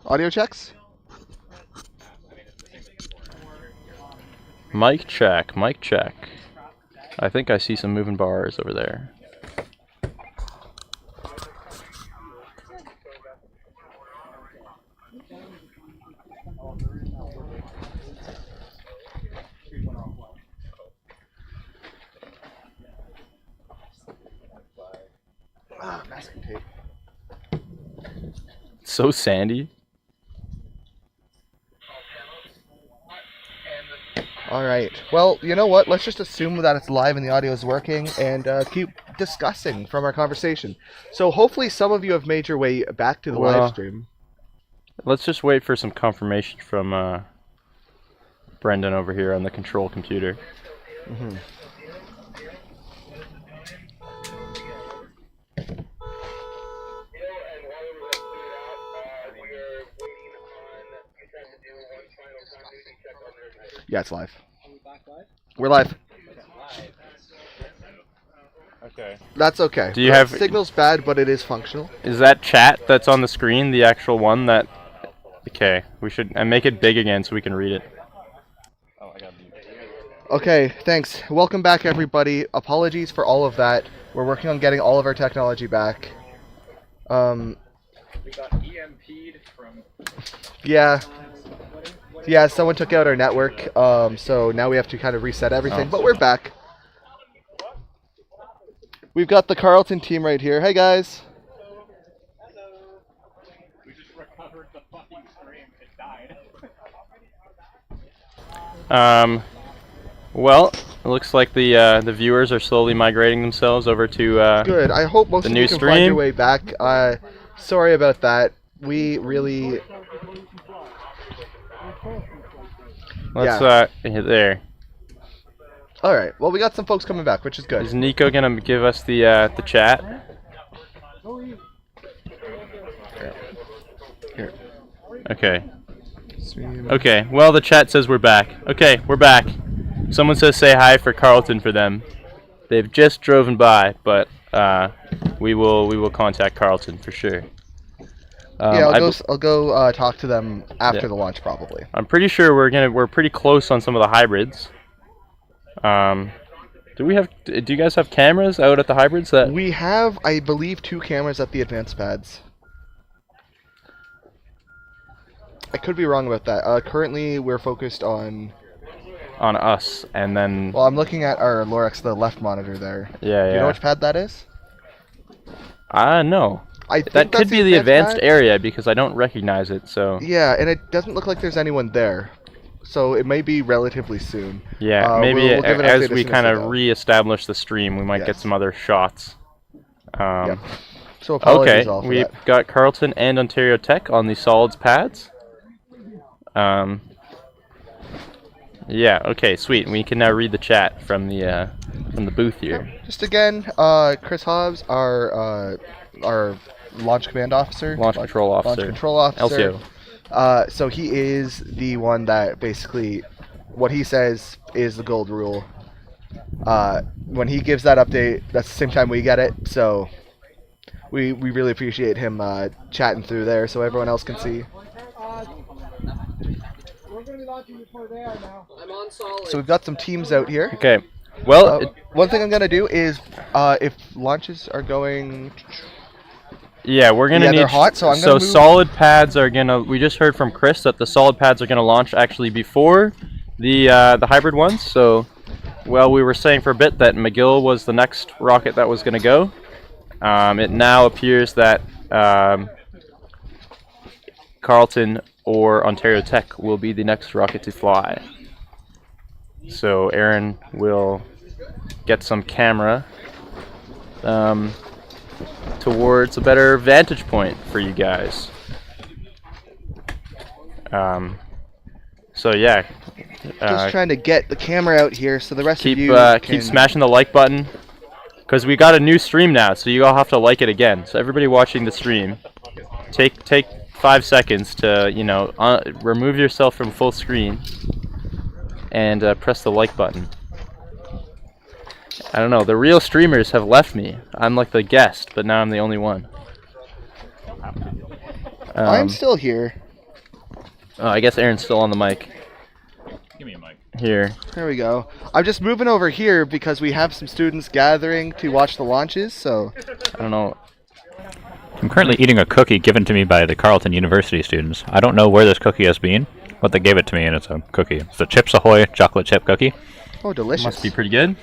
Audio checks? Mic check, mic check. I think I see some moving bars over there. Masking tape. It's so sandy. All right. Well, you know what? Let's just assume that it's live and the audio is working and keep discussing from our conversation. So hopefully some of you have made your way back to the live stream. Let's just wait for some confirmation from Brendan over here on the control computer. Mm-hmm. Yeah, it's live. Are we back live? We're live. Okay. That's okay. Do you have signal's bad, but it is functional. Is that chat that's on the screen the actual one that? Okay, we should make it big again so we can read it. Oh, I got mute. Okay, thanks. Welcome back, everybody. Apologies for all of that. We're working on getting all of our technology back. We got EMP'd from. Yeah. Yeah, someone took out our network, so now we have to kind of reset everything, but we're back. We've got the Carlton team right here. Hey, guys. Hello. We just recovered the fucking stream. It died. Well, it looks like the viewers are slowly migrating themselves over to Good. I hope most of you can find your way back. Sorry about that. We really... Let's there. All right. Well, we got some folks coming back, which is good. Is Nico gonna give us the chat? Here. Okay. Okay. Well, the chat says we're back. Okay, we're back. Someone says say hi for Carlton for them. They've just driven by, but we will contact Carlton for sure. Yeah, I'll go talk to them after the launch, probably. I'm pretty sure we're pretty close on some of the hybrids. Do you guys have cameras out at the hybrids? We have, I believe, 2 cameras at the advanced pads. I could be wrong about that. Currently, we're focused on us, and then. Well, I'm looking at our Lorex, the left monitor there. Yeah. Do you know which pad that is? No. I think that could be the advanced pad. area because I don't recognize it. So. Yeah, and it doesn't look like there's anyone there, so it may be relatively soon. Yeah, maybe we'll as we kind of re-establish the stream, we might get some other shots. Yep. So apologies all for we've that. got Carlton and Ontario Tech on the solids pads. Yeah. Okay. Sweet. We can now read the chat from the booth here. Just again, Chris Hobbs, our launch command officer. Launch control officer. LCO. So he is the one that basically, what he says is the gold rule. When he gives that update, that's the same time we get it. So we really appreciate him chatting through there so everyone else can see. We're going to be launching before they are now. I'm on solid. So we've got some teams out here. Okay. Well, one thing I'm going to do is if launches are going... Yeah, we're gonna need. They're hot, so I'm gonna move. Solid pads are gonna. We just heard from Chris that the solid pads are gonna launch actually before the hybrid ones. So, well, we were saying for a bit that McGill was the next rocket that was gonna go. It now appears that Carlton or Ontario Tech will be the next rocket to fly. So Aaron will get some camera. Towards a better vantage point for you guys. So yeah. Just trying to get the camera out here so the rest of you keep smashing the like button, because we got a new stream now, so you all have to like it again. So everybody watching the stream, take 5 seconds to remove yourself from full screen and press the like button. I don't know, the real streamers have left me. I'm like the guest, but now I'm the only one. I'm still here. I guess Aaron's still on the mic. Give me a mic. Here. There we go. I'm just moving over here because we have some students gathering to watch the launches, so... I don't know. I'm currently eating a cookie given to me by the Carlton University students. I don't know where this cookie has been, but they gave it to me and it's a cookie. It's a Chips Ahoy chocolate chip cookie. Oh, delicious. Must be pretty good.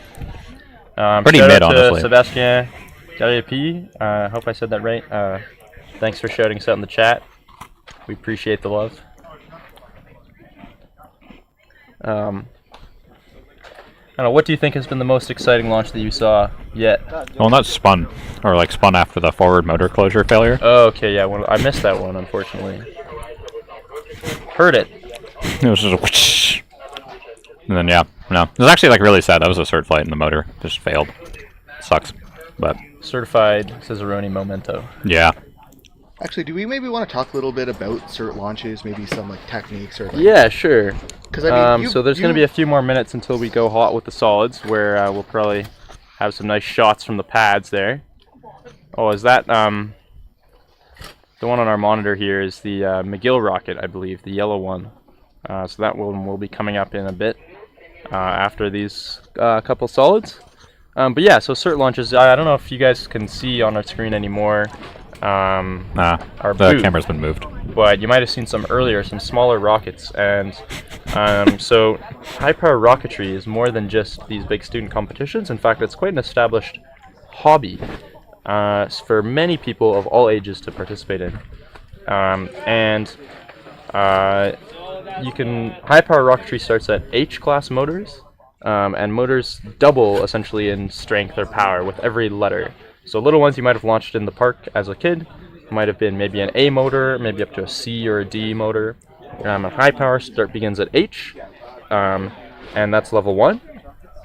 Pretty shout mid, out to honestly. Sebastien P. I hope I said that right. Thanks for shouting us out in the chat. We appreciate the love. I don't know, what do you think has been the most exciting launch that you saw yet? Well, not spun, or like spun after the forward motor closure failure. Oh, okay, yeah, well, I missed that one, unfortunately. Heard it. It was just a whoosh. And then, yeah, no. It was actually like really sad. That was a cert flight and the motor just failed. Sucks. But, Certified Cicerone Memento. yeah. Actually, do we maybe want to talk a little bit about cert launches, maybe some like techniques or like... Yeah, sure. Because I mean, so there's going to be a few more minutes until we go hot with the solids, where we'll probably have some nice shots from the pads there. Oh, is that the one on our monitor here is the McGill rocket, I believe, the yellow one. So that one will be coming up in a bit after these couple solids. But yeah, so cert launches. I don't know if you guys can see on our screen anymore. Nah, Our the booth. camera's been moved. But you might have seen some earlier, some smaller rockets, and so high-power rocketry is more than just these big student competitions. In fact, it's quite an established hobby for many people of all ages to participate in. High-power rocketry starts at H-class motors, and motors double essentially in strength or power with every letter. So little ones you might have launched in the park as a kid might have been maybe an A motor, maybe up to a C or a D motor. A high power begins at H, and that's level 1.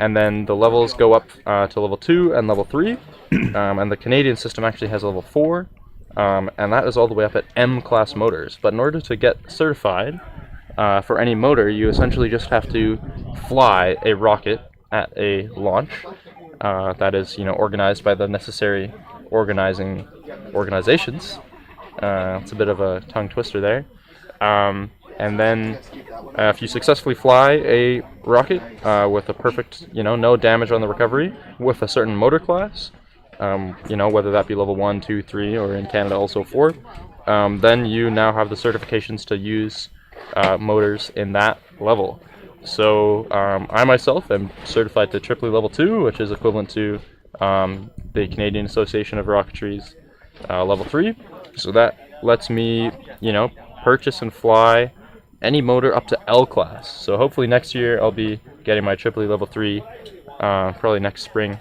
And then the levels go up to level 2 and level 3. And the Canadian system actually has level 4, and that is all the way up at M-class motors. But in order to get certified for any motor, you essentially just have to fly a rocket at a launch. That is, organized by the necessary organizations. It's a bit of a tongue twister there. And then if you successfully fly a rocket with a perfect, no damage on the recovery with a certain motor class, whether that be level 1, 2, 3, or in Canada also 4, then you now have the certifications to use motors in that level. So I myself am certified to Tripoli Level 2, which is equivalent to the Canadian Association of Rocketry's Level 3. So that lets me, purchase and fly any motor up to L class. So hopefully next year I'll be getting my Tripoli Level 3, probably next spring.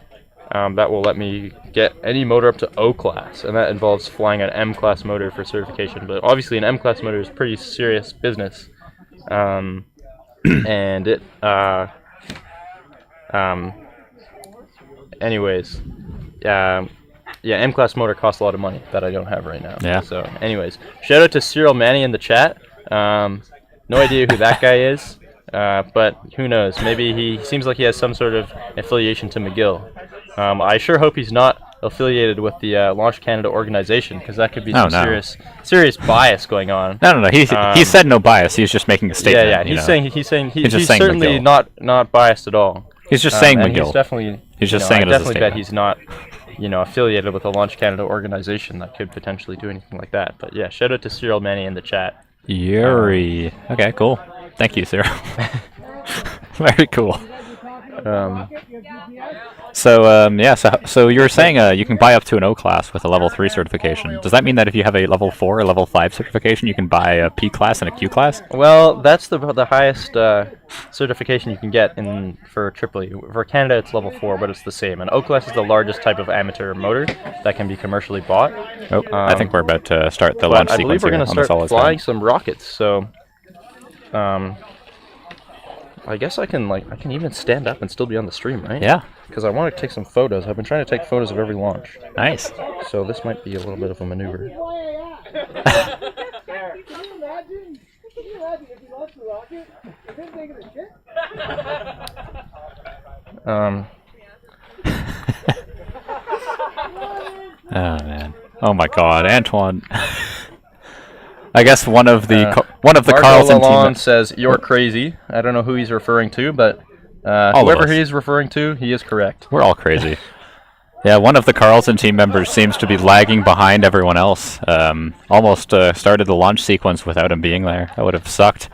That will let me get any motor up to O class, and that involves flying an M class motor for certification. But obviously an M class motor is pretty serious business. And it, anyways, yeah, M-class motor costs a lot of money that I don't have right now. Yeah. So, anyways, shout out to Cyril Manny in the chat. No idea who that guy is, but who knows? Maybe he seems like he has some sort of affiliation to McGill. I sure hope he's not affiliated with the Launch Canada organization, because that could be some serious bias going on. No. He said no bias. He's just making a statement. Yeah. He's saying he's certainly McGill. not biased at all. He's just saying and McGill. He's definitely. He's just saying I it as a definitely bet statement. he's not, affiliated with a Launch Canada organization that could potentially do anything like that. But yeah, shout out to Cyril Manny in the chat. Yuri. Okay, cool. Thank you, Cyril. Very cool. So you were saying you can buy up to an O class with a level 3 certification. Does that mean that if you have a level 4 or level 5 certification, you can buy a P class and a Q class? Well, that's the highest certification you can get for Tripoli. For Canada, it's level 4, but it's the same. And O class is the largest type of amateur motor that can be commercially bought. Oh, I think we're about to start the launch I believe sequence we're here going to on the start solid flying side. some rockets. So, I guess I can even stand up and still be on the stream, right? Yeah. Because I want to take some photos. I've been trying to take photos of every launch. Nice. So this might be a little bit of a maneuver. Can you imagine if you launched the rocket and then taking a shit? Oh man. Oh my God, Antoine. I guess one of the Marco Carlton Lalonde team says you're crazy. I don't know who he's referring to, but All of whoever us. he's referring to, he is correct. We're all crazy. Yeah, one of the Carlton team members seems to be lagging behind everyone else. Almost started the launch sequence without him being there. That would have sucked.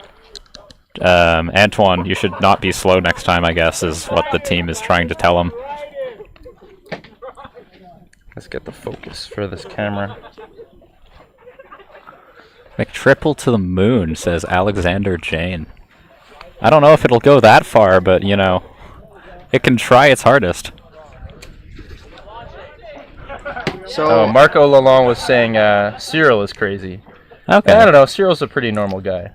Antoine, you should not be slow next time, I guess, is what the team is trying to tell him. Let's get the focus for this camera. McTriple to the moon, says Alexander Jane. I don't know if it'll go that far, but, you know, it can try its hardest. So Marco Lalonde was saying Cyril is crazy. Okay. I don't know. Cyril's a pretty normal guy.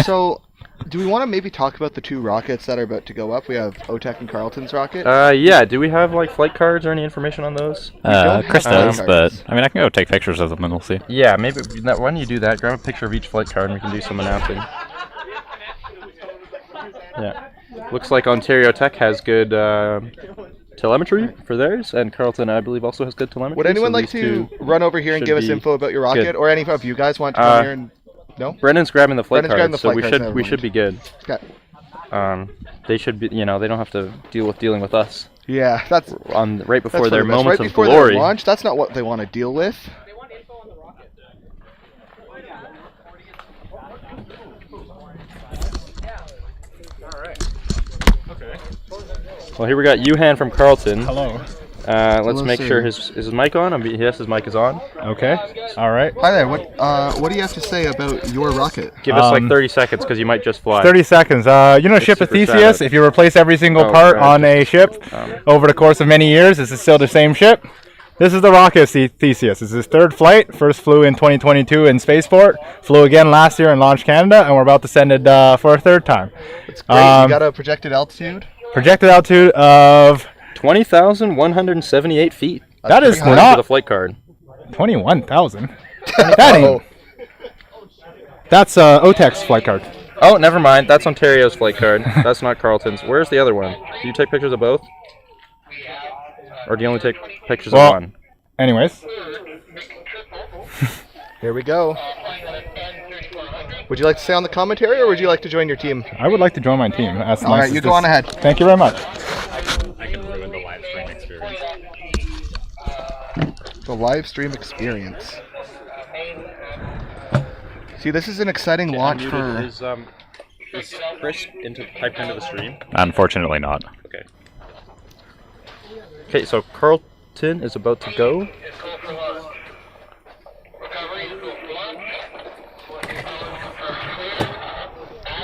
So, do we want to maybe talk about the 2 rockets that are about to go up? We have OTEC and Carlton's rocket. Yeah. Do we have like flight cards or any information on those? Chris does, flight but cards. I mean, I can go take pictures of them and we'll see. Yeah, maybe. Why don't you do that? Grab a picture of each flight card and we can do some announcing. Yeah. Looks like Ontario Tech has good telemetry for theirs, and Carlton, I believe, also has good telemetry. Would anyone so like these to two run over here and should give us be info about your rocket, good. or any of you guys want to come here and... No? Brendan's grabbing the flight Brendan's grabbing cards, the so flight we cards, should never we should mind. be good. Okay. They should be, you know, they don't have to dealing with us Yeah, that's right before that's their for the best. moments Right of before glory. their launch, that's not what they want to deal with. Well, here we got Yuhan from Carlton. Hello. Let's make sure his mic on. Yes, his mic is on. Okay. All right. Hi there. What do you have to say about your rocket? Give us like 30 seconds because you might just fly. 30 seconds. You know, ship of super Theseus. sad. If you replace every single Oh, part right. on a ship over the course of many years, this is still the same ship. This is the rocket Theseus. It's his 3rd flight. First flew in 2022 in Spaceport. Flew again last year in Launch Canada, and we're about to send it for a 3rd time. It's great. You got a projected altitude? Projected altitude of 20,178 feet. that is pretty high. For not the flight card. 21,000. That ain't. That's OTEC's flight card. Oh, never mind. That's Ontario's flight card. That's not Carlton's. Where's the other one? Do you take pictures of both? Or do you only take pictures Well- of one? Anyways, Here we go. Would you like to stay on the commentary, or would you like to join your team? I would like to join my team. That's All nice right, as you go this- on ahead. Thank you very much. I can ruin the live stream experience. The live stream experience. See, this is an exciting launch for... Is Chris typed into the stream? Unfortunately not. Okay. Okay, so Carlton is about to go.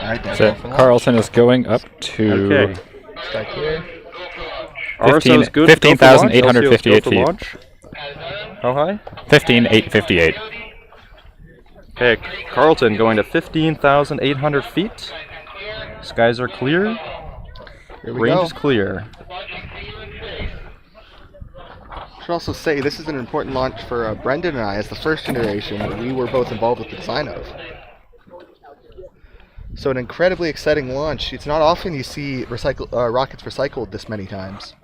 All right, So Carlton is going up to Okay. Back here. RSO is good. 15,858 feet. Launch. How high? 15,858. Okay, Carlton going to 15,800 feet. Skies are clear. Here we Range go. is clear. Should also say this is an important launch for Brendan and I, as the first generation that we were both involved with the design of. So an incredibly exciting launch. It's not often you see rockets recycled this many times.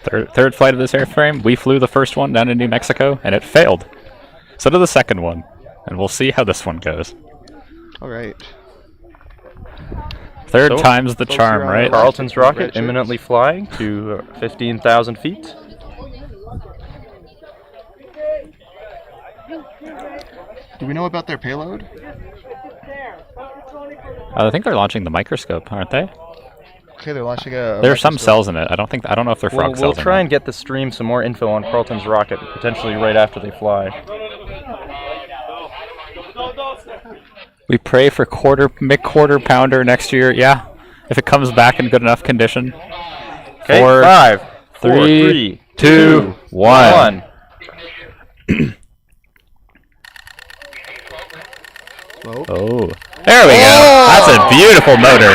Third flight of this airframe. We flew the first one down to New Mexico, and it failed. So did the second one. And we'll see how this one goes. All right. Third So, time's the folks charm, around right? the Carlton's Red rocket shirts. imminently flying to 15,000 feet. Do we know about their payload? I think they're launching the microscope, aren't they? Okay, they're launching a... There are some microscope. cells in it. I don't know if they're frog We'll cells. try and get the stream some more info on Carlton's rocket, potentially right after they fly. We pray for mid-quarter pounder next year. Yeah, if it comes back in good enough condition. Okay, 5, 4, 3, 2, 1. 1. Slow. Oh, there we go. That's a beautiful motor.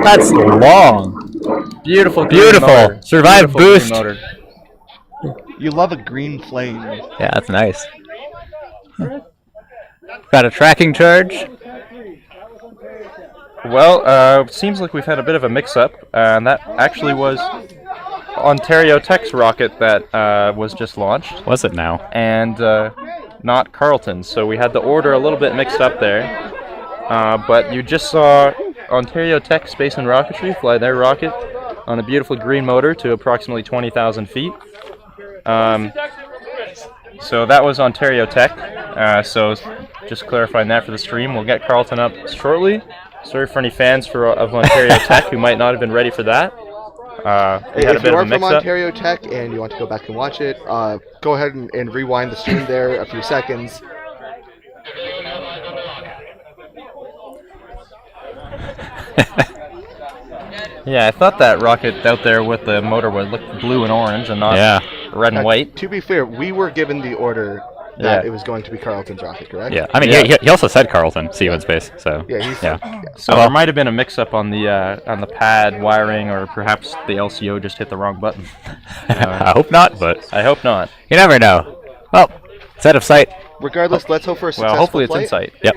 That's long. Beautiful, Beautiful. motor. Survive Beautiful green boost. motor. You love a green flame. Yeah, that's nice. Got a tracking charge. Well, seems like we've had a bit of a mix-up, and that actually was Ontario Tech's rocket that was just launched. Was it now? And not Carlton. So we had the order a little bit mixed up there. But you just saw Ontario Tech Space and Rocketry fly their rocket on a beautiful green motor to approximately 20,000 feet. So that was Ontario Tech. So just clarifying that for the stream. We'll get Carlton up shortly. Sorry for any fans of Ontario Tech who might not have been ready for that. We had a If bit you of are a from mix-up. Ontario Tech and you want to go back and watch it, go ahead and rewind the stream there a few seconds. Yeah, I thought that rocket out there with the motor would look blue and orange and not red and white. To be fair, we were given the order that Yeah. it was going to be Carlton's rocket, correct? Yeah, I mean, Yeah. he also said Carlton, see you in space, so... Yeah, he's Yeah. So there might have been a mix-up on the pad wiring, or perhaps the LCO just hit the wrong button. I hope not, but I hope not. you never know. Well, it's out of sight. Regardless, let's hope for a successful Well, hopefully it's flight. in sight. Yep.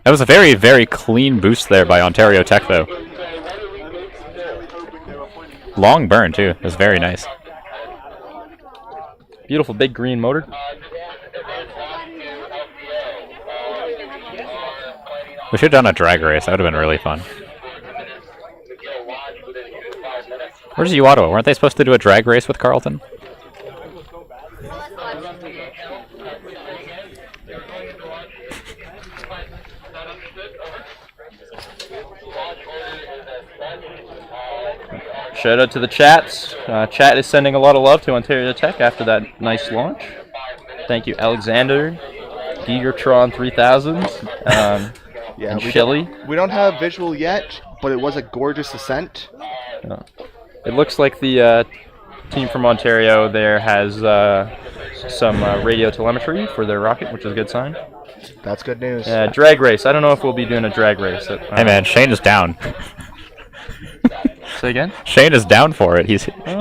That was a very, very clean boost there by Ontario Tech, though. Long burn, too. It was very nice. Beautiful big green motor. We should have done a drag race. That would have been really fun. Where's U Ottawa? Weren't they supposed to do a drag race with Carlton? Shout out to the chats. Chat is sending a lot of love to Ontario Tech after that nice launch. Thank you, Alexander, Gigertron 3000, and Yeah, Shilly. we don't have visual yet, but it was a gorgeous ascent. It looks like the team from Ontario there has some radio telemetry for their rocket, which is a good sign. That's good news. Drag race. I don't know if we'll be doing a drag race. Hey man, Shane is down. Say again? Shane is down for it. He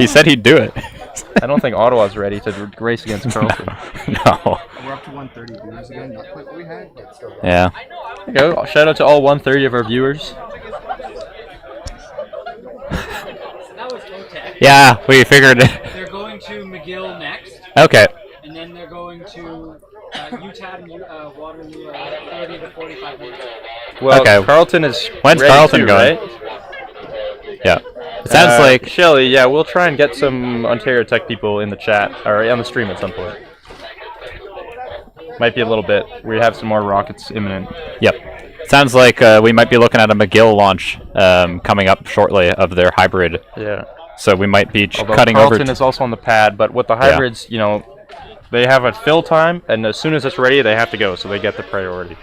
said he'd do it. I don't think Ottawa's ready to race against Carlton. No. We're up to 130 viewers again. Not quite what we had, but still. Yeah. There you go. Shout out to all 130 of our viewers. Yeah, we figured. They're going to McGill next, Okay. and then they're going to Utah and Waterloo 30 to 45 minutes. Well, Okay. Carlton is When's ready Carlton too, going? right? Yeah. It sounds like Shelly. Yeah, we'll try and get some Ontario Tech people in the chat or on the stream at some point. Might be a little bit. We have some more rockets imminent. Yep. Sounds like we might be looking at a McGill launch coming up shortly of their hybrid. Yeah. So we might be Although cutting Carlton over. is also on the pad, but with the hybrids, you know, they have a fill time, and as soon as it's ready, they have to go, so they get the priority.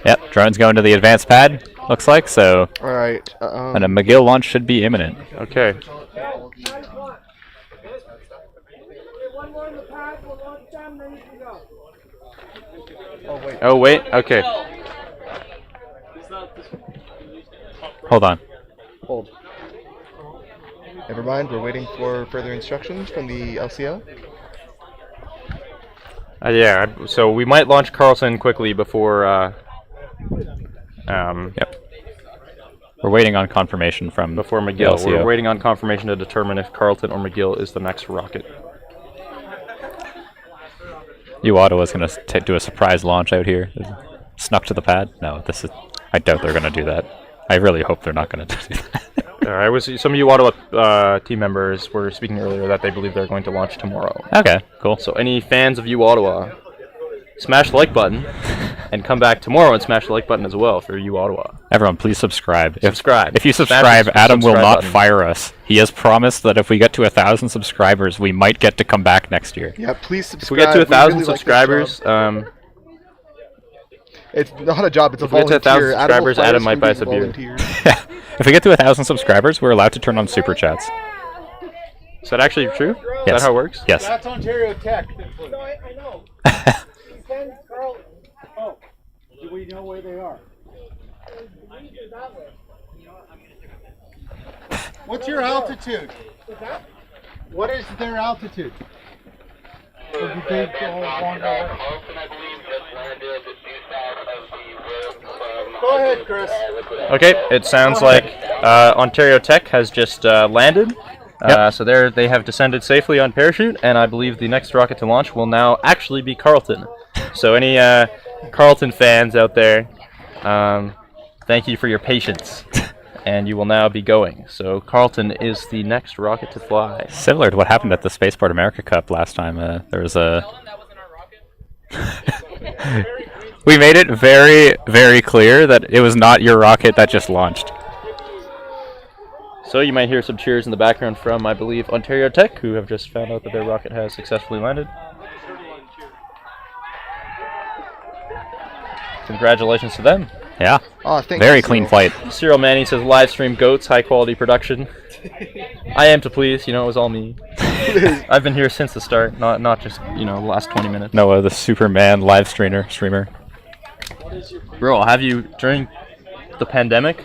Yep. Drone's going to the advanced pad. Looks like so. All right. And a McGill launch should be imminent. Okay. Oh wait. Okay. Hold on. Hold. Never mind. We're waiting for further instructions from the LCO. Yeah. So we might launch Carlton quickly before. Yep. We're waiting on confirmation from Before McGill. the We're LCO. waiting on confirmation to determine if Carlton or McGill is the next rocket. U Ottawa's gonna do a surprise launch out here. Snuck to the pad. No, this is. I doubt they're gonna do that. I really hope they're not gonna do that. I was some of you Ottawa team members were speaking earlier that they believe they're going to launch tomorrow. Okay, cool. So any fans of U Ottawa, smash the like button, and come back tomorrow and smash the like button as well for U Ottawa. Everyone, please subscribe. Subscribe. If you Smash subscribe, the Adam will subscribe not button. fire us. He has promised that if we get to 1,000 subscribers, we might get to come back next year. Yeah, please If subscribe. we get to 1,000 really like this subscribers, job. It's not a job. It's a If we get to volunteer. 1,000 subscribers, Adam might buy us a some beer. beer. If we get to 1,000 subscribers, we're allowed to turn on super chats. is that actually true? Is Yes. that how it works? Yes. That's Ontario Tech. No, I know. Send Carl. Oh, do we know where they are? What's your altitude? What is their altitude? Or do they go longer? Go ahead, Chris. Okay, it sounds like Ontario Tech has just landed. Yep. So they have descended safely on parachute, and I believe the next rocket to launch will now actually be Carlton. So any Carlton fans out there, thank you for your patience, and you will now be going. So Carlton is the next rocket to fly. Similar to what happened at the Spaceport America Cup last time. There was a. We made it very, very clear that it was not your rocket that just launched. So you might hear some cheers in the background from, I believe, Ontario Tech, who have just found out that their rocket has successfully landed. Congratulations to them. Yeah. Oh, thank Very you, clean Cyril. flight. Cyril Manny says, live stream goats, high quality production. I am to please, it was all me. I've been here since the start, not just, the last 20 minutes. Noah, the Superman live streamer. Bro, have you, during the pandemic,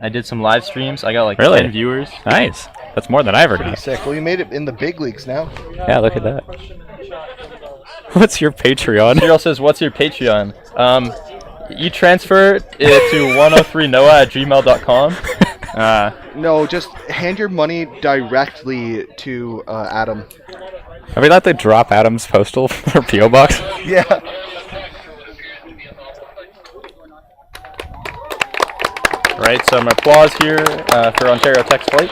I did some live streams. I got like Really? 10 viewers. Nice. That's more than I ever Pretty got. sick. Well, you made it in the big leagues now. Yeah, look at that. What's your Patreon? Cyril says, what's your Patreon? You transfer it to 103noah@gmail.com. No, just hand your money directly to Adam. Are we allowed to drop Adam's postal or PO box? Yeah. Right, some applause here for Ontario Tech's flight.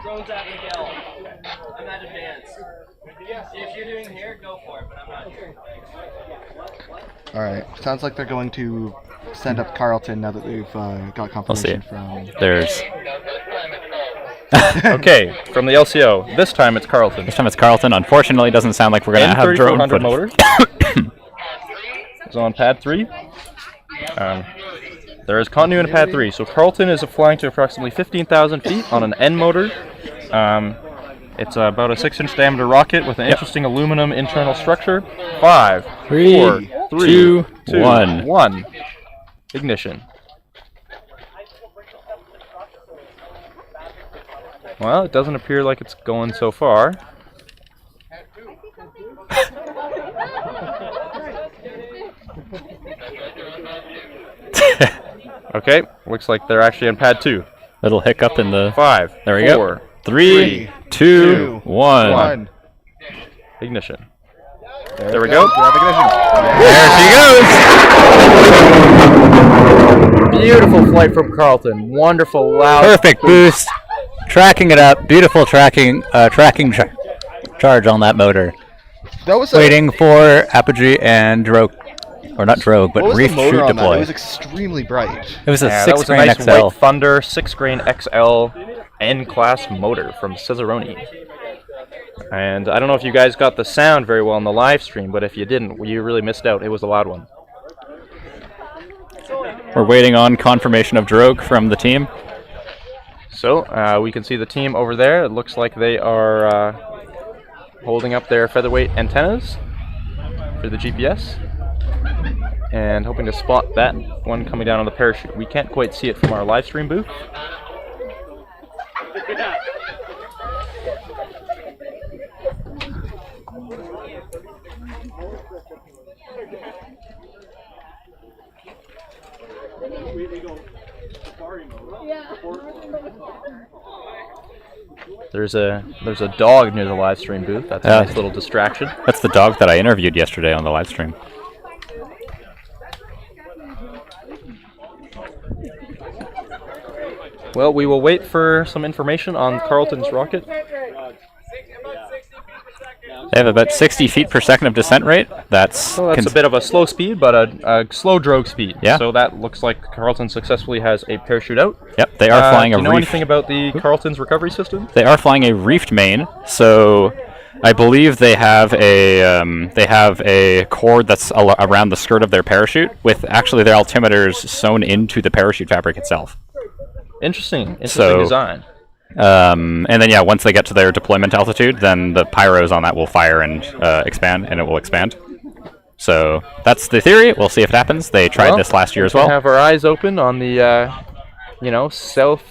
Drone's at Miguel. I'm at advance. If you're doing here, go for it, but I'm not here. All right. Sounds like they're going to send up Carlton now that they've got confirmation from. There's. Okay, from the LCO. This time it's Carlton. This time it's Carlton. Unfortunately, it doesn't sound like we're going to have drone N3400 footage. motor. It's on pad 3. There is continuity in pad 3. So Carlton is flying to approximately 15,000 feet on an N motor. It's about a 6-inch diameter rocket with an interesting aluminum internal structure. 5, 4, 3, 2, 1. Ignition. Well, it doesn't appear like it's going so far. Okay, looks like they're actually on pad 2. Little hiccup in the. 5. There we 4, go. 3, 2, 1. Ignition. There we go. There she goes. Beautiful flight from Carlton. Wonderful, loud. Perfect boost. Tracking it up. Beautiful tracking charge on that motor. That was Waiting for apogee and drogue. Or not drogue, but what was reef the motor shoot on that? deploy. It was extremely bright. It was a Yeah, that was a 6-grain nice XL. White Thunder 6-grain XL N-class motor from Cicerone. And I don't know if you guys got the sound very well in the live stream, but if you didn't, you really missed out. It was a loud one. We're waiting on confirmation of drogue from the team. So we can see the team over there. It looks like they are holding up their featherweight antennas for the GPS and hoping to spot that one coming down on the parachute. We can't quite see it from our live stream booth. There's a dog near the live stream booth. That's a nice little distraction. That's the dog that I interviewed yesterday on the live stream. Well, we will wait for some information on Carlton's rocket. They have about 60 feet per second of descent rate. That's Well, that's a bit of a slow speed, but a slow drogue speed. Yeah. So that looks like Carlton successfully has a parachute out. Yep, they are flying do a you know reef. anything about the Carlton's recovery system? They are flying a reefed main, so I believe they have a cord that's around the skirt of their parachute with actually their altimeters sewn into the parachute fabric itself. Interesting So- design. And then yeah, once they get to their deployment altitude, then the pyros on that will fire and expand, and it will expand. So that's the theory. We'll see if it happens. They tried this last year as We well. have our eyes open on the, south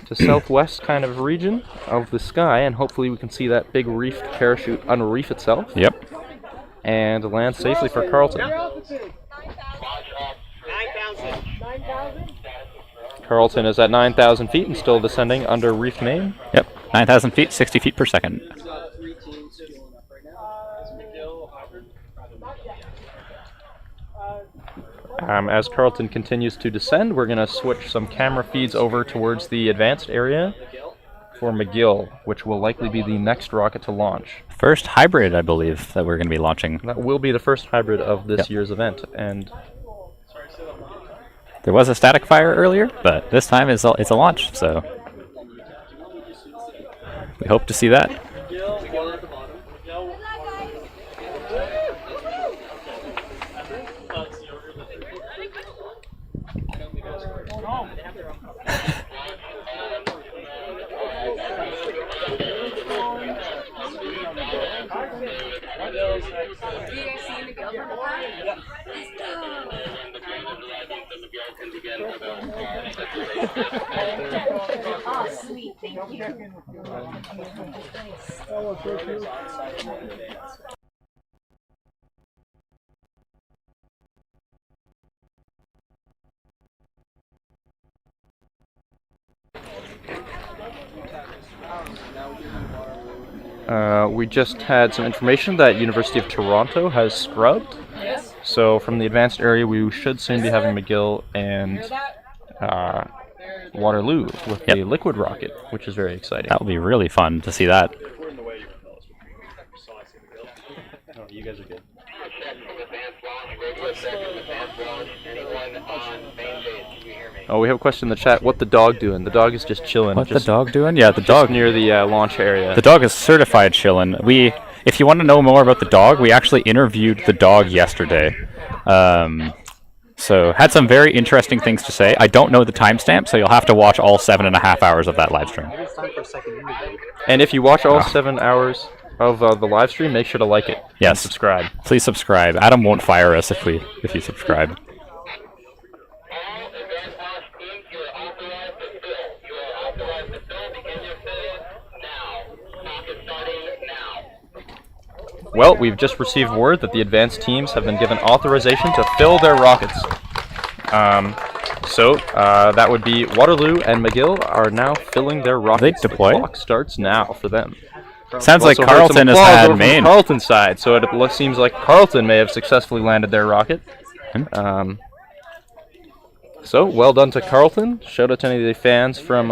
to southwest kind of region of the sky, and hopefully we can see that big reefed parachute unreef itself Yep. and land safely for Carlton. Carlton is at 9,000 feet and still descending under reef main. Yep, 9,000 feet, 60 feet per second. As Carlton continues to descend, we're going to switch some camera feeds over towards the advanced area for McGill, which will likely be the next rocket to launch. First hybrid, I believe, that we're going to be launching. That will be the first hybrid of this year's event, and there was a static fire earlier, but this time it's a launch, so we hope to see that. Oh, sweet, thank you. we just had some information that University of Toronto has scrubbed. So from the advanced area, we should soon be having McGill and Waterloo with the liquid rocket, which is very exciting. That will be really fun to see that. Oh, you guys are good. Oh, we have a question in the chat. What the dog doing? The dog is just chilling. What the dog doing? Yeah, the dog near the launch area. The dog is certified chillin'. If you want to know more about the dog, we actually interviewed the dog yesterday. So had some very interesting things to say. I don't know the timestamp, so you'll have to watch all 7.5 hours of that live stream. And if you watch all 7 hours of the live stream, make sure to like it. Yes. And subscribe. Please subscribe. Adam won't fire us if you subscribe. Well, we've just received word that the advanced teams have been given authorization to fill their rockets. So that would be Waterloo and McGill are now filling their rockets. They deploy? The clock starts now for them. Sounds like Also heard Carlton some has applause had over from main. Carlton's side, so it seems like Carlton may have successfully landed their rocket. So well done to Carlton. Shout out to any of the fans from.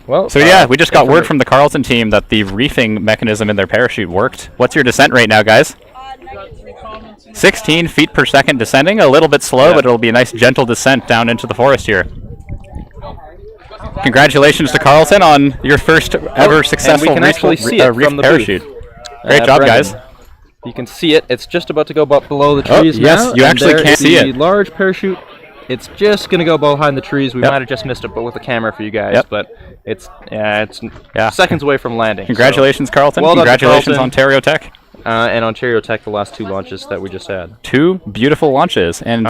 Well, So yeah, we just got word from the Carlton team that the reefing mechanism in their parachute worked. What's your descent rate now, guys? 16 feet per second descending, a little bit slow, but it'll be a nice gentle descent down into the forest here. Congratulations to Carlton on your first ever successful and we can actually see it reef from the parachute. booth. Great job, Brendan. guys. You can see it. It's just about to go below the trees now. Yes, you actually there can is see the it. large parachute. It's just going to go behind the trees. We might have just missed it, but with a camera for you guys. But it's seconds away from landing. Congratulations, Carlton. Well done to Congratulations, Carlton. Ontario Tech. And Ontario Tech, the last 2 launches that we just had. 2 beautiful launches, and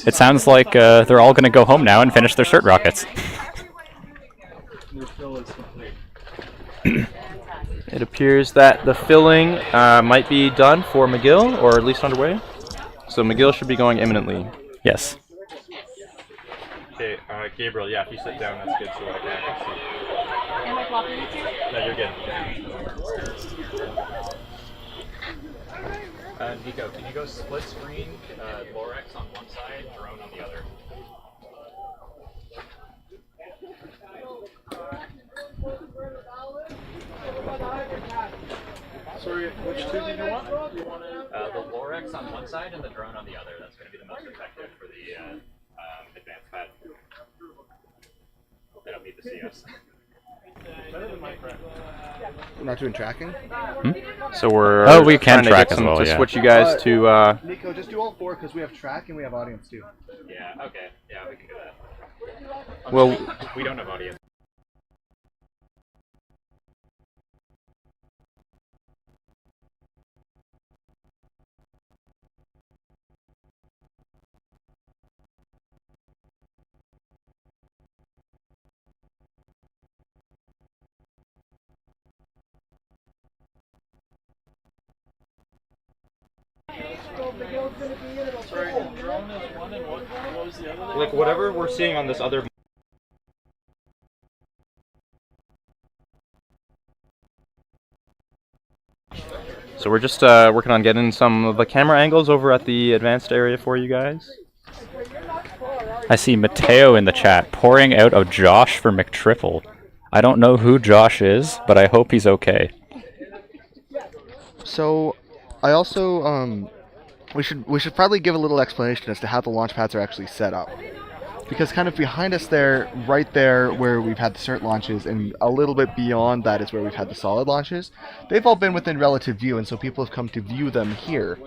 it sounds like they're all going to go home now and finish their cert rockets. It appears that the filling might be done for McGill, or at least underway. So McGill should be going imminently. Yes. Okay, Gabriel, if you sit down, that's good so I can see. Am I blocking you too? No, you're good. Nico, can you go split screen, Lorex on one side, drone on the other? Sorry, which two did you want? The Lorex on one side and the drone on the other. That's going to be the most effective for the advanced pad. They don't need to see us. We're not doing tracking? So we're we can trying to track get as some, well, to yeah. switch you guys to Nico, just do all 4 because we have track and we have audience too. Yeah, okay. Yeah, we can do that. well, We don't have audience. Like whatever we're seeing on this other. So we're just working on getting some of the camera angles over at the advanced area for you guys. I see Mateo in the chat pouring out a Josh for McTriple. I don't know who Josh is, but I hope he's okay. So, I also we should probably give a little explanation as to how the launch pads are actually set up. Because kind of behind us there, right there where we've had the CERT launches, and a little bit beyond that is where we've had the solid launches, they've all been within relative view, and so people have come to view them here.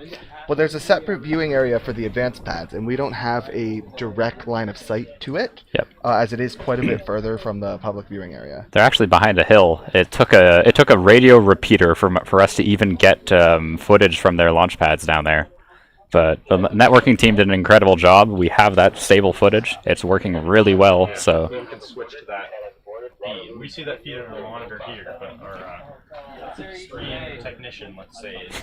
But there's a separate viewing area for the advanced pads, and we don't have a direct line of sight to it, Yep. as it is quite a bit further from the public viewing area. They're actually behind a hill. It took a radio repeater for us to even get footage from their launch pads down there. But the networking team did an incredible job. We have that stable footage. It's working really well. So We can switch to that feed. We see that feed on our monitor here, but our stream technician, let's say, is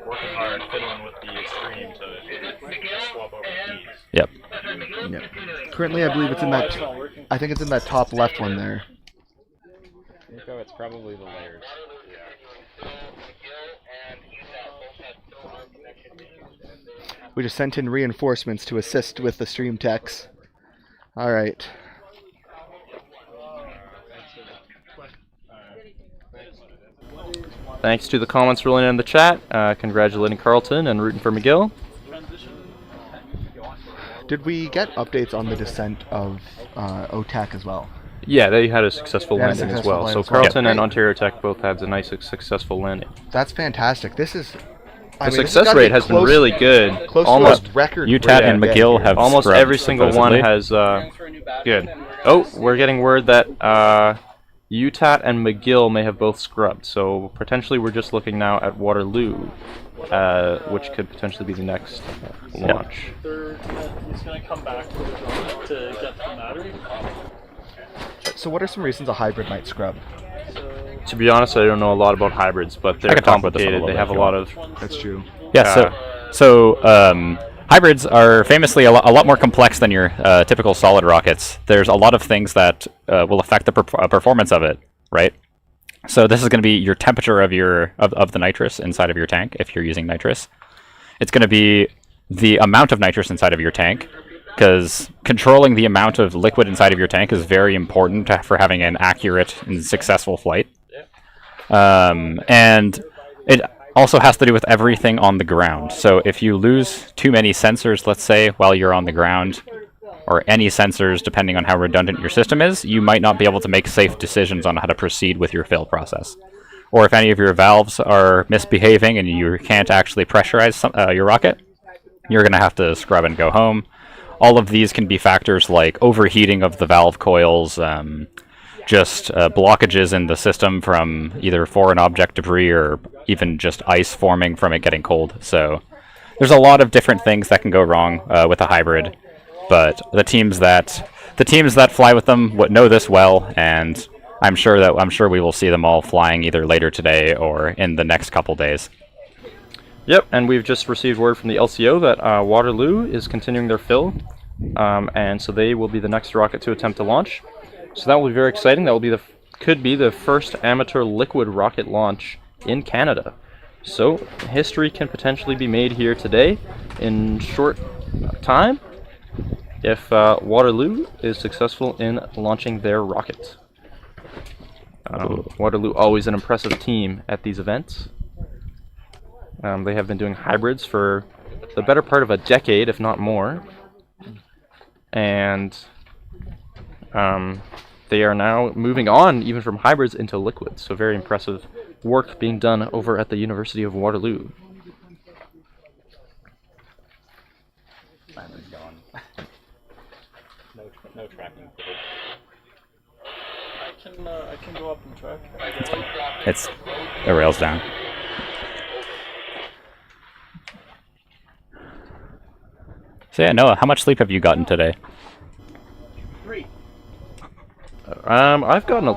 working hard, fiddling with the stream to swap over feeds. Yep. Yep. Currently, I believe it's in that. I think it's in that top left one there. Nico, it's probably the layers. We just sent in reinforcements to assist with the stream techs. All right. Thanks to the comments rolling in the chat, congratulating Carlton and rooting for McGill. Did we get updates on the descent of OTAC as well? Yeah, they had a successful They had a landing as successful well. landing So as well. Carlton and Great. Ontario Tech both had a nice successful landing. That's fantastic. This is. The success rate has been really good. Close Almost to a record. UTAT and break McGill here. have almost scrubbed, every single one supposedly. has good. Oh, we're getting word that UTAT and McGill may have both scrubbed. So potentially we're just looking now at Waterloo, which could potentially be the next launch. He's going to come back to get the battery. So, what are some reasons a hybrid might scrub? To be honest, I don't know a lot about hybrids, but they're can talk about this a complicated. little They bit have if a you lot want. of. That's true. Yeah. So hybrids are famously a lot more complex than your typical solid rockets. There's a lot of things that will affect the performance of it, right? So this is going to be your temperature of of the nitrous inside of your tank if you're using nitrous. It's going to be the amount of nitrous inside of your tank, because controlling the amount of liquid inside of your tank is very important for having an accurate and successful flight. And it also has to do with everything on the ground. So if you lose too many sensors, let's say, while you're on the ground, or any sensors, depending on how redundant your system is, you might not be able to make safe decisions on how to proceed with your fill process. Or if any of your valves are misbehaving and you can't actually pressurize your rocket, you're going to have to scrub and go home. All of these can be factors like overheating of the valve coils, just blockages in the system from either foreign object debris or even just ice forming from it getting cold. So there's a lot of different things that can go wrong with a hybrid, but the teams that fly with them know this well, and I'm sure we will see them all flying either later today or in the next couple days. Yep, and we've just received word from the LCO that Waterloo is continuing their fill, and so they will be the next rocket to attempt to launch. So that will be very exciting. That will be could be the first amateur liquid rocket launch in Canada. So history can potentially be made here today in short time if Waterloo is successful in launching their rocket. Waterloo, always an impressive team at these events. They have been doing hybrids for the better part of a decade, if not more. And they are now moving on even from hybrids into liquids. So very impressive work being done over at the University of Waterloo. No tracking. I can go up and track. It's the rails down. So yeah, Noah, how much sleep have you gotten today? 3. I've gotten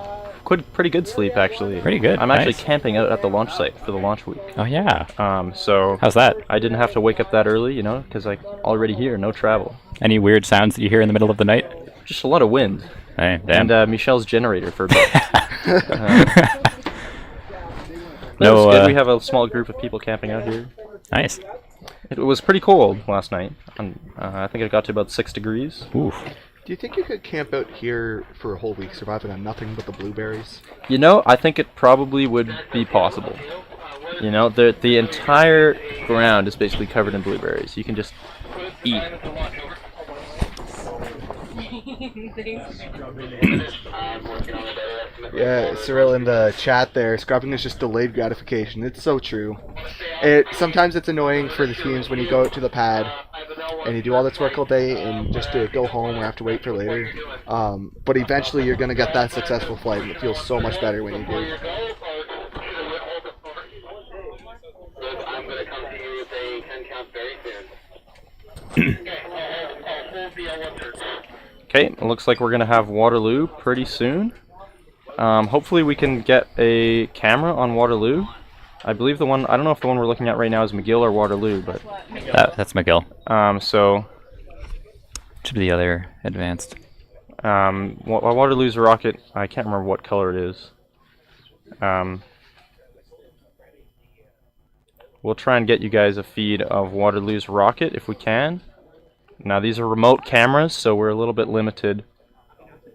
pretty good sleep actually. Pretty good, I'm actually nice. camping out at the launch site for the launch week. Oh yeah. So How's that? I didn't have to wake up that early, you know, because I already here, no travel. Any weird sounds that you hear in the middle of the night? Just a lot of wind. Hey, damn. And Michelle's generator for a bit. No, No, it's good. We have a small group of people camping out here. Nice. It was pretty cold last night. I think it got to about 6 degrees. Oof. Do you think you could camp out here for a whole week surviving on nothing but the blueberries? You know, I think it probably would be possible. You know, the entire ground is basically covered in blueberries. You can just eat. Yeah, Cyril in the chat there, scrubbing is just delayed gratification. It's so true. Sometimes it's annoying for the teams when you go out to the pad and you do all this work all day and just to go home or have to wait for later. But eventually you're going to get that successful flight and it feels so much better when you do. I'm going to come to you with a 10 count very soon. Okay, it looks like we're going to have Waterloo pretty soon. Hopefully we can get a camera on Waterloo. I believe the one, I don't know if the one we're looking at right now is McGill or Waterloo, but... That's McGill. So... Should be the other advanced. Waterloo's rocket, I can't remember what color it is. We'll try and get you guys a feed of Waterloo's rocket if we can. Now these are remote cameras, so we're a little bit limited.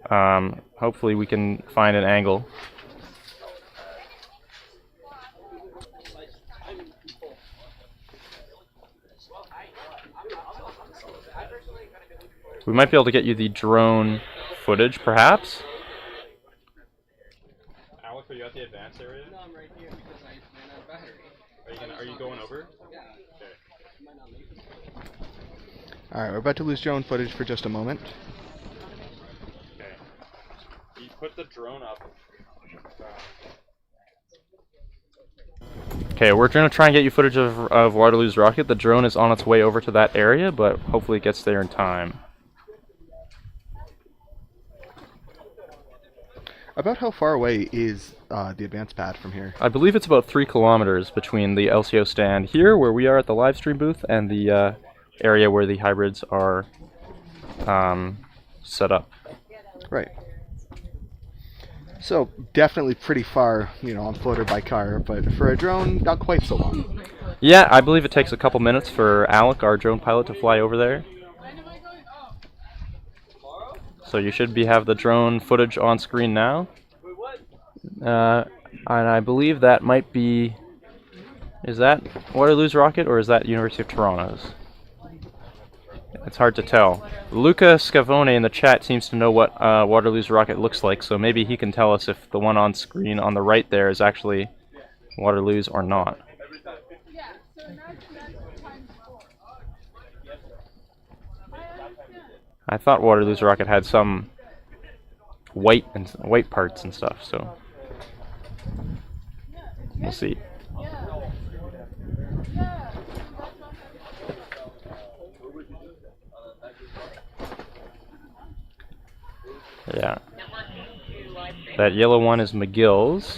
Hopefully we can find an angle. We might be able to get you the drone footage, perhaps. Alex, are you at the advanced area? No, I'm right here because I ran out of battery. Are you going over? Yeah. Okay. Alright, we're about to lose drone footage for just a moment. Okay. You put the drone up. Okay, we're going to try and get you footage of Waterloo's rocket. The drone is on its way over to that area, but hopefully it gets there in time. About how far away is the advanced pad from here? I believe it's about 3 kilometers between the LCO stand here, where we are at the live stream booth, and the area where the hybrids are set up. Right. So, definitely pretty far, you know, on foot or by car, but for a drone, not quite so long. Yeah, I believe it takes a couple minutes for Alec, our drone pilot, to fly over there. So you should have the drone footage on screen now. And I believe that might be... Is that Waterloo's rocket, or is that University of Toronto's? It's hard to tell. Luca Scavone in the chat seems to know what Waterloo's rocket looks like, so maybe he can tell us if the one on screen on the right there is actually Waterloo's or not. I thought Waterloo's rocket had some white parts and stuff, so we'll see. Yeah. That yellow one is McGill's.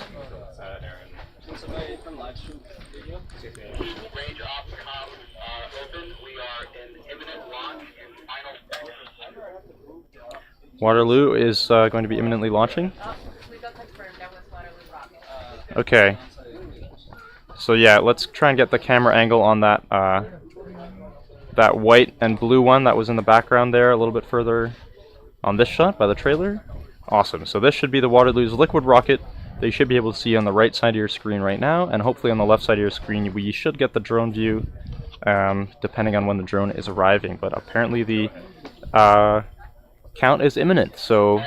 Waterloo is going to be imminently launching. Okay. So yeah, let's try and get the camera angle on that that white and blue one that was in the background there, a little bit further on this shot by the trailer. Awesome. So this should be the Waterloo's liquid rocket that you should be able to see on the right side of your screen right now, and hopefully on the left side of your screen we should get the drone view depending on when the drone is arriving. But apparently the count is imminent, so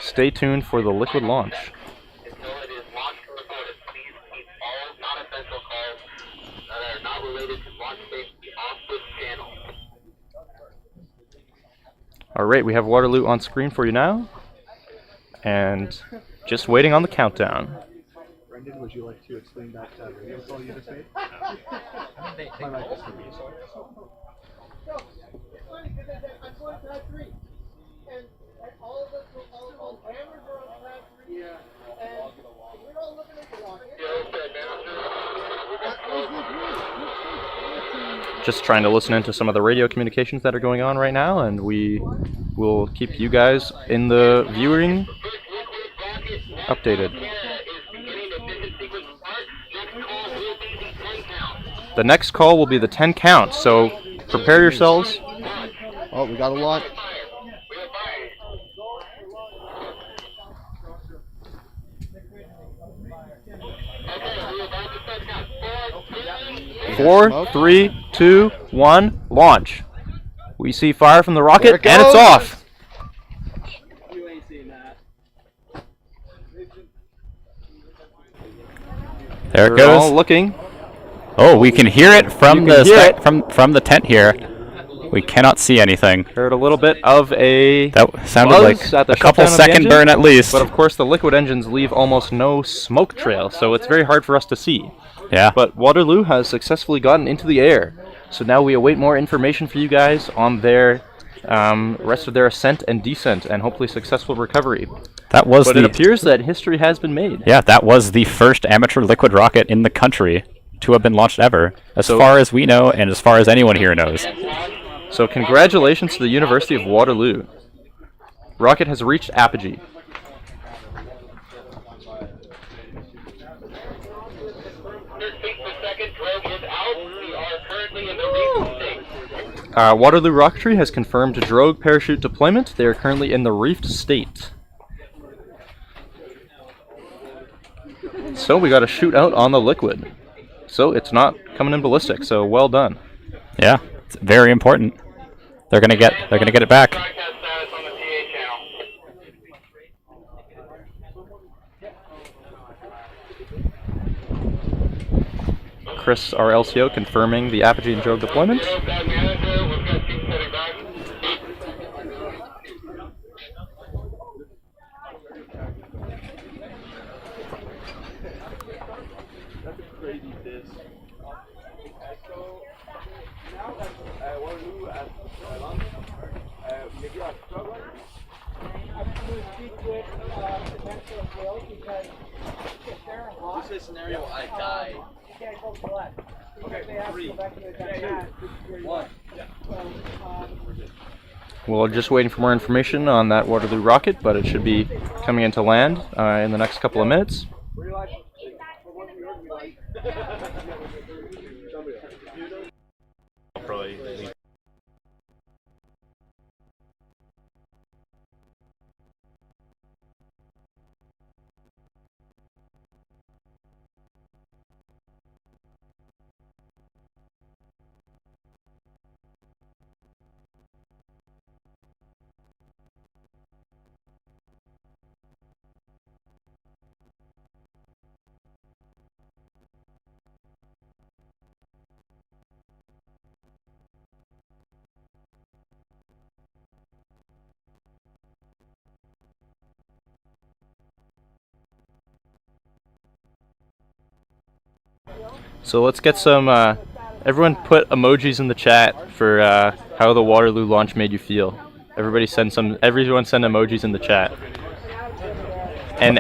stay tuned for the liquid launch. Alright, we have Waterloo on screen for you now, and just waiting on the countdown. Brendan, would you like to explain that radio call you just made? just trying to listen into some of the radio communications that are going on right now, and we will keep you guys in the viewing updated. The next call will be the 10 count, so prepare yourselves. Oh, we got a lot. Four, 3, 2, 1, launch. We see fire from the rocket, There it and it's goes. off. You ain't seen that. There it We're all goes. looking. Oh, we can hear it from You can hear it. from the tent here. We cannot see anything. Heard a little bit of a That sounded buzz like at the a couple shutdown of the second engine, burn at least. But of course, the liquid engines leave almost no smoke trail, so it's very hard for us to see. Yeah. But Waterloo has successfully gotten into the air, so now we await more information for you guys on their rest of their ascent and descent, and hopefully successful recovery. That was But it appears that history has been made. Yeah, that was the first amateur liquid rocket in the country to have been launched ever, as far as we know and as far as anyone here knows. So congratulations to the University of Waterloo. Rocket has reached apogee. Waterloo Rocketry has confirmed drogue parachute deployment. They are currently in the reefed state. So we got a shootout on the liquid. So it's not coming in ballistic, so well done. Yeah, it's very important. They're gonna get it back. Chris, our LCO, confirming the apogee and drogue deployment. Worst case scenario, I die. Okay, 3, 2, 1. We're just waiting for more information on that Waterloo rocket, but it should be coming into land in the next couple of minutes. So let's get some, everyone put emojis in the chat for how the Waterloo launch made you feel. Everyone send emojis in the chat. And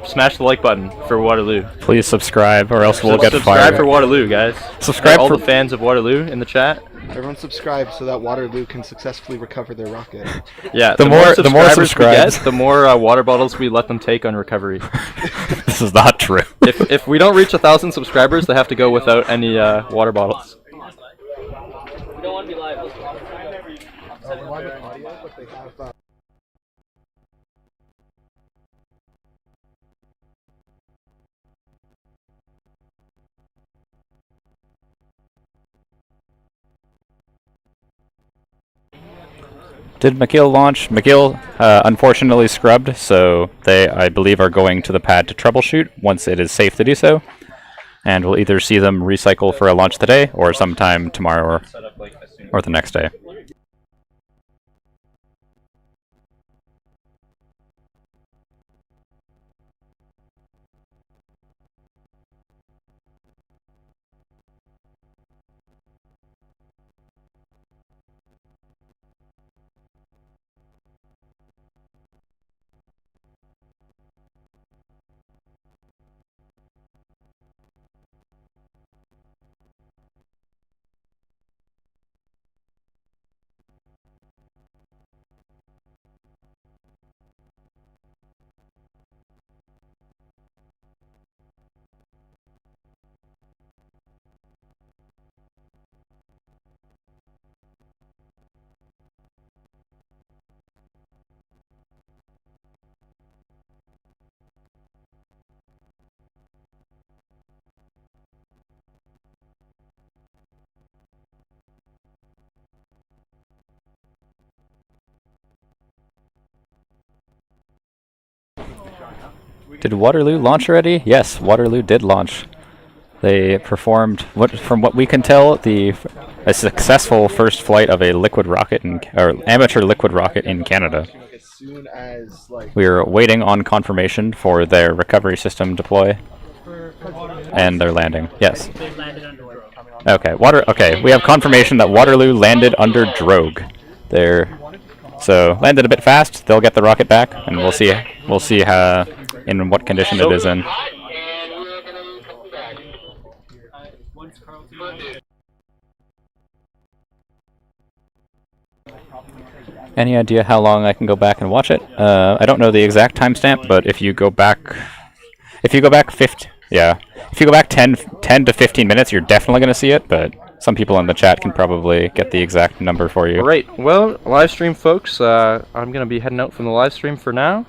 smash the like button for Waterloo. Please subscribe or else we'll get fired. Subscribe for Waterloo, guys. Subscribe all for the fans of Waterloo in the chat. Everyone subscribe so that Waterloo can successfully recover their rocket. Yeah, the more subscribers we get, the more water bottles we let them take on recovery. This is not true. If we don't reach 1,000 subscribers, they have to go without any water bottles. We don't want to be live. Did McGill launch? McGill unfortunately scrubbed, so they, I believe, are going to the pad to troubleshoot once it is safe to do so. And we'll either see them recycle for a launch today or sometime tomorrow or the next day. Did Waterloo launch already? Yes, Waterloo did launch. They performed, from what we can tell, a successful first flight of a liquid rocket or amateur liquid rocket in Canada. As soon as We are waiting on confirmation for their recovery system deploy and their landing. Yes. They landed under drogue. Okay. Okay. We have confirmation that Waterloo landed under drogue. So landed a bit fast. They'll get the rocket back, and we'll see. We'll see in what condition it is in. Once Carlton. Any idea how long I can go back and watch it? I don't know the exact timestamp, but if you go back 10 to 15 minutes, you're definitely going to see it, but some people in the chat can probably get the exact number for you. Alright, well, live stream folks, I'm going to be heading out from the live stream for now.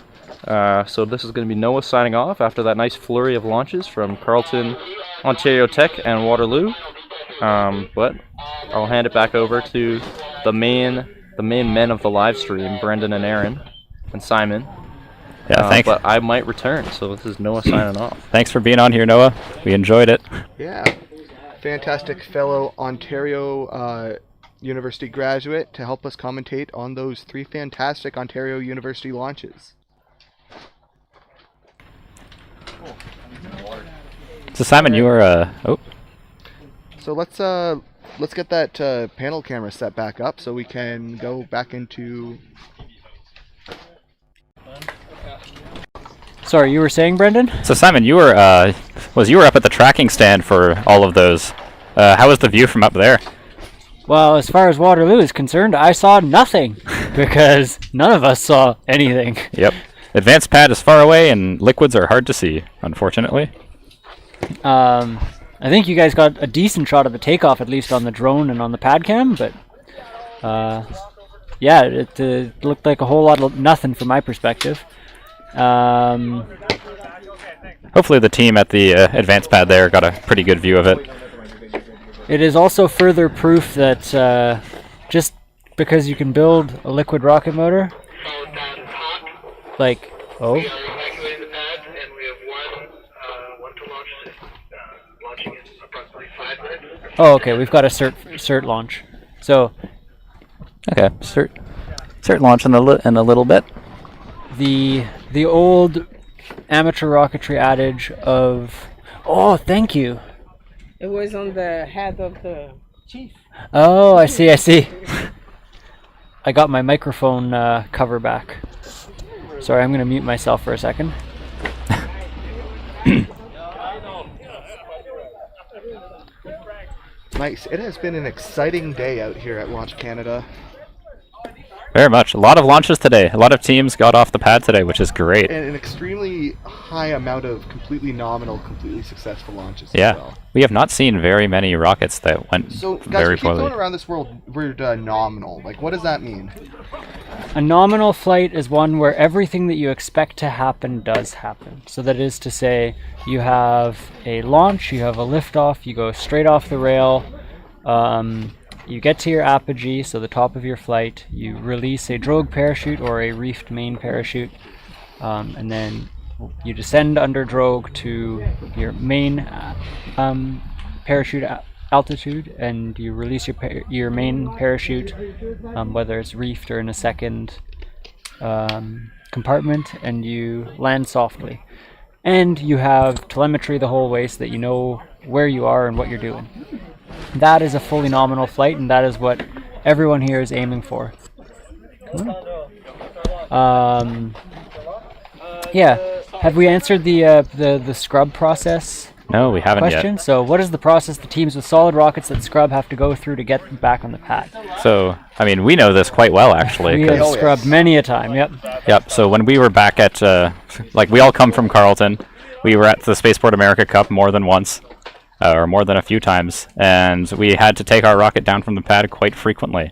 So this is going to be Noah signing off after that nice flurry of launches from Carlton, Ontario Tech, and Waterloo. But I'll hand it back over to the main men of the live stream, Brendan and Aaron, and Simon. Yeah, thanks. But I might return, so this is Noah signing off. Thanks for being on here, Noah. We enjoyed it. Yeah, fantastic fellow Ontario University graduate to help us commentate on those 3 fantastic Ontario University launches. So Simon, you were So let's get that panel camera set back up so we can go back into. Sorry, you were saying, Brendan? So Simon, you were up at the tracking stand for all of those. How was the view from up there? Well, as far as Waterloo is concerned, I saw nothing because none of us saw anything. Yep. Advanced pad is far away and liquids are hard to see, unfortunately. I think you guys got a decent shot of the takeoff, at least on the drone and on the pad cam, but yeah, it looked like a whole lot of nothing from my perspective. Hopefully the team at the advanced pad there got a pretty good view of it. It is also further proof that just because you can build a liquid rocket motor, like, oh. We are evacuating the pad, and we have one to launch, launching in approximately 5 minutes. Oh, okay, we've got a cert launch. So, Okay, cert launch in a little bit. the old amateur rocketry adage of, oh, thank you. It was on the head of the chief. Oh, I see. I got my microphone cover back. Sorry, I'm going to mute myself for a second. Nice. It has been an exciting day out here at Launch Canada. Very much. A lot of launches today. A lot of teams got off the pad today, which is great. And an extremely high amount of completely nominal, completely successful launches Yeah. as well. We have not seen very many rockets that went So, guys, very we keep poorly. going around this word nominal. Like, what does that mean? A nominal flight is one where everything that you expect to happen does happen. So that is to say, you have a launch, you have a liftoff, you go straight off the rail, you get to your apogee, so the top of your flight, you release a drogue parachute or a reefed main parachute, and then you descend under drogue to your main parachute altitude, and you release your main parachute, whether it's reefed or in a second compartment, and you land softly. And you have telemetry the whole way so that you know where you are and what you're doing. That is a fully nominal flight, and that is what everyone here is aiming for. Yeah. Have we answered the scrub process? No, we haven't question? yet. So what is the process the teams with solid rockets that scrub have to go through to get back on the pad? So, I mean, we know this quite well, actually. We 'cause- have scrubbed many a time, yep. Yep, so when we were back at, like, we all come from Carlton. We were at the Spaceport America Cup more than once, or more than a few times, and we had to take our rocket down from the pad quite frequently.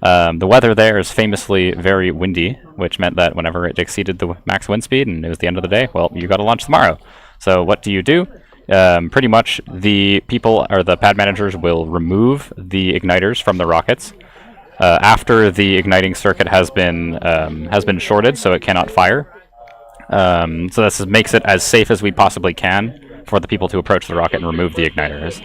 The weather there is famously very windy, which meant that whenever it exceeded the max wind speed and it was the end of the day, well, you got to launch tomorrow. So what do? Pretty much the people, or the pad managers, will remove the igniters from the rockets after the igniting circuit has been shorted, so it cannot fire. So this makes it as safe as we possibly can for the people to approach the rocket and remove the igniters.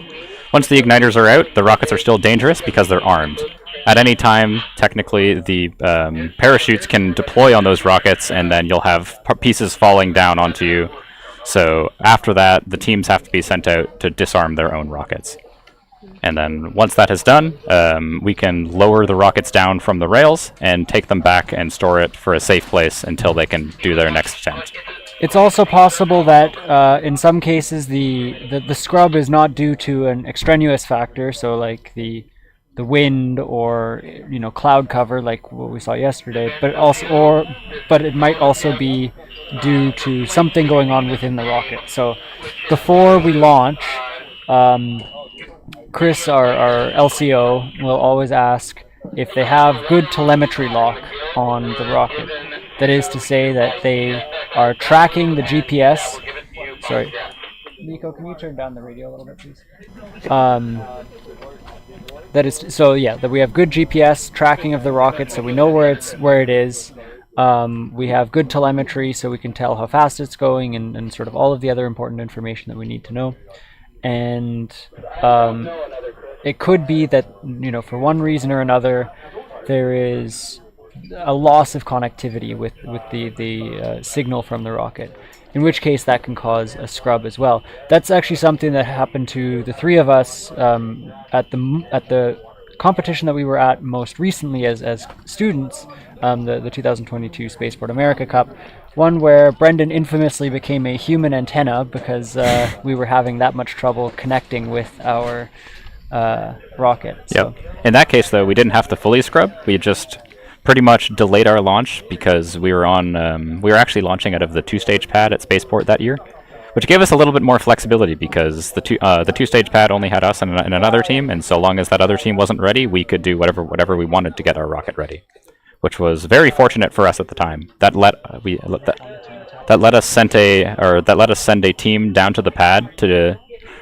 Once the igniters are out, the rockets are still dangerous because they're armed. At any time, technically, the parachutes can deploy on those rockets, and then you'll have pieces falling down onto you. So after that, the teams have to be sent out to disarm their own rockets. And then once that is done, we can lower the rockets down from the rails and take them back and store it for a safe place until they can do their next attempt. It's also possible that in some cases the scrub is not due to an extraneous factor, so like the wind or cloud cover like what we saw yesterday, but it might also be due to something going on within the rocket. So before we launch, Chris, our LCO, will always ask if they have good telemetry lock on the rocket. That is to say that they are tracking the GPS. Sorry. Nico, can you turn down the radio a little bit, please? That is so. Yeah, that we have good GPS tracking of the rocket, so we know where it is. We have good telemetry, so we can tell how fast it's going and sort of all of the other important information that we need to know. And it could be that for one reason or another there is a loss of connectivity with the signal from the rocket, in which case that can cause a scrub as well. That's actually something that happened to the three of us at the competition that we were at most recently as students, the 2022 Spaceport America Cup. One where Brendan infamously became a human antenna because we were having that much trouble connecting with our rocket. So. Yep. In that case, though, we didn't have to fully scrub. We just pretty much delayed our launch because we were actually launching out of the two-stage pad at Spaceport that year, which gave us a little bit more flexibility because the two-stage pad only had us and another team, and so long as that other team wasn't ready, we could do whatever we wanted to get our rocket ready, which was very fortunate for us at the time. That let us send a team down to the pad to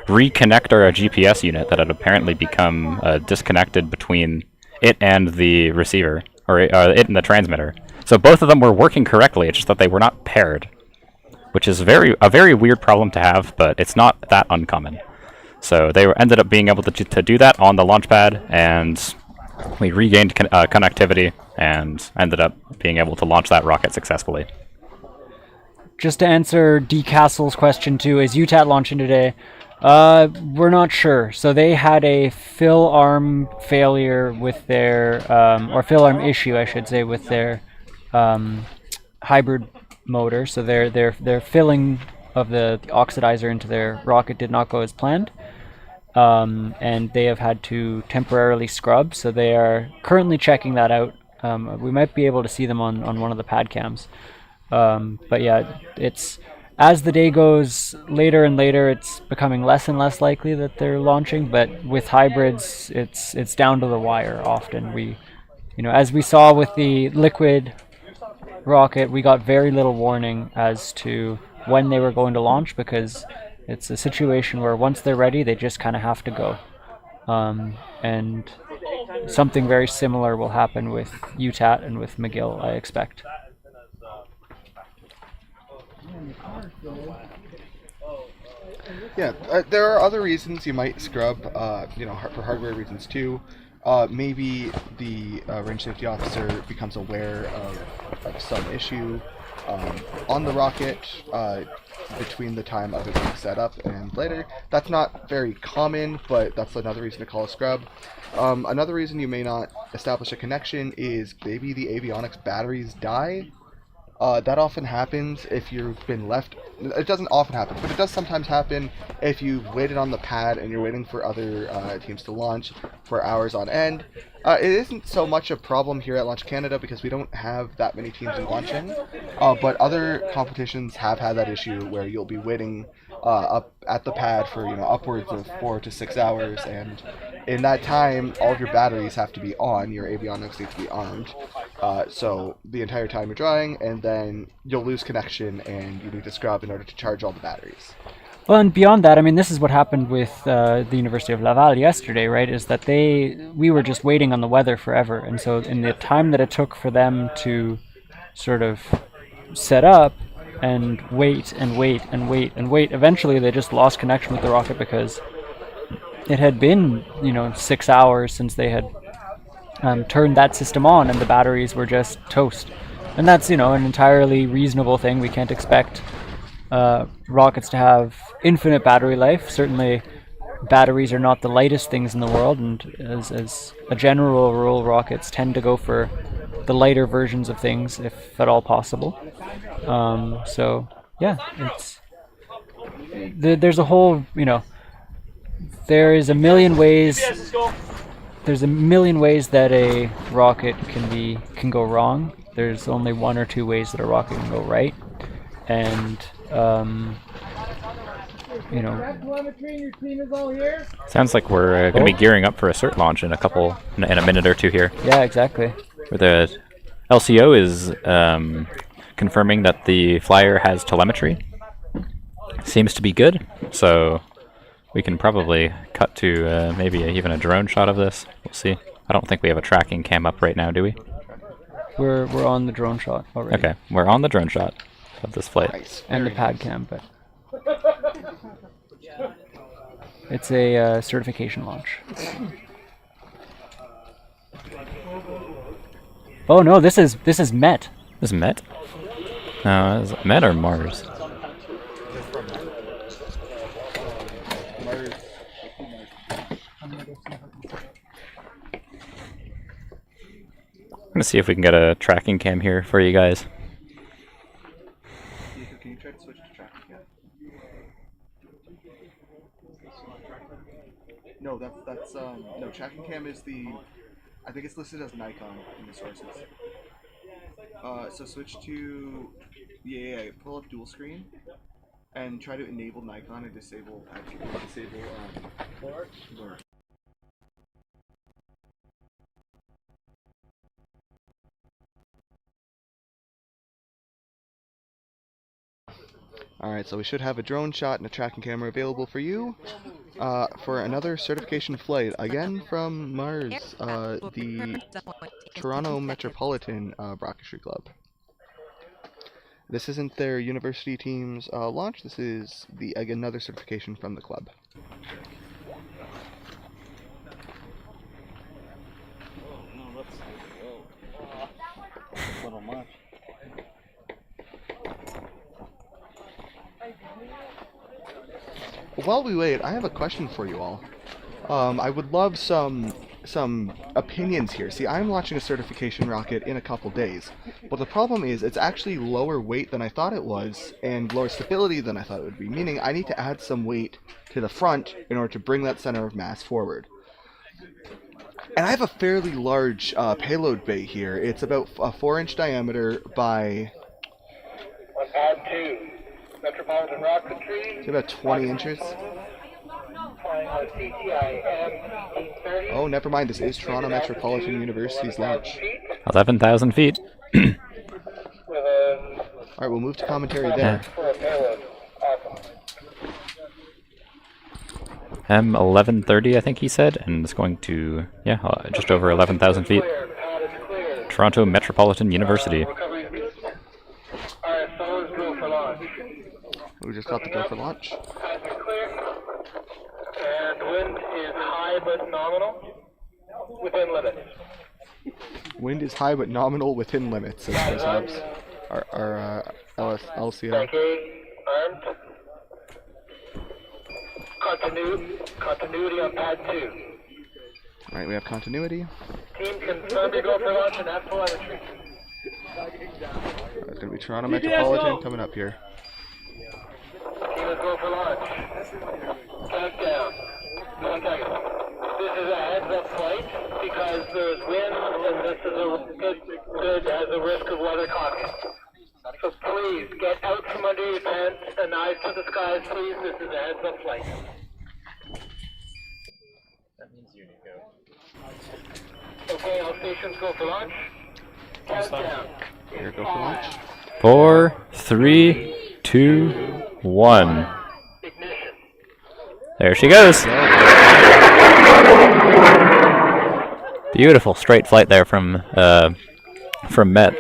reconnect our GPS unit that had apparently become disconnected between it and the receiver, or it and the transmitter. So both of them were working correctly, it's just that they were not paired, which is a very weird problem to have, but it's not that uncommon. So they ended up being able to do that on the launch pad, and we regained connectivity and ended up being able to launch that rocket successfully. Just to answer D. Castle's question too, is UTAT launching today? We're not sure. So they had a fill arm failure with their, or fill arm issue, I should say, with their hybrid motor. So their filling of the oxidizer into their rocket did not go as planned. And they have had to temporarily scrub. So they are currently checking that out. We might be able to see them on one of the pad cams. But yeah, it's as the day goes later and later, it's becoming less and less likely that they're launching. But with hybrids, it's down to the wire often. As we saw with the liquid rocket, we got very little warning as to when they were going to launch, because it's a situation where once they're ready, they just kind of have to go. And something very similar will happen with UTAT and with McGill, I expect. Yeah, there are other reasons you might scrub, for hardware reasons too. Maybe the range safety officer becomes aware of some issue on the rocket between the time of it being set up and later. That's not very common, but that's another reason to call a scrub. Another reason you may not establish a connection is maybe the avionics batteries die. That often happens if you've been left. It doesn't often happen, but it does sometimes happen if you've waited on the pad and you're waiting for other teams to launch for hours on end. It isn't so much a problem here at Launch Canada because we don't have that many teams launching, but other competitions have had that issue where you'll be waiting up at the pad for upwards of 4 to 6 hours, and in that time all of your batteries have to be on, your avionics need to be armed, so the entire time you're drying, and then you'll lose connection and you need to scrub in order to charge all the batteries. Well, and beyond that, I mean, this is what happened with the University of Laval yesterday, right? Is that we were just waiting on the weather forever, and so in the time that it took for them to sort of set up, and wait and wait and wait and wait. Eventually, they just lost connection with the rocket because it had been, 6 hours since they had turned that system on, and the batteries were just toast. And that's, an entirely reasonable thing. We can't expect rockets to have infinite battery life. Certainly, batteries are not the lightest things in the world, and as a general rule, rockets tend to go for the lighter versions of things, if at all possible. So yeah, there's a whole, there is a million ways. There's a million ways that a rocket can go wrong. There's only one or two ways that a rocket can go right, and Sounds like we're going to be gearing up for a cert launch in a minute or two here. Yeah, exactly. Where the LCO is confirming that the flyer has telemetry. Seems to be good, so we can probably cut to maybe even a drone shot of this. We'll see. I don't think we have a tracking cam up right now, do we? We're on the drone shot already. Okay, we're on the drone shot of this flight. Nice. And the pad cam, but it's a certification launch. Oh no, this is Met. This is Met? Is it Met or Mars? I'm gonna see if we can get a tracking cam here for you guys. Can you try to switch to tracking cam? No, that's no, tracking cam is I think it's listed as Nikon in the sources. So switch to pull up dual screen and try to enable Nikon and disable blur. Alright, so we should have a drone shot and a tracking camera available for you for another certification flight, again from Mars, the Toronto Metropolitan Rocketry Club. This isn't their university team's launch, this is another certification from the club. That's a little much. While we wait, I have a question for you all. I would love some opinions here. See, I'm launching a certification rocket in a couple days, but the problem is it's actually lower weight than I thought it was, and lower stability than I thought it would be, meaning I need to add some weight to the front in order to bring that center of mass forward. And I have a fairly large payload bay here. It's about a 4-inch diameter by... On pad 2, Metropolitan Rocketry. It's about 20 inches. Oh, never mind. This is Toronto Metropolitan University's launch. 11,000 feet. Alright, we'll move to commentary there. M1130, I think he said, and it's going to, just over 11,000 feet. Toronto Metropolitan University. We just got the go for launch. And wind is high but nominal, within limits. Wind is high but nominal within limits, says Chris Hobbs. Our LCO. Armed. Continuity on pad 2. Alright, we have continuity. Team confirmed to go for launch and have telemetry. It's going to be Toronto Metropolitan coming up here. Team is go for launch. Countdown. This is a heads-up flight because there's wind and this is good as a risk of weather caution. So please get out from under your pants and eyes to the skies, please. This is a heads-up flight. That means you go. Okay, all stations go for launch. Countdown. Here, go for launch. 4, 3, 2, 1. There she goes. Beautiful straight flight there from Met.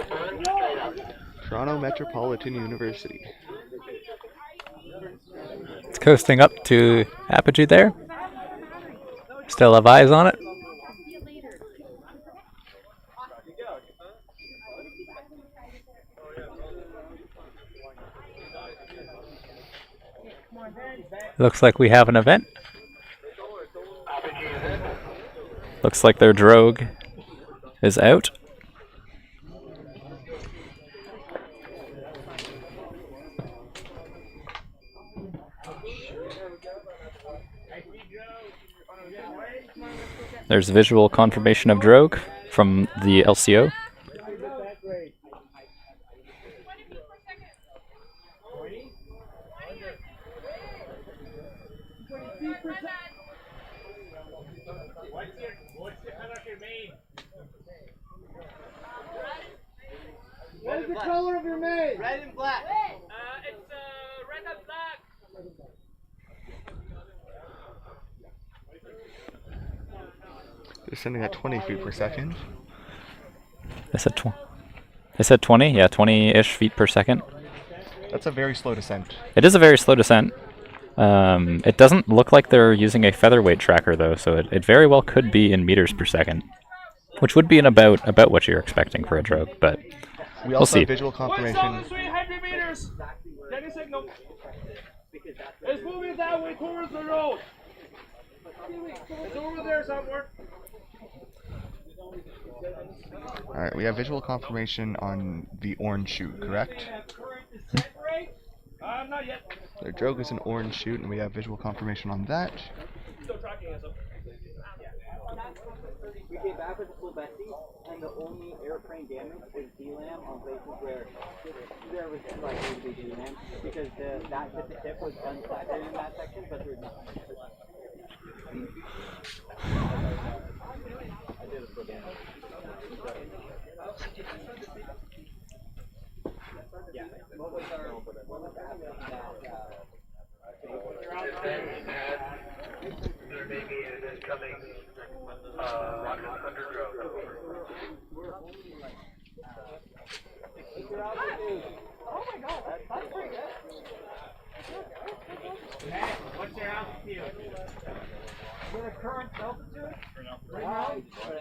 Toronto Metropolitan University. It's coasting up to Apogee there. Still have eyes on it. Looks like we have an event. Looks like their drogue is out. There's visual confirmation of drogue from the LCO. What is the color of your maid? Red and black. It's red and black. They're sending at 20 feet per second. They said 20? Yeah, 20-ish feet per second. That's a very slow descent. It is a very slow descent. It doesn't look like they're using a featherweight tracker, though, so it very well could be in meters per second, which would be in about what you're expecting for a drogue, but We we'll also see. have visual confirmation. 100 meters. Getting signal. It's moving that way towards the road. It's over there somewhere. Alright, we have visual confirmation on the orange chute, correct? Not yet. Their drogue is an orange chute, and we have visual confirmation on that. Still tracking us up. We came back with the full bestie, and the only airplane damage was DLAM on places where there was like really big DLAM because the tip was unsaturated in that section, but there was nothing. I did a full damage. Yeah. What was our There may be an incoming rocket under drone. Oh my god, that's pretty good. What's your altitude? With a current altitude? But I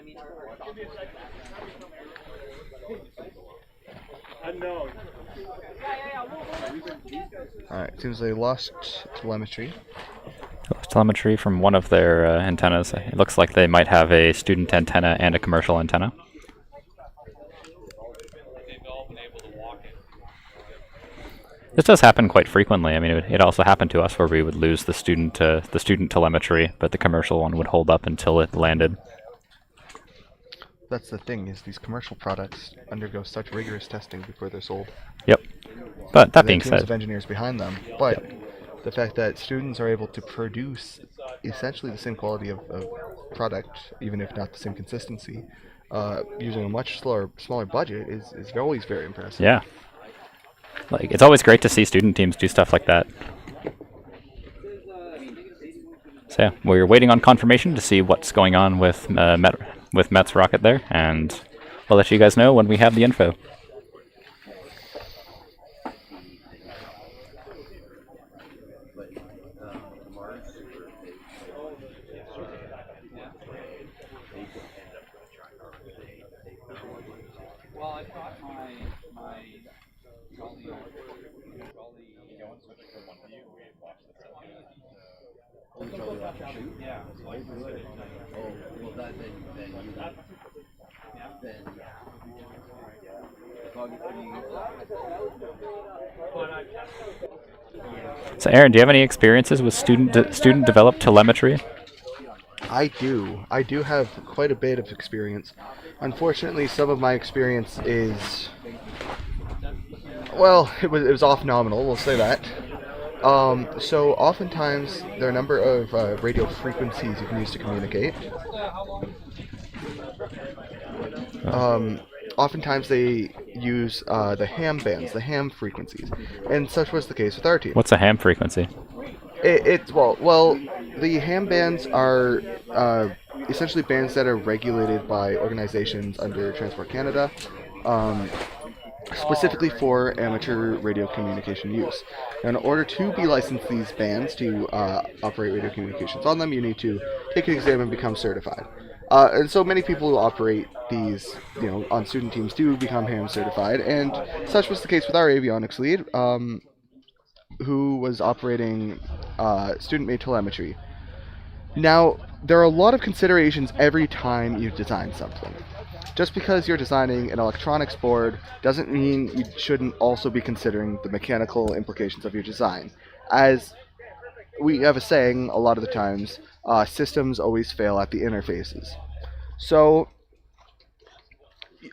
mean, unknown. Alright, seems they lost telemetry. Telemetry from one of their antennas. It looks like they might have a student antenna and a commercial antenna. This does happen quite frequently. I mean, it also happened to us where we would lose the student telemetry, but the commercial one would hold up until it landed. That's the thing, is these commercial products undergo such rigorous testing before they're sold. Yep. But that And being then teams said, of engineers behind them. But the fact that students are able to produce essentially the same quality of product, even if not the same consistency, using a much smaller budget is always very impressive. yeah. Like, it's always great to see student teams do stuff like that. So yeah, we're waiting on confirmation to see what's going on with Met's rocket there, and we'll let you guys know when we have the info. well, I thought my yeah. Oh, well, then So Aaron, do you have any experiences with student developed telemetry? I do have quite a bit of experience. Unfortunately, some of my experience is, well, it was off nominal, we'll say that. So oftentimes there are a number of radio frequencies you can use to communicate. Oftentimes they use the ham bands, the ham frequencies, and such was the case with our team. What's a ham frequency? Well, the ham bands are essentially bands that are regulated by organizations under Transport Canada. specifically for amateur radio communication use. Now, in order to be licensed these bands to operate radio communications on them, you need to take an exam and become certified. And so many people who operate these, on student teams do become ham certified, and such was the case with our avionics lead, who was operating student-made telemetry. Now, there are a lot of considerations every time you design something. Just because you're designing an electronics board doesn't mean you shouldn't also be considering the mechanical implications of your design. As we have a saying a lot of the times, systems always fail at the interfaces. So,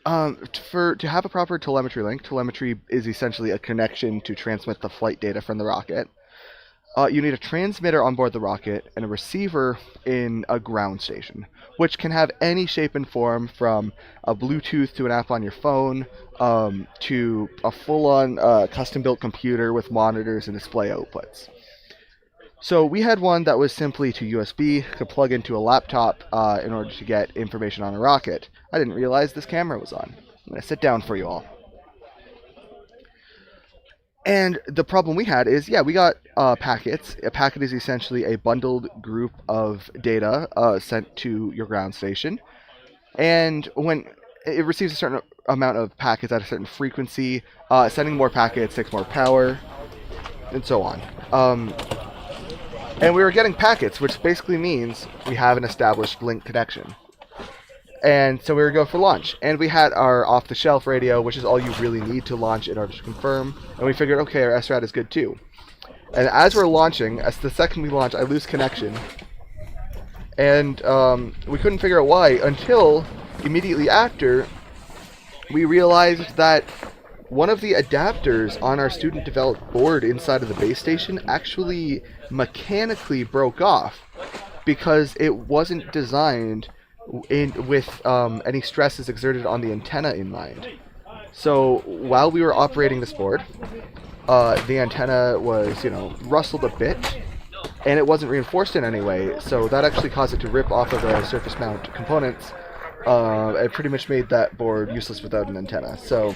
to have a proper telemetry link, telemetry is essentially a connection to transmit the flight data from the rocket. You need a transmitter on board the rocket and a receiver in a ground station, which can have any shape and form, from a Bluetooth to an app on your phone, to a full-on custom-built computer with monitors and display outputs. So we had one that was simply to USB, could plug into a laptop in order to get information on a rocket. I didn't realize this camera was on. I'm going to sit down for you all. And the problem we had is, we got packets. A packet is essentially a bundled group of data sent to your ground station. And when it receives a certain amount of packets at a certain frequency, sending more packets takes more power, and so on. And we were getting packets, which basically means we have an established link connection. And so we were going for launch. And we had our off-the-shelf radio, which is all you really need to launch in order to confirm. And we figured, okay, our SRAD is good too. And as we're launching, as the second we launch, I lose connection. And we couldn't figure out why until immediately after we realized that one of the adapters on our student-developed board inside of the base station actually mechanically broke off because it wasn't designed with any stresses exerted on the antenna in mind. So while we were operating this board, the antenna was, rustled a bit, and it wasn't reinforced in any way, so that actually caused it to rip off of the surface mount components. It pretty much made that board useless without an antenna. So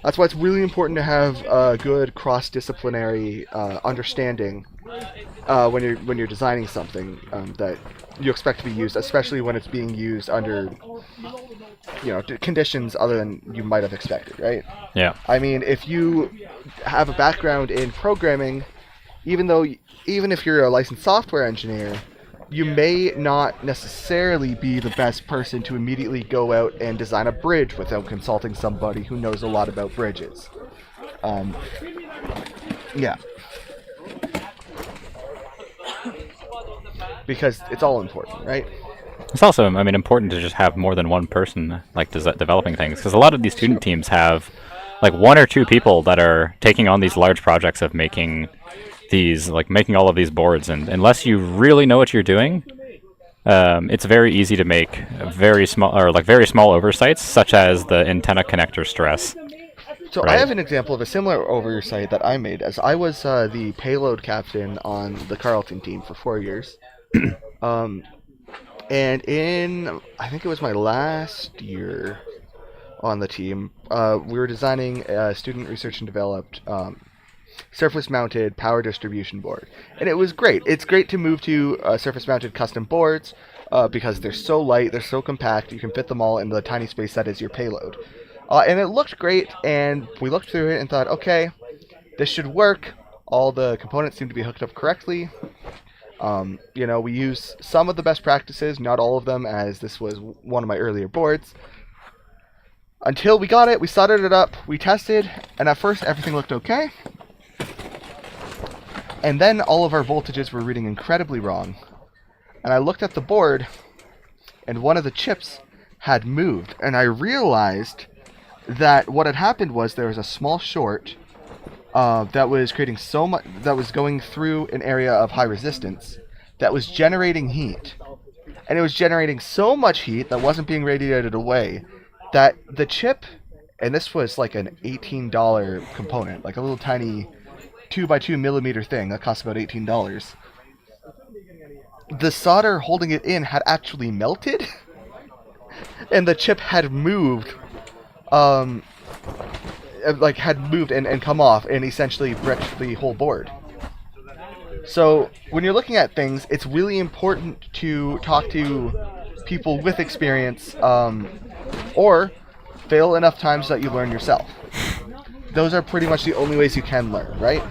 that's why it's really important to have a good cross-disciplinary understanding when you're designing something that you expect to be used, especially when it's being used under conditions other than you might have expected, right? Yeah. I mean, if you have a background in programming, even if you're a licensed software engineer, you may not necessarily be the best person to immediately go out and design a bridge without consulting somebody who knows a lot about bridges. Yeah. Because it's all important, right? It's also, important to just have more than one person developing things, because a lot of these student teams have one or two people that are taking on these large projects of making all of these boards, and unless you really know what you're doing, it's very easy to make very small oversights, such as the antenna connector stress. So right. I have an example of a similar oversight that I made, as I was the payload captain on the Carlton team for 4 years. And in, I think it was my last year on the team, we were designing a student research and developed surface-mounted power distribution board. And it was great. It's great to move to surface-mounted custom boards because they're so light, they're so compact, you can fit them all in the tiny space that is your payload. And it looked great, and we looked through it and thought, okay, this should work. All the components seem to be hooked up correctly. We use some of the best practices, not all of them, as this was one of my earlier boards. Until we got it, we soldered it up, we tested, and at first everything looked okay. And then all of our voltages were reading incredibly wrong. And I looked at the board, and one of the chips had moved, and I realized that what had happened was there was a small short that was creating so much, that was going through an area of high resistance, that was generating heat. And it was generating so much heat that wasn't being radiated away, that the chip, and this was like an $18 component, like a little tiny 2x2 millimeter thing that cost about $18. The solder holding it in had actually melted, and the chip had moved like had moved and come off and essentially bricked the whole board. So when you're looking at things, it's really important to talk to people with experience, or fail enough times that you learn yourself. Those are pretty much the only ways you can learn, right?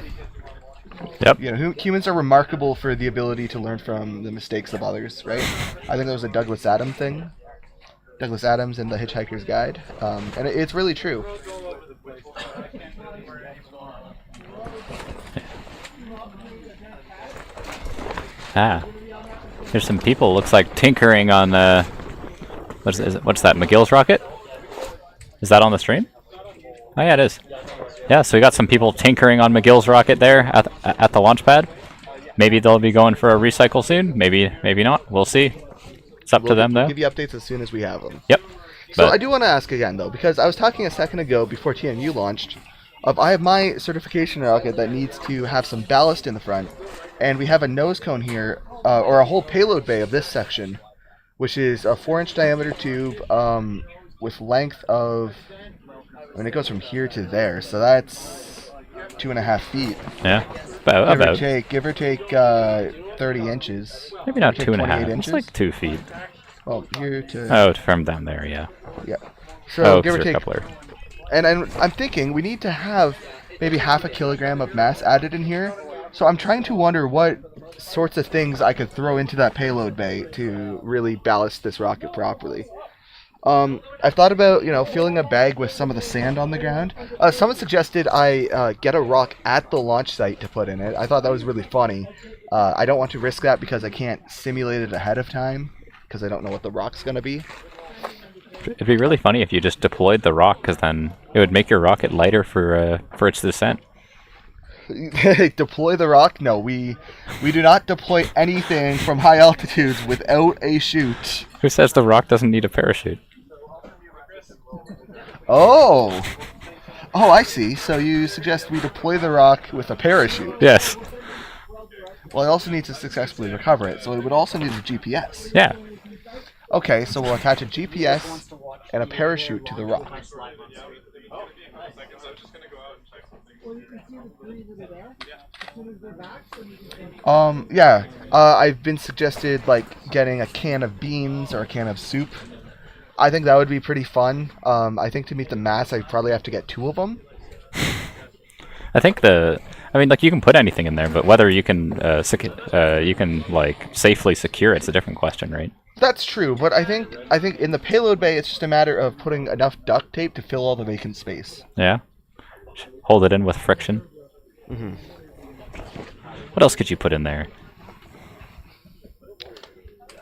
Yep. You know, humans are remarkable for the ability to learn from the mistakes of others, right? I think that was a Douglas Adams thing. Douglas Adams in The Hitchhiker's Guide, and it's really true. Ah, there's some people. Looks like tinkering on the. What's that? McGill's rocket? Is that on the stream? Oh yeah, it is. Yeah, so we got some people tinkering on McGill's rocket there at the launch pad. Maybe they'll be going for a recycle soon. Maybe not. We'll see. It's up to them, though. We'll give you updates as soon as we have them. Yep. So I do want to ask again, though, because I was talking a second ago before TNU launched, I have my certification rocket that needs to have some ballast in the front, and we have a nose cone here, or a whole payload bay of this section, which is a 4-inch diameter tube with length of, I mean, it goes from here to there, so that's 2.5 feet. Yeah, about. Give or take 30 inches. Maybe not 2.5. Inches. It's like 2 feet. Well, here to... Oh, from down there, yeah. Yeah. So oh, give or take... coupler. And I'm thinking we need to have maybe 0.5 kilogram of mass added in here. So I'm trying to wonder what sorts of things I could throw into that payload bay to really ballast this rocket properly. I've thought about, filling a bag with some of the sand on the ground. Someone suggested I get a rock at the launch site to put in it. I thought that was really funny. I don't want to risk that because I can't simulate it ahead of time because I don't know what the rock's going to be. It'd be really funny if you just deployed the rock, because then it would make your rocket lighter for its descent. Deploy the rock? No, we do not deploy anything from high altitudes without a chute. Who says the rock doesn't need a parachute? Oh, I see. So you suggest we deploy the rock with a parachute? Yes. Well, it also needs to successfully recover it, so it would also need a GPS. Yeah. Okay, so we'll attach a GPS and a parachute to the rock. I've been suggested getting a can of beans or a can of soup. I think that would be pretty fun. I think to meet the mass, I'd probably have to get 2 of them. I think you can put anything in there, but whether you can safely secure it's a different question, right? That's true, but I think in the payload bay, it's just a matter of putting enough duct tape to fill all the vacant space. Yeah. Hold it in with friction. Mm-hmm. What else could you put in there?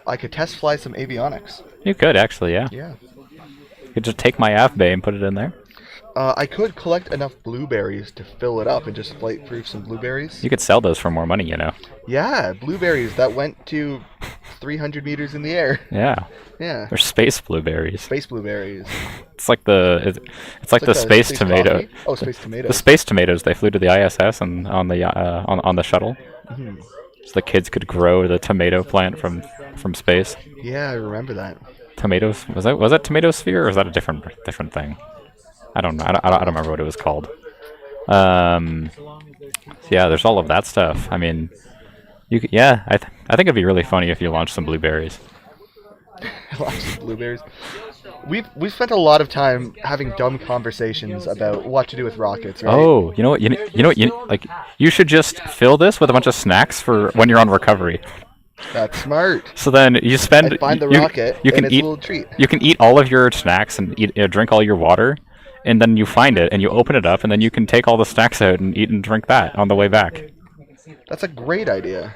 I could test fly some avionics. You could actually, yeah. Yeah. You could just take my AF bay and put it in there. I could collect enough blueberries to fill it up and just flight-proof some blueberries. You could sell those for more money, Yeah, blueberries that went to 300 meters in the air. Yeah. Yeah. They're space blueberries. Space blueberries. It's like the space tomato. Coffee? Oh, space tomatoes. The space tomatoes. They flew to the ISS and on the shuttle. Mm-hmm. So the kids could grow the tomato plant from space. Yeah, I remember that. Tomatoes. Was that tomato sphere or was that a different thing? I don't know. I don't remember what it was called. Yeah, there's all of that stuff. I mean, I think it'd be really funny if you launched some blueberries. Launch some blueberries. We've spent a lot of time having dumb conversations about what to do with rockets, right? Oh, you know what? You should just fill this with a bunch of snacks for when you're on recovery. That's smart. So then you spend. I find the rocket, you can and it's eat a little treat. You can eat all of your snacks and drink all your water, and then you find it and you open it up, and then you can take all the snacks out and eat and drink that on the way back. That's a great idea.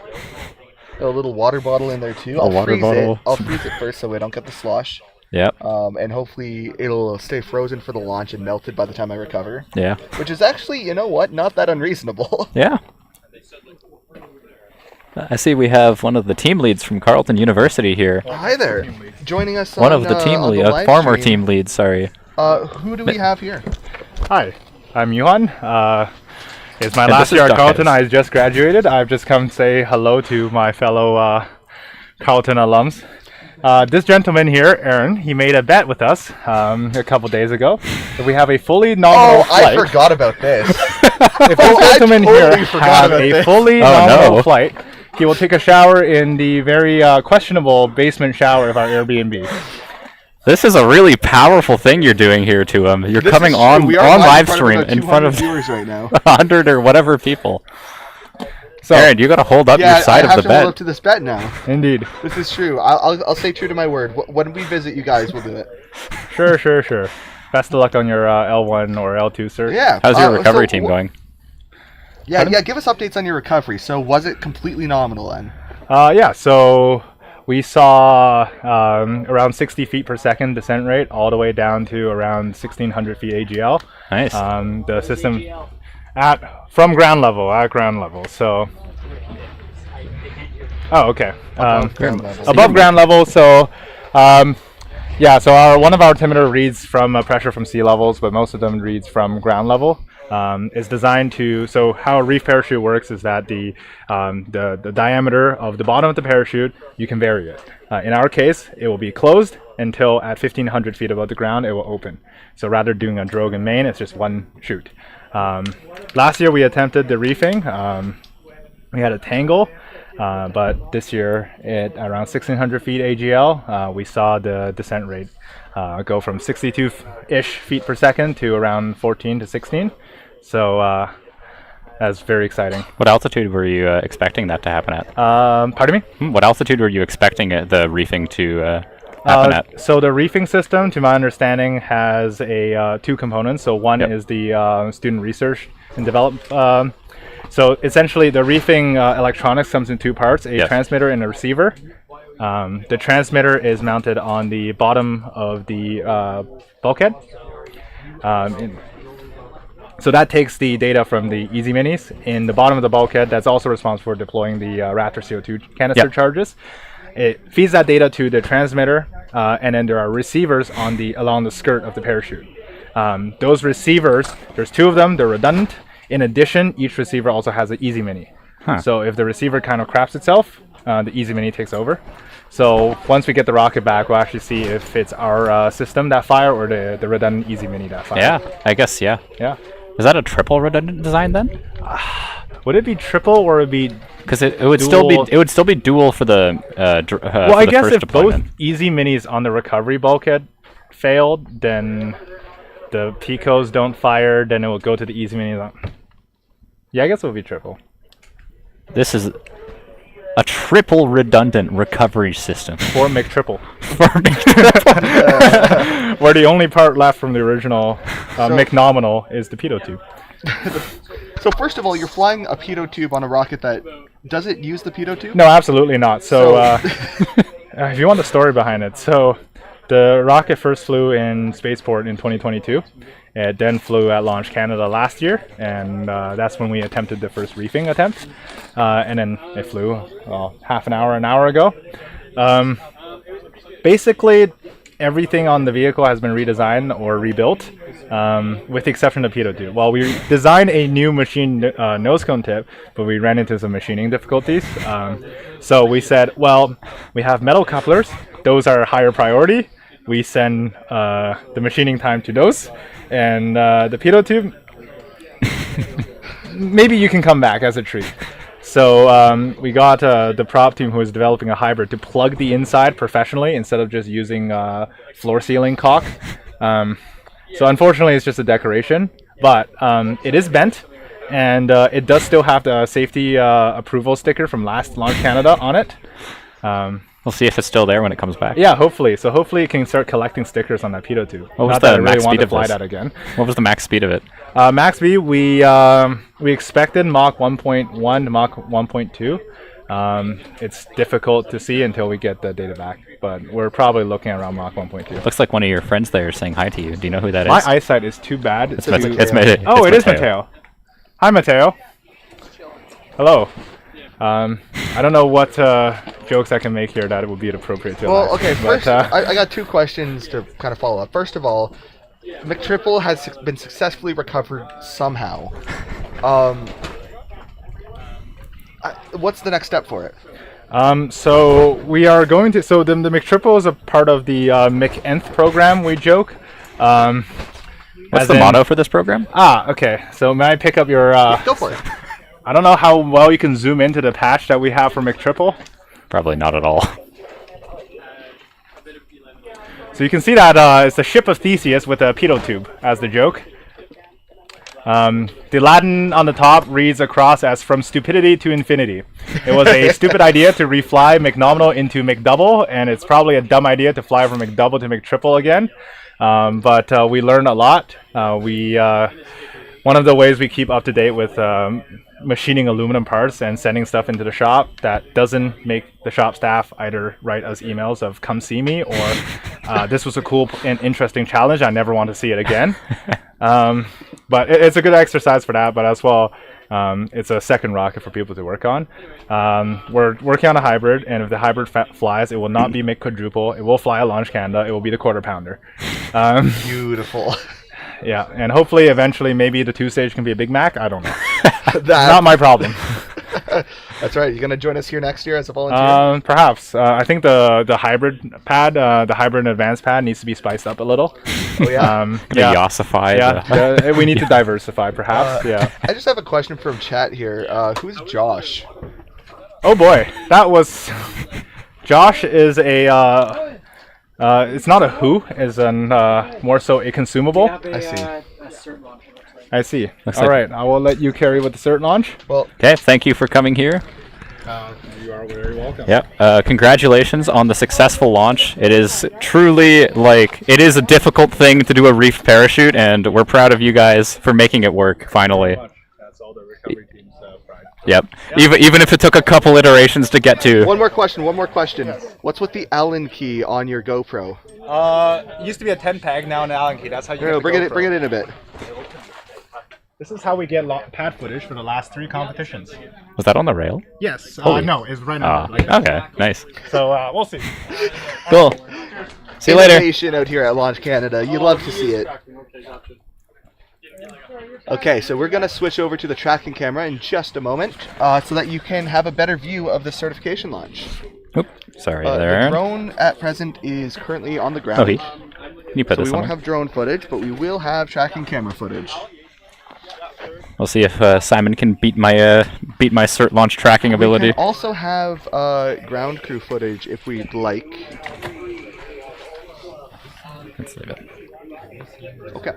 A little water bottle in there too. I'll freeze it first so I don't get the slosh. Yep. And hopefully it'll stay frozen for the launch and melted by the time I recover. Yeah. Which is actually, not that unreasonable. Yeah. I see we have one of the team leads from Carlton University here. Hi there. Joining us one of the team leads, former team leads, sorry. Who do we have here? Hi, I'm Yuan. It's my last year at Carlton. I just graduated. I've just come say hello to my fellow Carlton alums. This gentleman here, Aaron, he made a bet with us a couple days ago that we have a fully nominal flight. I forgot about this. If this gentleman totally here forgot has about a this. fully nominal flight, he will take a shower in the very questionable basement shower of our Airbnb. This is a really powerful thing you're doing here to him. You're coming on live stream in front of viewers right now. 100 or whatever people. So, Aaron, you got to hold up your side I have of the to bet. hold up to this bet now. Indeed. This is true. I'll stay true to my word. When we visit you guys, we'll do it. Sure. Best of luck on your L1 or L2, sir. Yeah. How's your recovery team going? Yeah, give us updates on your recovery. So was it completely nominal then? Yeah, so we saw around 60 feet per second descent rate all the way down to around 1,600 feet AGL. Nice. The system from ground level, so... Oh, okay. Above ground level. Above ground level, so... yeah, so one of our altimeter reads from pressure from sea levels, but most of them reads from ground level. Is designed to, so how a reef parachute works is that the diameter of the bottom of the parachute, you can vary it. In our case, it will be closed until at 1,500 feet above the ground, it will open. So rather than doing a drogue and main, it's just one chute. Last year we attempted the reefing. We had a tangle, but this year at around 1,600 feet AGL, we saw the descent rate go from 62-ish feet per second to around 14 to 16. So that's very exciting. What altitude were you expecting that to happen at? Pardon me? What altitude were you expecting the reefing to happen at? So the reefing system, to my understanding, has two components. So one is the student research and development. So essentially, the reefing electronics comes in two parts: a transmitter and a receiver. The transmitter is mounted on the bottom of the bulkhead. So that takes the data from the Easy Minis in the bottom of the bulkhead. That's also responsible for deploying the Raptor CO2 canister charges. It feeds that data to the transmitter, and then there are receivers along the skirt of the parachute. Those receivers, there's two of them. They're redundant. In addition, each receiver also has an Easy Mini. So if the receiver kind of craps itself, the Easy Mini takes over. So once we get the rocket back, we'll actually see if it's our system that fire or the redundant Easy Mini that fire. Yeah, I guess, yeah. Is that a triple redundant design then? Would it be triple or would it be? Because it would still be dual for the well, I guess if deployment. Both Easy Minis on the recovery bulkhead failed, then the Picos don't fire, then it will go to the Easy Mini. Yeah, I guess it would be triple. This is a triple redundant recovery system. For McTriple. Where the only part left from the original McNominal is the pitot tube. So first of all, you're flying a pitot tube on a rocket that does it use the pitot tube? No, absolutely not. So if you want the story behind it, so the rocket first flew in Spaceport in 2022. It then flew at Launch Canada last year, and that's when we attempted the first reefing attempt. And then it flew half an hour ago. Basically, everything on the vehicle has been redesigned or rebuilt, with the exception of the pitot tube. Well, we designed a new machine nose cone tip, but we ran into some machining difficulties. So we said, well, we have metal couplers. Those are higher priority. We send the machining time to those. And the pitot tube, maybe you can come back as a treat. So we got the prop team who is developing a hybrid to plug the inside professionally instead of just using floor ceiling caulk. So unfortunately, it's just a decoration, but it is bent, and it does still have the safety approval sticker from last Launch Canada on it. We'll see if it's still there when it comes back. Yeah, hopefully. So hopefully it can start collecting stickers on that pitot tube. What was the max speed of this? What was the max speed of it? Max speed, we expected Mach 1.1 to Mach 1.2. It's difficult to see until we get the data back, but we're probably looking around Mach 1.2. Looks like one of your friends there is saying hi to you. Do you know who that is? My eyesight is too bad. It's Mateo. Oh, it is Mateo. Hi, Mateo. Hello. I don't know what jokes I can make here that it would be appropriate to. Well, okay, first, I got two questions to kind of follow up. First of all, McTriple has been successfully recovered somehow. What's the next step for it? So we are going to. So the McTriple is a part of the McNth program. We joke. What's the motto for this program? Okay. So may I pick up your? Go for it. I don't know how well you can zoom into the patch that we have for McTriple. Probably not at all. So you can see that it's the ship of Theseus with a pitot tube as the joke. The Latin on the top reads across as "from stupidity to infinity." It was a stupid idea to refly McNominal into McDouble, and it's probably a dumb idea to fly from McDouble to McTriple again. But we learned a lot. One of the ways we keep up to date with machining aluminum parts and sending stuff into the shop that doesn't make the shop staff either write us emails of "come see me" or "this was a cool and interesting challenge, I never want to see it again." But it's a good exercise for that, but as well, it's a second rocket for people to work on. We're working on a hybrid, and if the hybrid flies, it will not be quadruple. It will fly a Launch Canada. It will be the quarter pounder. Beautiful. Yeah, and hopefully, eventually, maybe the 2-stage can be a Big Mac. I don't know. Not my problem. That's right. You gonna join us here next year as a volunteer? Perhaps. I think the hybrid pad, the hybrid and advanced pad, needs to be spiced up a little. Oh yeah. Yossified. Yeah. We need to diversify, perhaps. Yeah. I just have a question from chat here. Who's Josh? Oh boy, that was. Josh is a. It's not a who, it's an more so a consumable. I see. I see. Looks All like- right, I will let you carry with the cert launch. Well, Okay, thank you for coming here. You are very welcome. Yep. Congratulations on the successful launch. It is truly it is a difficult thing to do a reef parachute, and we're proud of you guys for making it work finally. That's all the recovery team's pride. Yep. Even if it took a couple iterations to get to. One more question. What's with the Allen key on your GoPro? It used to be a 10 peg, now an Allen key. That's how you get the Bring it GoPro. in a bit. This is how we get pad footage for the last 3 competitions. Was that on the rail? Yes. Holy. No, it's right now. Okay, nice. So we'll see. Cool. See you later. Innovation out here at Launch Canada. You'd love to see it. Okay, so we're going to switch over to the tracking camera in just a moment so that you can have a better view of the certification launch. Oop, sorry The there. drone at present is currently on the ground. Oh, can you put So this we on? won't have drone footage, but we will have tracking camera footage. We'll see if Simon can beat my cert launch tracking ability. We can also have ground crew footage if we'd like. Let's leave it. Okay.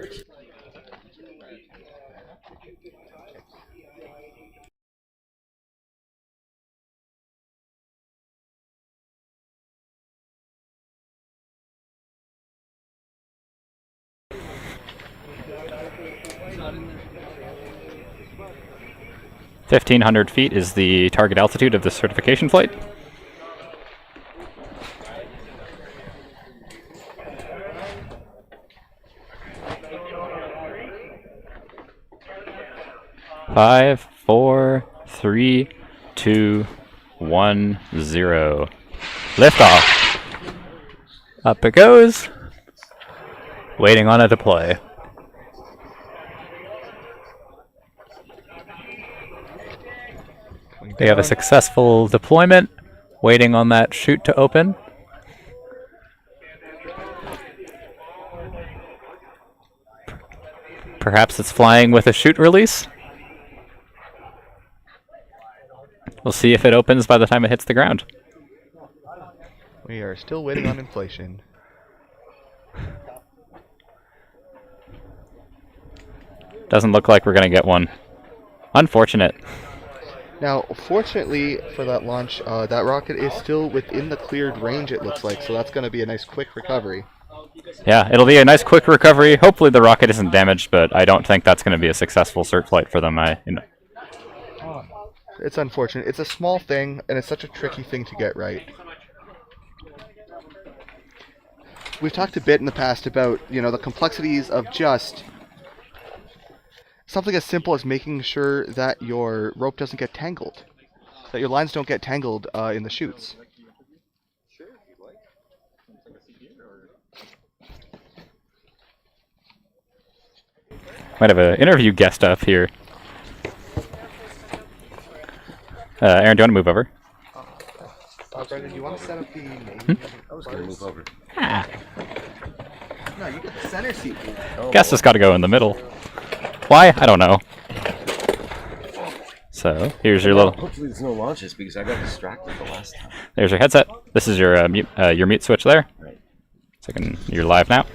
— 1,500 feet is the target altitude of the certification flight. Five, 4, 3, 2, 1, 0. Liftoff. Up it goes. Waiting on a deploy. We have a successful deployment. Waiting on that chute to open. Perhaps it's flying with a chute release. We'll see if it opens by the time it hits the ground. We are still waiting on inflation. Doesn't look like we're going to get one. Unfortunate. Now, fortunately for that launch, that rocket is still within the cleared range, it looks like, so that's going to be a nice quick recovery. Yeah, it'll be a nice quick recovery. Hopefully the rocket isn't damaged, but I don't think that's going to be a successful cert flight for them. It's unfortunate. It's a small thing, and it's such a tricky thing to get right. We've talked a bit in the past about, the complexities of just something as simple as making sure that your rope doesn't get tangled, that your lines don't get tangled in the chutes. Might have an interview guest up here. Aaron, do you want to move over? Brendan, do you want to set up the main? I was going to move over. No, you get the center seat. Guess it's got to go in the middle. Why? I don't know. So here's your little. Hopefully there's no launches because I got distracted the last time. There's your headset. This is your mute switch there. Right. Second, you're live now.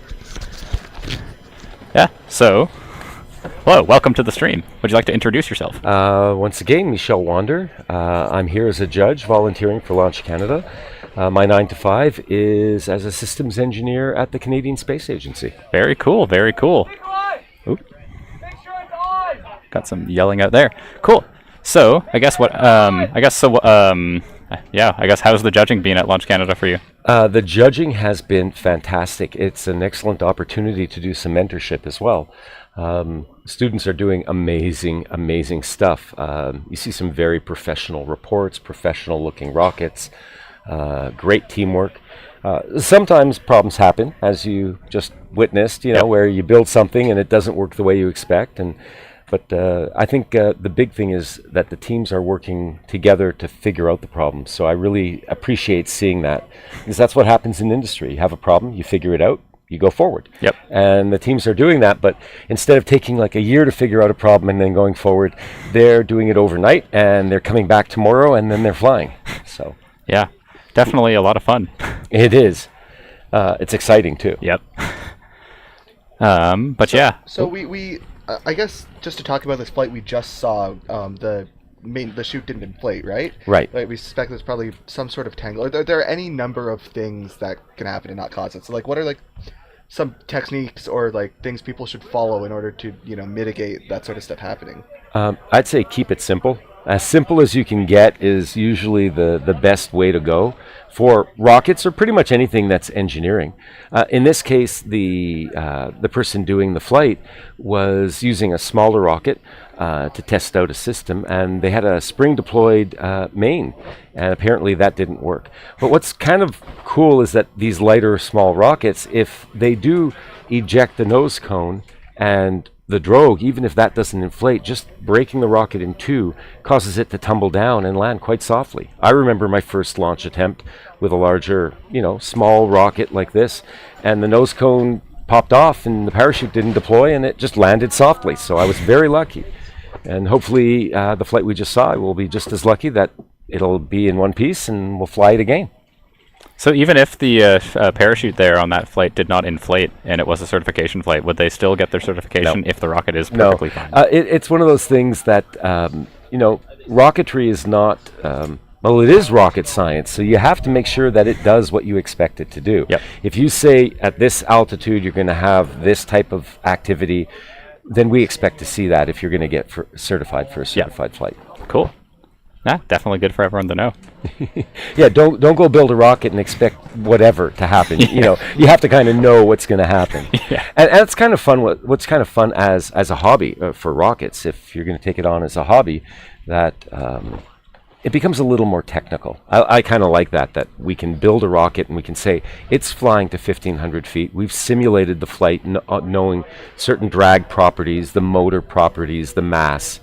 Yeah. So, hello, welcome to the stream. Would you like to introduce yourself? Once again, Michel Wander. I'm here as a judge volunteering for Launch Canada. My 9 to 5 is as a systems engineer at the Canadian Space Agency. Very cool. Very cool. Oop. Got some yelling out there. Cool. So, I guess how's the judging been at Launch Canada for you? The judging has been fantastic. It's an excellent opportunity to do some mentorship as well. Students are doing amazing stuff. You see some very professional reports, professional looking rockets, great teamwork. Sometimes problems happen, as you just witnessed, where you build something and it doesn't work the way you expect. But I think the big thing is that the teams are working together to figure out the problems. So I really appreciate seeing that, because that's what happens in industry. You have a problem, you figure it out, you go forward. Yep. And the teams are doing that, but instead of taking like a year to figure out a problem and then going forward, they're doing it overnight and they're coming back tomorrow and then they're flying. So yeah, definitely a lot of fun. It is. It's exciting too. Yep. Yeah. So we I guess just to talk about this flight we just saw, the chute didn't inflate, right? Right. We suspect there's probably some sort of tangle. Are there any number of things that can happen and not cause it? So what are some techniques or things people should follow in order to mitigate that sort of stuff happening? I'd say keep it simple. As simple as you can get is usually the best way to go for rockets or pretty much anything that's engineering. In this case, the person doing the flight was using a smaller rocket to test out a system, and they had a spring-deployed main, and apparently that didn't work. But what's kind of cool is that these lighter, small rockets, if they do eject the nose cone and the drogue, even if that doesn't inflate, just breaking the rocket in two causes it to tumble down and land quite softly. I remember my first launch attempt with a larger, small rocket like this, and the nose cone popped off and the parachute didn't deploy and it just landed softly. So I was very lucky. And hopefully the flight we just saw will be just as lucky that it'll be in one piece and we'll fly it again. So even if the parachute there on that flight did not inflate and it was a certification flight, would they still get their certification if the rocket is perfectly fine? It's one of those things that, rocketry is not, it is rocket science, so you have to make sure that it does what you expect it to do. Yep. If you say at this altitude you're going to have this type of activity, then we expect to see that if you're going to get certified for a certified flight. Cool. Yeah, definitely good for everyone to know. Yeah, don't go build a rocket and expect whatever to happen. You have to kind of know what's going to happen. Yeah. And that's kind of fun. What's kind of fun as a hobby for rockets, if you're going to take it on as a hobby, that it becomes a little more technical. I kind of like that we can build a rocket and we can say it's flying to 1,500 feet. We've simulated the flight, knowing certain drag properties, the motor properties, the mass.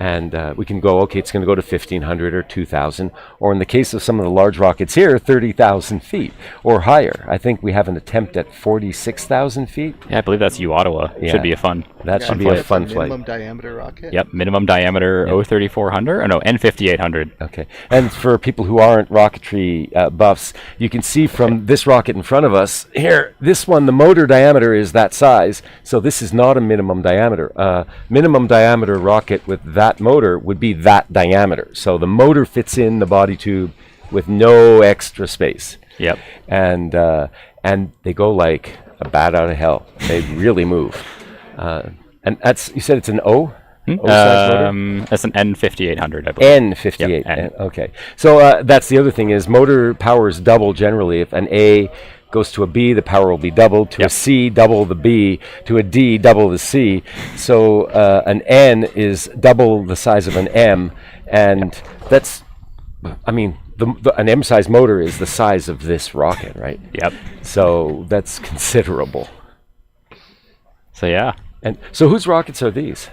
And we can go, okay, it's going to go to 1,500 or 2,000, or in the case of some of the large rockets here, 30,000 feet or higher. I think we have an attempt at 46,000 feet. Yeah, I believe that's U-Ottawa. Yeah. Should be a fun. That should be a fun flight. Minimum diameter rocket? Yep, minimum diameter O3400, or no, N5800. Okay, and for people who aren't rocketry buffs, you can see from this rocket in front of us, here, this one, the motor diameter is that size, so this is not a minimum diameter. Minimum diameter rocket with that motor would be that diameter. So the motor fits in the body tube with no extra space. Yep. And they go like a bat out of hell. They really move. And that's, you said it's an O? O-size motor? That's an N5800, I believe. N58. Yep, N. Okay. So that's the other thing is motor power is double generally. If an A goes to a B, the power will be doubled. To a C, double the B. To a D, double the C. So an N is double the size of an M. And that's, an M-size motor is the size of this rocket, right? Yep. So that's considerable. So yeah. And so whose rockets are these?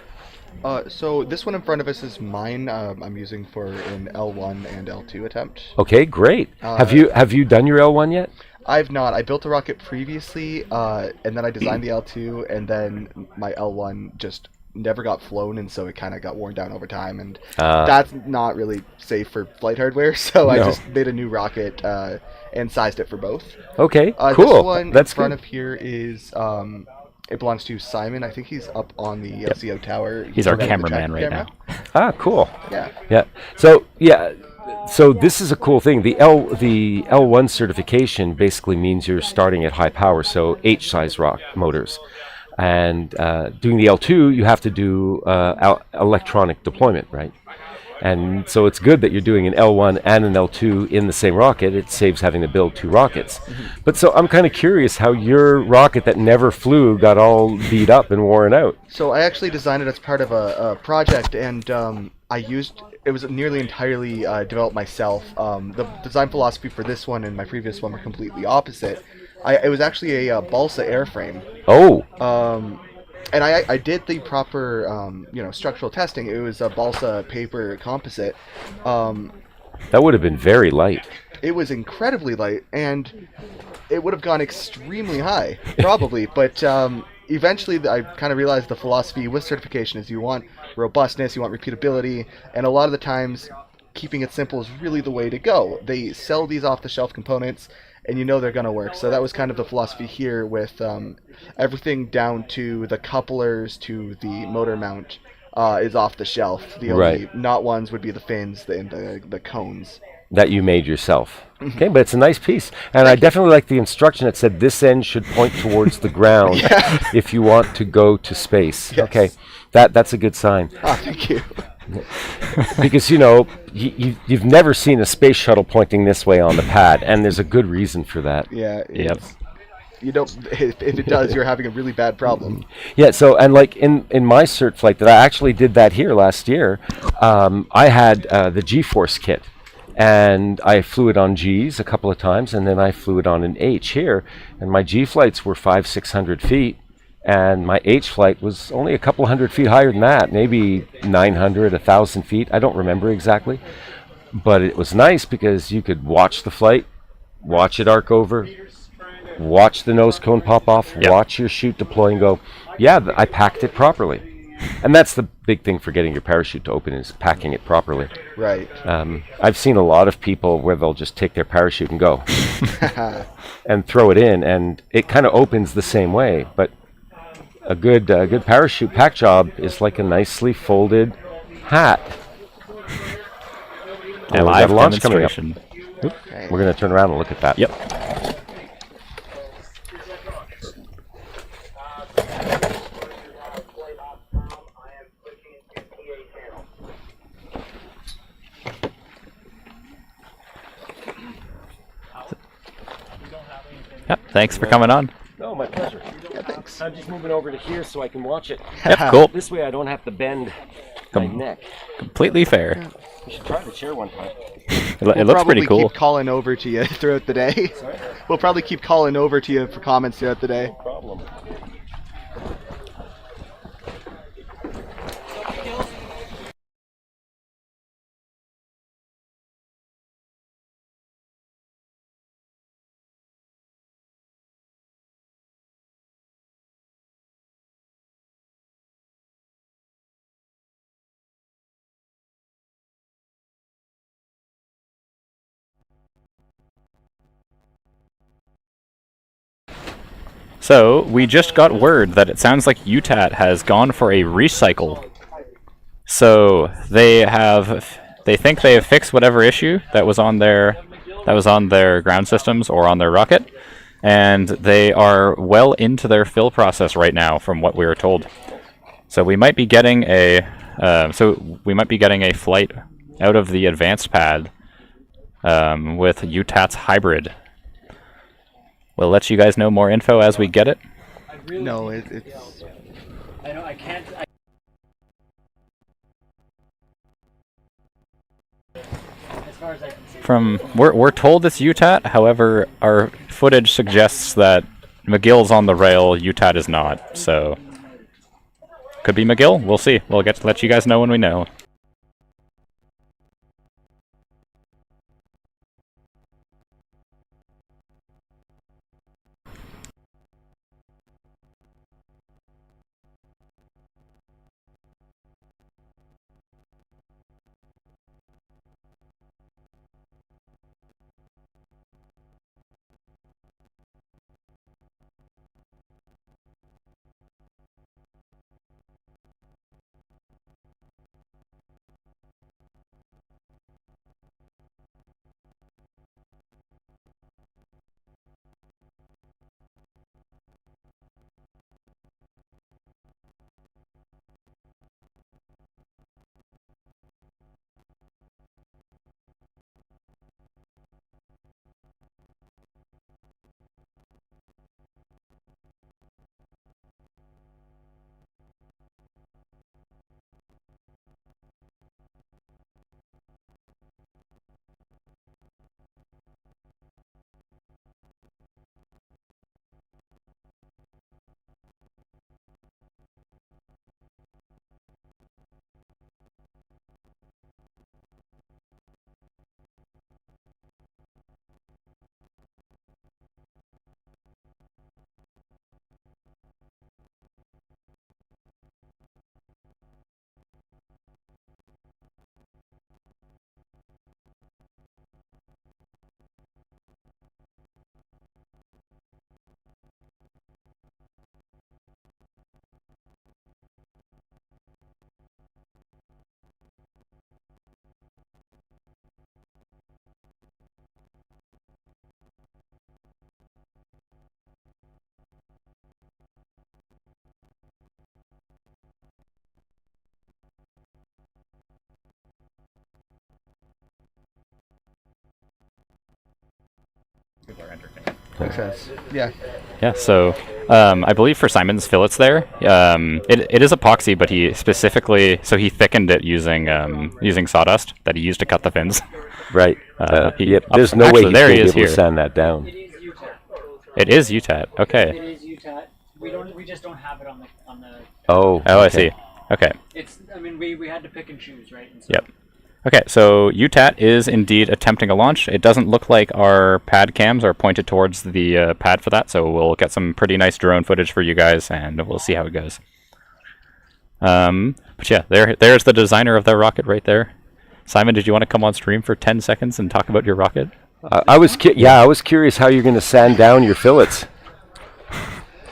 So this one in front of us is mine. I'm using for an L1 and L2 attempt. Okay, great. Uh, Have you done your L1 yet? I've not. I built a rocket previously, and then I designed the L2, and then my L1 just never got flown, and so it kind of got worn down over time, and that's not really safe for flight hardware. So I No. just made a new rocket and sized it for both. Okay, This cool. one That's in front good. of here is it belongs to Simon. I think he's up on the CO tower. He's our running the cameraman tracker right camera. Ah, cool. Yeah. Yeah. So this is a cool thing. The L1 certification basically means you're starting at high power, so H size rock motors. And doing the L2, you have to do electronic deployment, right? And so it's good that you're doing an L1 and an L2 in the same rocket. It saves having to build two rockets. But so I'm kind of curious how your rocket that never flew got all beat up and worn out. So I actually designed it as part of a project, and it was nearly entirely developed myself. The design philosophy for this one and my previous one were completely opposite. It was actually a balsa airframe. Oh. And I did the proper structural testing. It was a balsa paper composite. That would have been very light. It was incredibly light, and it would have gone extremely high, probably. But eventually, I kind of realized the philosophy with certification is you want robustness, you want repeatability, and a lot of the times, keeping it simple is really the way to go. They sell these off-the-shelf components, and you know they're going to work. So that was kind of the philosophy here with everything down to the couplers to the motor mount is off the shelf. The only not ones would be the fins and the cones. That you made yourself. Okay, but it's a nice piece. And I definitely like the instruction that said this end should point towards the ground if you want to go to space. Yes. Okay, that's a good sign. Ah, thank you. Because, you've never seen a space shuttle pointing this way on the pad, and there's a good reason for that. Yeah. Yep. You don't. If it does, you're having a really bad problem. Yeah. So, and like in my cert flight that I actually did that here last year, I had the G-force kit, and I flew it on G's a couple of times, and then I flew it on an H here, and my G flights were 500-600 feet, and my H flight was only a couple hundred feet higher than that, maybe 900, 1,000 feet. I don't remember exactly, but it was nice because you could watch the flight, watch it arc over, watch the nose cone pop off, watch your chute deploy and go, yeah, I packed it properly. And that's the big thing for getting your parachute to open is packing it properly. Right. I've seen a lot of people where they'll just take their parachute and go and throw it in, and it kind of opens the same way. But a good parachute pack job is like a nicely folded hat. A And we live got a launch coming up. demonstration. Okay. We're going to turn around and look at that. Yep. Yep. Thanks for coming on. No, my pleasure. Yeah, thanks. I'm just moving over to here so I can watch it. Yep. Cool. This way I don't have to bend my neck. Completely fair. We should try the chair one time. It We'll looks pretty probably cool. keep calling over to you throughout the day. Sorry? We'll probably keep calling over to you for comments throughout the day. No problem. So, we just got word that it sounds like UTAT has gone for a recycle. So, they think they have fixed whatever issue that was on their ground systems or on their rocket, and they are well into their fill process right now from what we were told. So, we might be getting a flight out of the advanced pad with UTAT's hybrid. We'll let you guys know more info as we get it. No, it's. I know I can't. As far as I can see. We're told it's UTAT. However, our footage suggests that McGill's on the rail, UTAT is not. So Could be McGill. We'll see. We'll get to let you guys know when we know. People are entertained. Makes sense. Yeah. Yeah, so I believe for Simon's fillets there, it is epoxy, but he specifically, so he thickened it using sawdust that he used to cut the fins. Right. Yep. There's no actually, way there he he's is going to be able here. to sand that down. It is UTAT. Okay. It is UTAT. We just don't have it on the Oh. Oh, I okay. see. Okay. It's we had to pick and choose, right? And so Yep. Okay, so UTAT is indeed attempting a launch. It doesn't look like our pad cams are pointed towards the pad for that, so we'll get some pretty nice drone footage for you guys, and we'll see how it goes. But yeah, there's the designer of the rocket right there. Simon, did you want to come on stream for 10 seconds and talk about your rocket? I was curious how you're going to sand down your fillets.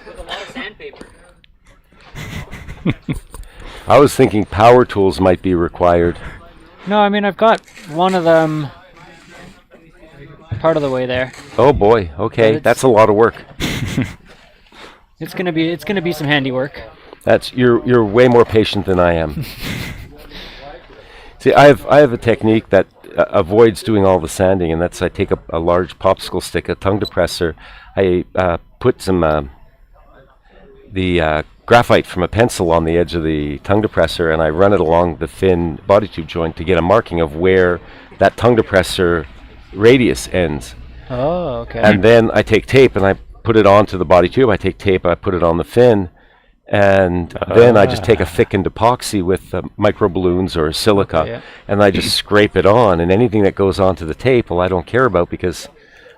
with a lot of sandpaper. I was thinking power tools might be required. No, I mean I've got one of them part of the way there. Oh boy, okay, that's a lot of work. It's gonna be some handiwork. You're way more patient than I am. See, I have a technique that avoids doing all the sanding, and that's I take a large popsicle stick, a tongue depressor, I put some the graphite from a pencil on the edge of the tongue depressor, and I run it along the thin body tube joint to get a marking of where that tongue depressor radius ends. Oh, okay. And then I take tape and I put it onto the body tube. I take tape, I put it on the fin, and then I just take a thickened epoxy with micro balloons or silica, Okay, yeah. and I just scrape it on. And anything that goes onto the tape, well, I don't care about because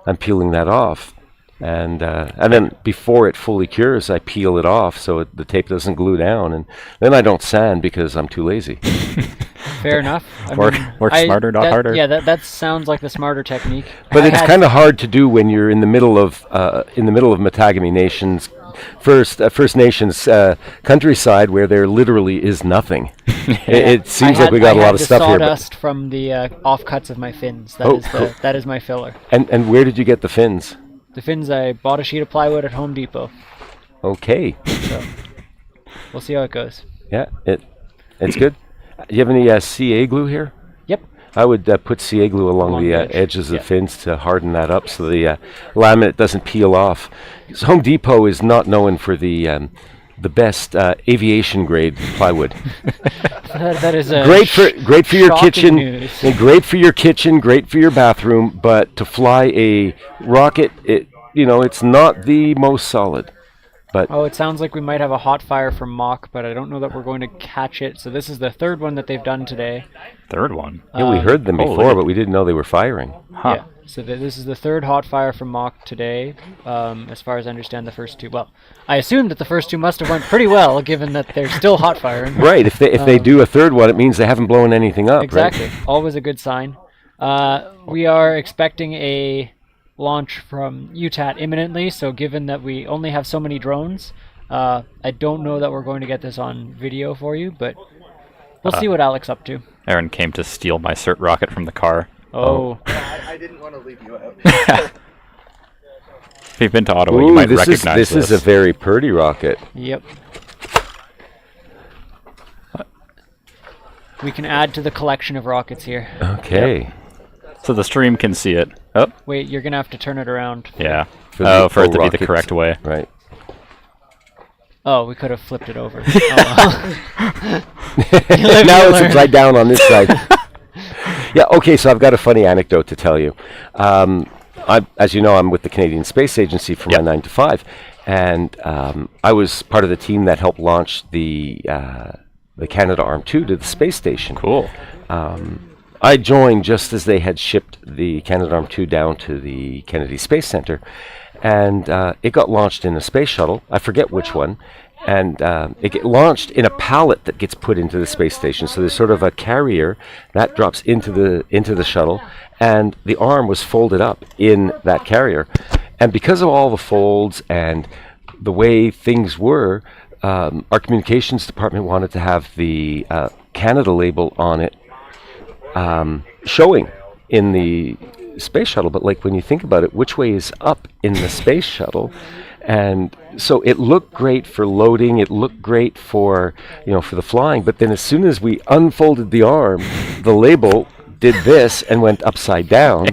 I'm peeling that off. And then before it fully cures, I peel it off so the tape doesn't glue down, and then I don't sand because I'm too lazy. Fair enough. Work smarter, not harder. Yeah, that sounds like the smarter technique. But it's kind of hard to do when you're in the middle of Matagami Nation's First Nations countryside, where there literally is nothing. It seems like we got a lot of stuff here. I had the sawdust from the offcuts of my fins. That is my filler. And where did you get the fins? The fins, I bought a sheet of plywood at Home Depot. Okay. So we'll see how it goes. Yeah, it's good. Do you have any CA glue here? Yep. I would put CA glue along the edges of the fins to harden that up so the laminate doesn't peel off. 'Cause Home Depot is not known for the best aviation grade plywood. That is great for your kitchen, news. and great for your kitchen, great for your bathroom. But to fly a rocket, it's not the most solid. But Oh, it sounds like we might have a hot fire from Mock, but I don't know that we're going to catch it. So this is the third one that they've done today. Third one. yeah, we heard them holy. before, but we didn't know they were firing. Huh. Yeah. So this is the third hot fire from Mock today. As far as I understand, the first two. Well, I assumed that the first two must have went pretty well, given that they're still hot firing. Right. If they do a third one, it means they haven't blown anything up. Exactly. Right? Always a good sign. We are expecting a launch from UTAT imminently. So given that we only have so many drones, I don't know that we're going to get this on video for you, but we'll see what Alec's up to. Aaron came to steal my cert rocket from the car. Oh. I didn't want to leave you out. If you've been to Ottawa, Ooh, you might this recognize is this is a very pretty rocket. Yep. We can add to the collection of rockets here. Okay. So the stream can see it. Oh, Wait, you're gonna have to turn it around. yeah. For the For it to be the rockets. correct way. Right. Oh, we could have flipped it over. Oh, Now it's upside down on this side. Yeah, okay, so I've got a funny anecdote to tell you. As you know, I'm with the Canadian Space Agency for my 9 to 5, and I was part of the team that helped launch the Canadarm2 to the space station. Cool. I joined just as they had shipped the Canadarm2 down to the Kennedy Space Center, and it got launched in a space shuttle. I forget which one. And it get launched in a pallet that gets put into the space station. So there's sort of a carrier that drops into the shuttle, and the arm was folded up in that carrier. And because of all the folds and the way things were, our communications department wanted to have the Canada label on it showing in the space shuttle. But like when you think about it, which way is up in the space shuttle? And so it looked great for loading. It looked great for, for the flying. But then as soon as we unfolded the arm, the label did this and went upside down.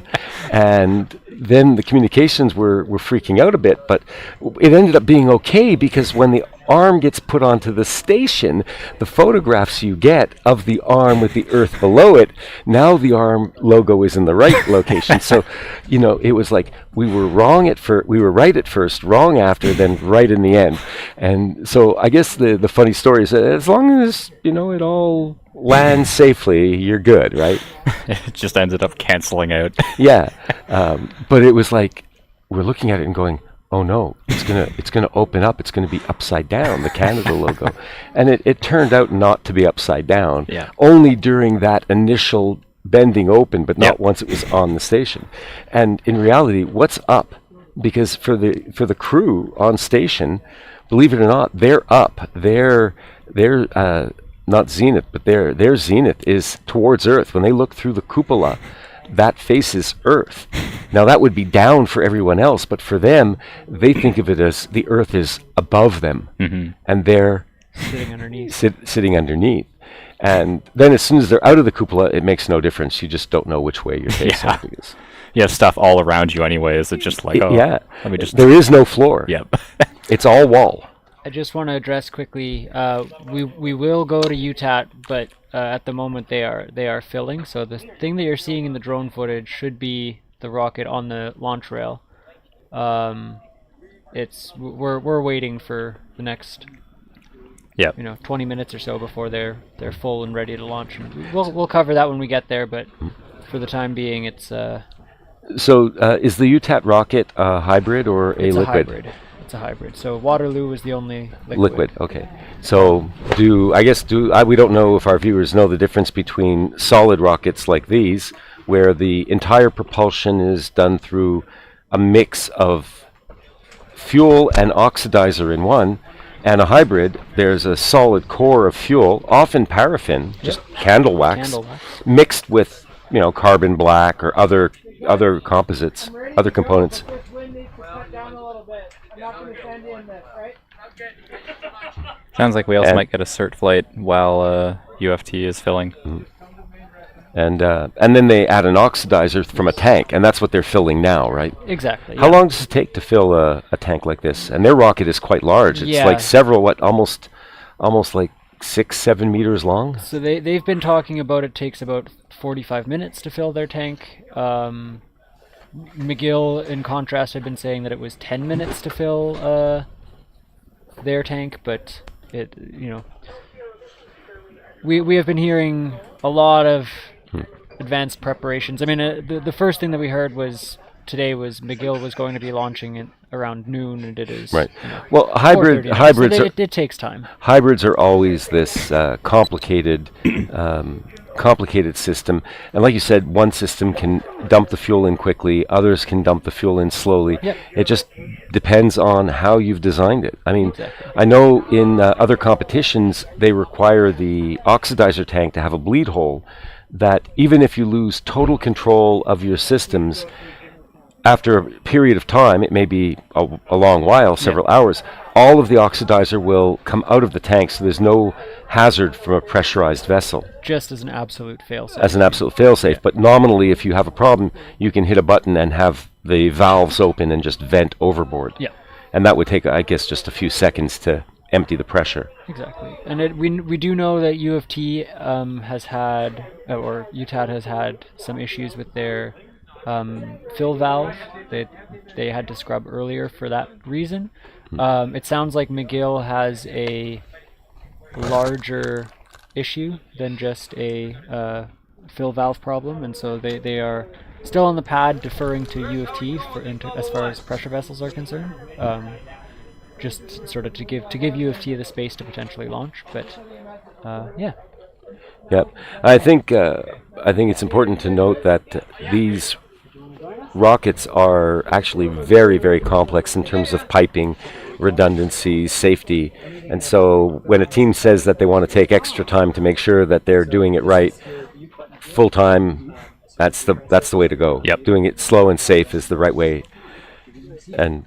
And then the communications were freaking out a bit. But it ended up being okay, because when the arm gets put onto the station, the photographs you get of the arm with the Earth below it, now the arm logo is in the right location. So, it was like we were wrong we were right at first, wrong after, then right in the end. And so I guess the funny story is that as long as, it all lands safely, you're good, right? It just ended up canceling out. Yeah. But it was like, we're looking at it and going, oh no, it's gonna open up. It's gonna be upside down, the Canada logo, and it turned out not to be upside down. Yeah. Only during that initial bending open, but not once it was on the station. And in reality, what's up? Because for the crew on station, believe it or not, they're up. They're not zenith, but their zenith is towards Earth. When they look through the cupola, that faces Earth. Now that would be down for everyone else, but for them, they think of it as the Earth is above them, and they're Sitting underneath. sitting underneath. And then as soon as they're out of the cupola, it makes no difference. You just don't know which way you're facing. Yeah. Because You have stuff all around you anyways. It's just like, let me just... There is no floor. Yep. It's all wall. I just want to address quickly. We will go to UTAT, but at the moment they are filling. So the thing that you're seeing in the drone footage should be the rocket on the launch rail. We're waiting for the next 20 minutes or so before they're full and ready to launch. And we'll cover that when we get there, but for the time being, it's So is the UTAT rocket a hybrid or a liquid? It's a hybrid. So Waterloo is the only Liquid. Okay. So we don't know if our viewers know the difference between solid rockets like these, where the entire propulsion is done through a mix of fuel and oxidizer in one, and a hybrid. There's a solid core of fuel, often paraffin, just candle wax, mixed with carbon black or other composites, other components. Sounds like we also might get a cert flight while UFT is filling. And then they add an oxidizer from a tank, and that's what they're filling now, right? Exactly. How long does it take to fill a tank like this? And their rocket is quite large. It's like several, almost like 6-7 meters long. So they've been talking about it takes about 45 minutes to fill their tank. McGill, in contrast, had been saying that it was 10 minutes to fill their tank, but we have been hearing a lot of advanced preparations. I mean, the first thing that we heard was today was McGill was going to be launching it around noon, and it is Right. Well, hybrids. So it takes time. Hybrids are always this complicated system, and like you said, one system can dump the fuel in quickly, others can dump the fuel in slowly. Yep. It just depends on how you've designed it. I mean, Exactly. I know in other competitions they require the oxidizer tank to have a bleed hole that even if you lose total control of your systems, after a period of time, it may be a long while, several hours, all of the oxidizer will come out of the tank, so there's no hazard from a pressurized vessel. Just as an absolute failsafe. As an absolute failsafe. But nominally, if you have a problem, you can hit a button and have the valves open and just vent overboard. Yeah. And that would take, I guess, just a few seconds to empty the pressure. Exactly. And we do know that U of T has had, or UTAD has had some issues with their fill valve. They had to scrub earlier for that reason. It sounds like McGill has a larger issue than just a fill valve problem, and so they are still on the pad deferring to U of T as far as pressure vessels are concerned. Just sort of to give U of T the space to potentially launch, but yeah. Yep. I think it's important to note that these rockets are actually very, very complex in terms of piping, redundancy, safety. And so when a team says that they want to take extra time to make sure that they're doing it right, full time, that's the way to go. Yep. Doing it slow and safe is the right way. And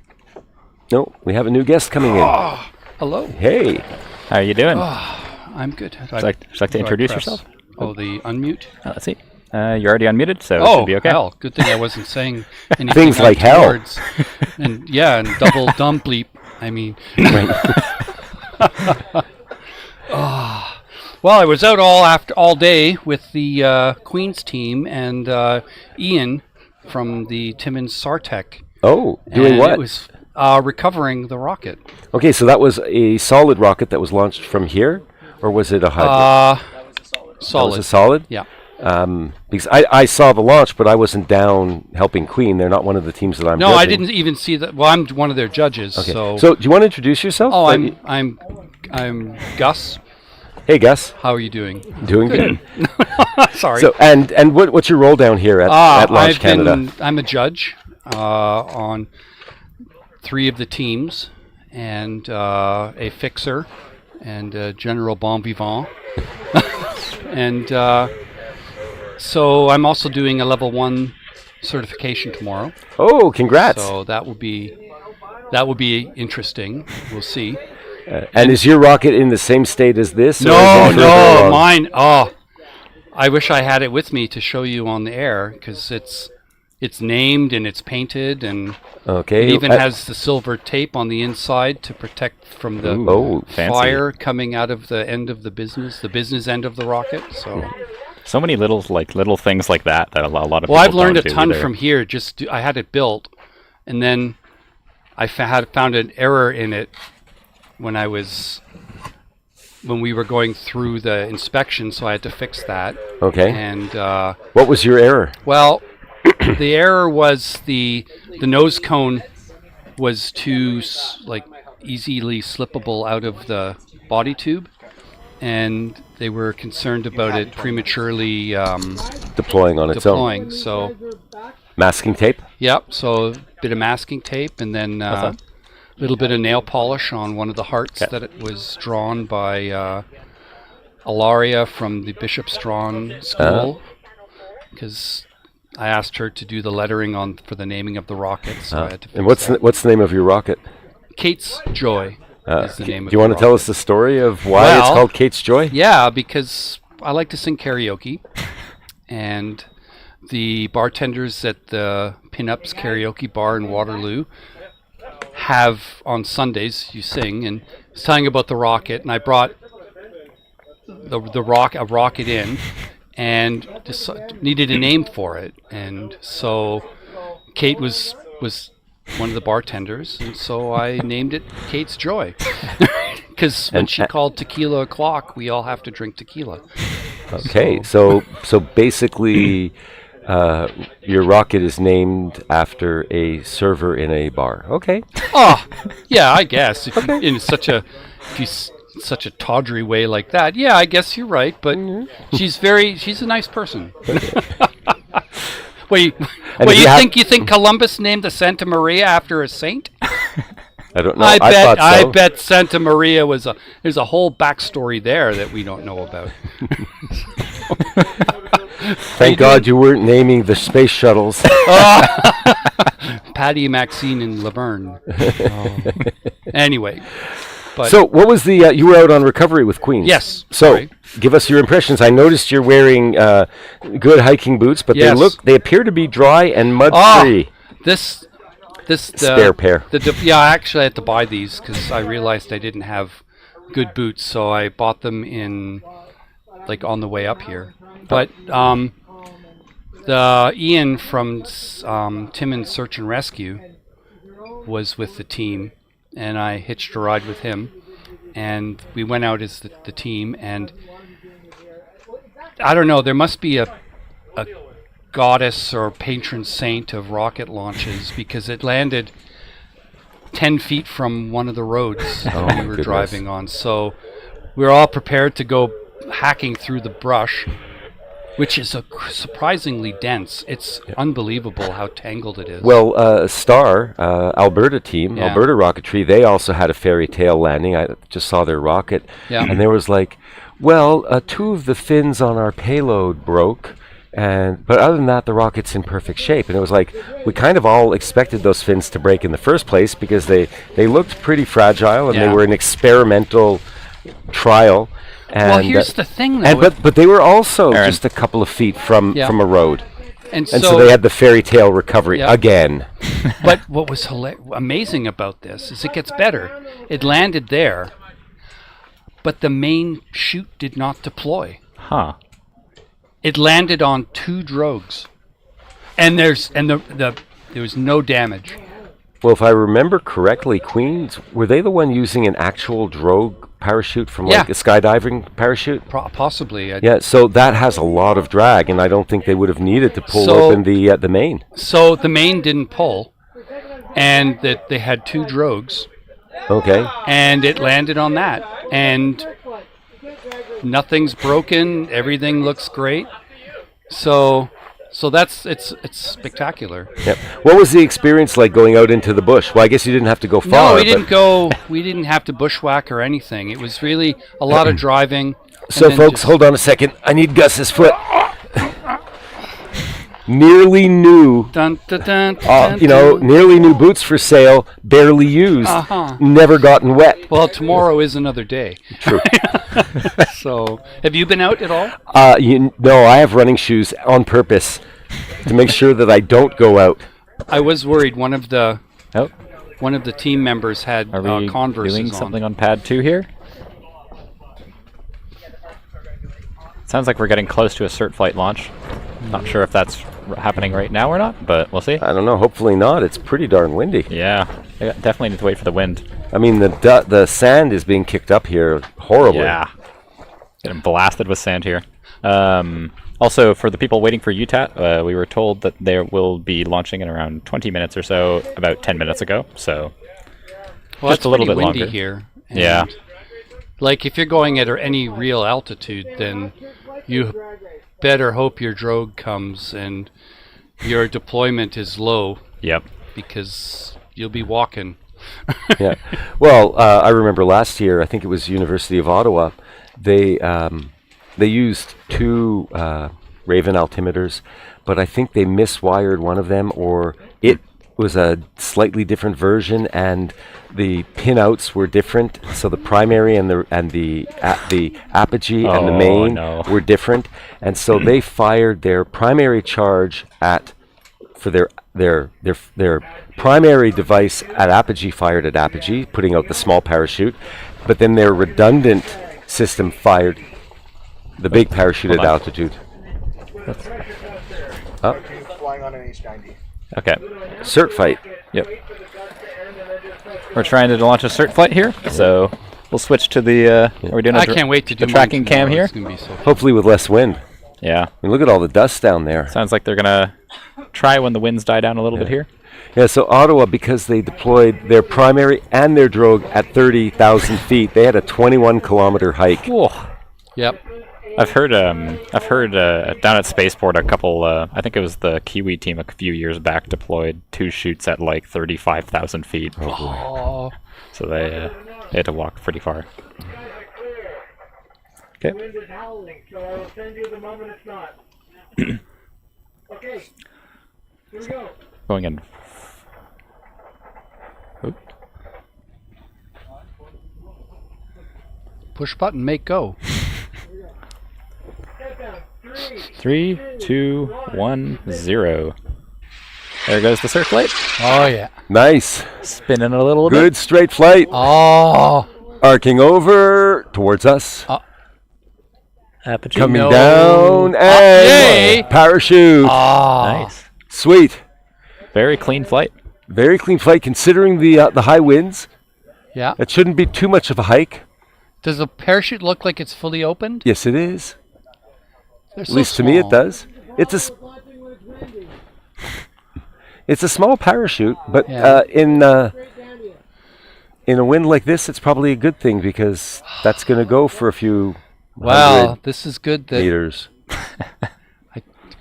no, we have a new guest coming in. Hello. Hey. How are you doing? I'm good. Would you like to introduce yourself? Oh, the unmute? Let's see. You're already unmuted, so it should be okay. Hell, good thing I wasn't saying anything Things like hell. untoward. And double dump bleep. I mean. Well, I was out all day with the Queen's team and Ian from the Timmins Sartec. Oh, doing what? It was recovering the rocket. Okay, so that was a solid rocket that was launched from here, or was it a hybrid? Solid. That was a solid? Yeah. Because I saw the launch, but I wasn't down helping Queen. They're not one of the teams that I'm No, judging. I didn't even see that. Well, I'm one of their judges. Okay. So do you want to introduce yourself? Oh, I'm Gus. Hey, Gus. How are you doing? Doing good. Sorry. So and what's your role down here at Launch Canada? I'm a judge on 3 of the teams, and a fixer, and a general bon vivant, and so I'm also doing a level 1 certification tomorrow. Oh, congrats! So that will be interesting. We'll see. And is your rocket in the same state as this? No, mine. Oh, I wish I had it with me to show you on the air, because it's named and it's painted, and it even has the silver tape on the inside to protect from the fire coming out of the end of the business end of the rocket. So many little things like that a lot of people I've learned a don't do ton either. from here. I had it built, and then I found an error in it when we were going through the inspection, so I had to fix that. Okay. And what was your error? Well, the error was the nose cone was too easily slippable out of the body tube, and they were concerned about it prematurely deploying on its own. So masking tape. Yep. So a bit of masking tape, and then a little bit of nail polish on one of the hearts that it was drawn by Ilaria from the Bishop Strawn School, because I asked her to do the lettering for the naming of the rocket. So I had to fix and what's the name of your rocket? Kate's Joy is the name of it. Do you want to tell us the story of why it's called Kate's Joy? Yeah, because I like to sing karaoke, and the bartenders at the Pinups Karaoke Bar in Waterloo have on Sundays you sing, and it's telling about the rocket, and I brought a rocket in, and just needed a name for it, and so Kate was one of the bartenders, and so I named it Kate's Joy. Because when she called tequila o'clock, we all have to drink tequila. Okay, so basically, your rocket is named after a server in a bar. Okay. Oh, yeah, I guess if you, in such a tawdry way like that, yeah, I guess you're right. But she's a nice person. Wait, you think Columbus named the Santa Maria after a saint? I don't know. I bet Santa Maria there's a whole backstory there that we don't know about. Thank God you weren't naming the space shuttles. Patty, Maxine, and Laverne. Anyway. But so what was the, you were out on recovery with Queens? Yes. So give us your impressions. I noticed you're wearing good hiking boots, but they appear to be dry and mud-free. This spare pair. I actually had to buy these because I realized I didn't have good boots, so I bought them on the way up here. But the Ian from Timmins Search and Rescue was with the team, and I hitched a ride with him, and we went out as the team, and I don't know, there must be a goddess or patron saint of rocket launches, because it landed 10 feet from one of the roads we were driving on. So we were all prepared to go hacking through the brush, which is surprisingly dense. It's unbelievable how tangled it is. Well, Star, Alberta team, Alberta Rocketry, they also had a fairy tale landing. I just saw their rocket. Yeah. And there was like, two of the fins on our payload broke. But other than that, the rocket's in perfect shape. And it was like, we kind of all expected those fins to break in the first place because they looked pretty fragile and they were an experimental trial. And well, here's the thing, though. But they were also just a couple of feet from a road. And so they had the fairy tale recovery again. But what was amazing about this is it gets better. It landed there, but the main chute did not deploy. Huh. It landed on 2 drogues, and there was no damage. Well, if I remember correctly, Queens, were they the one using an actual drogue parachute from like a skydiving parachute? Possibly. Yeah, so that has a lot of drag, and I don't think they would have needed to pull open the main. So the main didn't pull, and that they had 2 drogues. Okay. And it landed on that, and nothing's broken. Everything looks great. So that's it's spectacular. Yep. What was the experience like going out into the bush? Well, I guess you didn't have to go far. No, we didn't go. We didn't have to bushwhack or anything. It was really a lot of driving. So, folks, hold on a second. I need Gus's foot. Nearly new, nearly new boots for sale, barely used, never gotten wet. Well, tomorrow is another day. True. So, have you been out at all? No, I have running shoes on purpose to make sure that I don't go out. I was worried one of the team members had Converses on. Are we doing something on pad 2 here? Sounds like we're getting close to a cert flight launch. Not sure if that's happening right now or not, but we'll see. I don't know. Hopefully not. It's pretty darn windy. Yeah, I definitely need to wait for the wind. I mean, the sand is being kicked up here horribly. Yeah, getting blasted with sand here. Also, for the people waiting for UTAT, we were told that they will be launching in around 20 minutes or so, about 10 minutes ago. So just a little bit windy longer here. And yeah. Like if you're going at any real altitude, then you better hope your drogue comes and your deployment is low. Yep. Because you'll be walking. Yeah. Well, I remember last year, I think it was University of Ottawa, they used 2 Raven altimeters, but I think they miswired one of them, or it was a slightly different version, and the pinouts were different. So the primary and the apogee and the main were different, and so they fired their primary charge for their primary device at apogee, fired at apogee, putting out the small parachute, but then their redundant system fired the big parachute at altitude. Flying on an H-90. Okay. Cert fight. Yep. We're trying to launch a cert flight here, so we'll switch to the. Are we doing? I can't wait to do the tracking mine cam tomorrow. here. It's gonna be so Hopefully with less wind. Yeah. I mean, look at all the dust down there. Sounds like they're gonna try when the winds die down a little bit here. Yeah, so Ottawa, because they deployed their primary and their drogue at 30,000 feet, they had a 21-kilometer hike. Whoa. Yep. I've heard down at Spaceport a couple. I think it was the Kiwi team a few years back deployed 2 chutes at like 35,000 feet. Oh. So they had to walk pretty far. Okay. Wind is howling, so I will send you the moment it's not. Okay. Here we go. Going in. Oop. Push button, make go. 3, 2, 1, 0. There goes the surf light. Oh yeah. Nice. Spinning a little bit. Good straight flight. Oh. Arcing over towards us. Apogee. Coming No. down and Yay. parachute. Nice. Sweet. Very clean flight. Very clean flight considering the high winds. Yeah. It shouldn't be too much of a hike. Does the parachute look like it's fully opened? Yes, it is. They're At so least to me it small. does. It's a small parachute, but Yeah. in a wind like this, it's probably a good thing because that's going to go for a few Wow, hundred this is good that meters.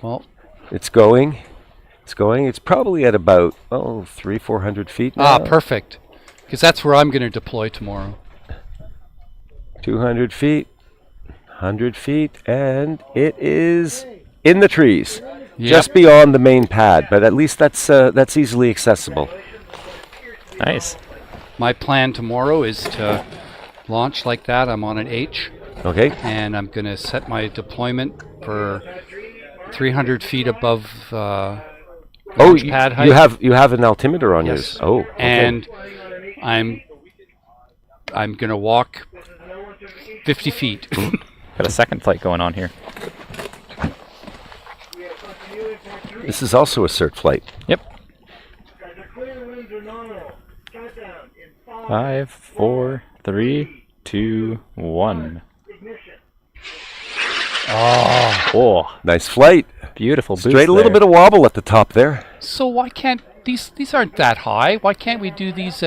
well, It's going. It's going. It's probably at about 300-400 feet now. perfect. Because that's where I'm going to deploy tomorrow. 200 feet, 100 feet, and it is in the trees, just beyond the main pad. But at least that's easily accessible. Nice. My plan tomorrow is to launch like that. I'm on an H. Okay. And I'm going to set my deployment for 300 feet above launch pad height. you have an altimeter on Yes. yours. Oh, okay. And I'm going to walk 50 feet. Got a second flight going on here. This is also a cert flight. Yep. 5, 4, 3, 2, 1. Oh, Nice flight. beautiful boost Straight, a little there. bit of wobble at the top there. So why can't these aren't that high? Why can't we do these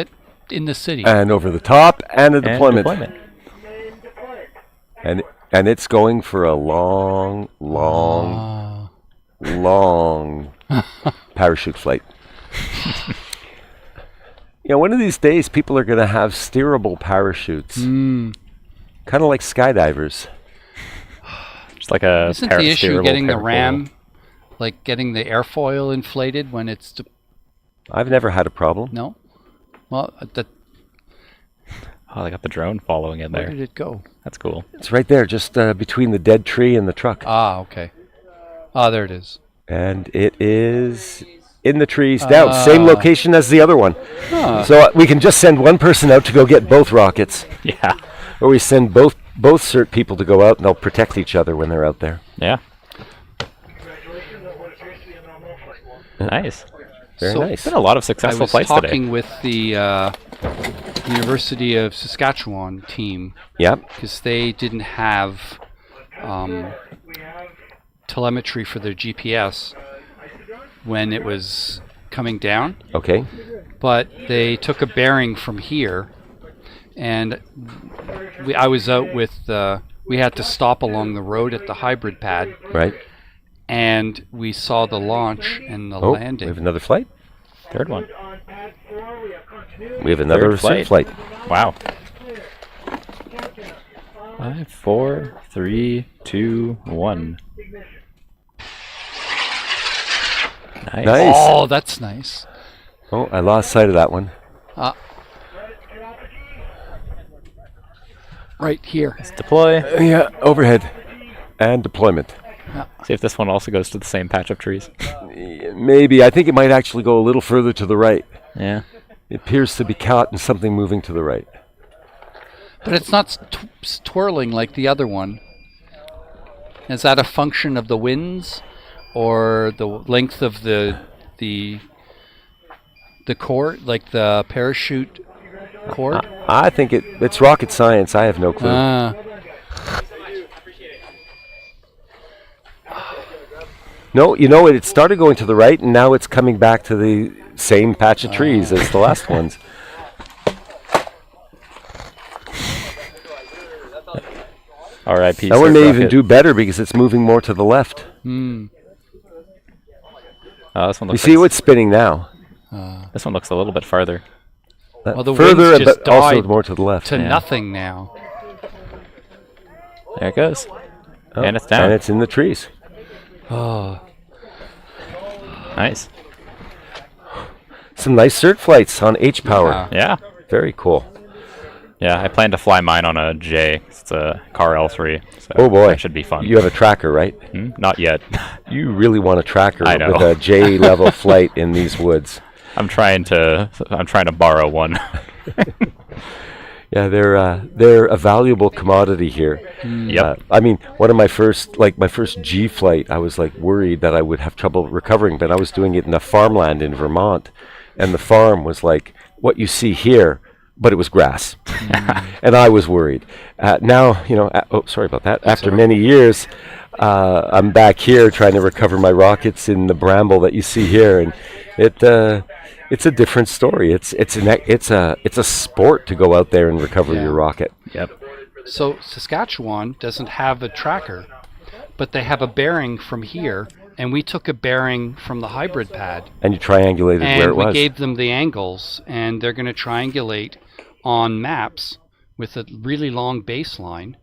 in the city? And over the top and a And deployment. And it's going for a long parachute flight. One of these days people are going to have steerable parachutes. Kind of like skydivers. Just like a Isn't the issue steerable getting the parafoil. ram, like getting the airfoil inflated when it's I've never had a problem. no? Well, Oh, they got the drone following in where there. did it go? That's cool. It's right there, just between the dead tree and the truck. Ah, okay. Ah, there it is. And it is in the trees down. Same location as the other one. So we can just send one person out to go get both rockets. Yeah. Or we send both CERT people to go out and they'll protect each other when they're out there. Yeah. Nice. Very So- nice. Been a lot of I successful was flights talking today. with the University of Saskatchewan team Yep. because they didn't have telemetry for their GPS when it was coming down. Okay. But they took a bearing from here, and I was out with. We had to stop along the road at the hybrid pad, Right. and we saw the launch and the Oh, landing. we have another flight. Third one. We have another Third CERT flight. Wow. 5, 4, 3, 2, 1. Nice. Nice. Oh, that's nice. Oh, I lost sight of that one. Right here. Let's deploy. Yeah, overhead and deployment. See if this one also goes to the same patch of trees. Maybe. I think it might actually go a little further to the right. Yeah. It appears to be caught in something moving to the right. But it's not twirling like the other one. Is that a function of the winds or the length of the The cord, like the parachute cord? I think it's rocket science. I have no clue. No, you know, it started going to the right, and now it's coming back to the same patch of trees as the last ones. R.I.P. That one may even rocket. do better because it's moving more to the left. Hmm. This one You looks see what's spinning now? This one looks a little bit farther. Well, the Further, wings just but also died more to the left. to Yeah. nothing now. There it goes. Oh, And it's down. And it's in the trees. Oh. Nice. Some nice cert flights on H-Power. Yeah. Very cool. Yeah, I plan to fly mine on a J. It's a car L3. So Oh boy. that should be fun. You have a tracker, right? Not yet. You really want a tracker I know. with a J-level flight in these woods. I'm trying to borrow one. Yeah, they're a valuable commodity here. Yep. I mean, one of my first G flight, I was like worried that I would have trouble recovering, but I was doing it in a farmland in Vermont, and the farm was like what you see here, but it was grass, and I was worried. Now, you know, sorry about that. After many years, I'm back here trying to recover my rockets in the bramble that you see here, and it's a different story. It's a sport to go out there and recover your rocket. Yep. So Saskatchewan doesn't have a tracker, but they have a bearing from here, and we took a bearing from the hybrid pad. And you triangulated where it was. And we gave them the angles, and they're going to triangulate on maps with a really long baseline,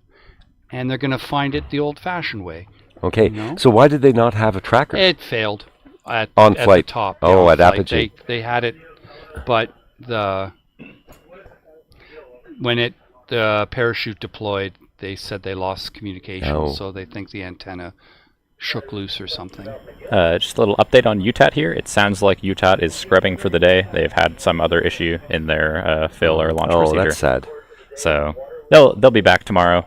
and they're going to find it the old-fashioned way. Okay, you know? so why did they not have a tracker? It failed at flight. the top. Oh, on at flight. apogee. They had it, but when the parachute deployed, they said they lost communication, Oh. so they think the antenna shook loose or something. Just a little update on UTAT here. It sounds like UTAT is scrubbing for the day. They've had some other issue in their fill or launch procedure. Oh, that's sad. So they'll be back tomorrow.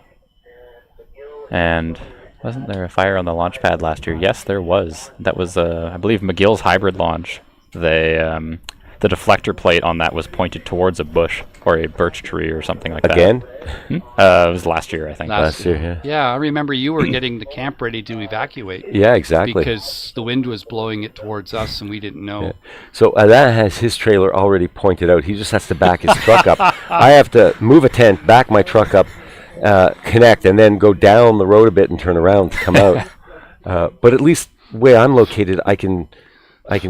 And wasn't there a fire on the launch pad last year? Yes, there was. That was, I believe, McGill's hybrid launch. They the deflector plate on that was pointed towards a bush or a birch tree or something like Again? that. It was last year, I think. Last year, yeah. Yeah, I remember you were getting the camp ready to evacuate. Yeah, exactly. Because the wind was blowing it towards us and we didn't know. Yeah. So that has his trailer already pointed out. He just has to back his truck up. I have to move a tent, back my truck up, connect, and then go down the road a bit and turn around to come out. But at least where I'm located, I can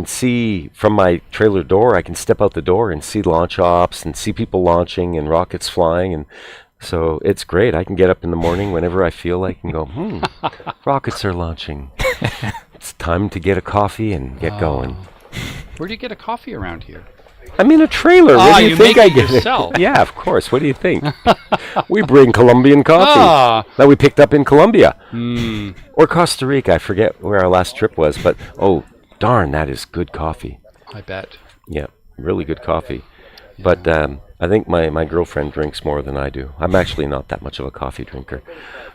see from my trailer door, I can step out the door and see launch ops and see people launching and rockets flying. And so it's great. I can get up in the morning whenever I feel like and go, rockets are launching. It's time to get a coffee and get going. Where do you get a coffee around here? I'm in a trailer. What do you think make I it get? yourself. Yeah, of course. What do you think? We bring Colombian coffee that we picked up in Colombia or Costa Rica. I forget where our last trip was, but darn, that is good coffee. I bet. Yeah, really good coffee. Yeah. But I think my girlfriend drinks more than I do. I'm actually not that much of a coffee drinker.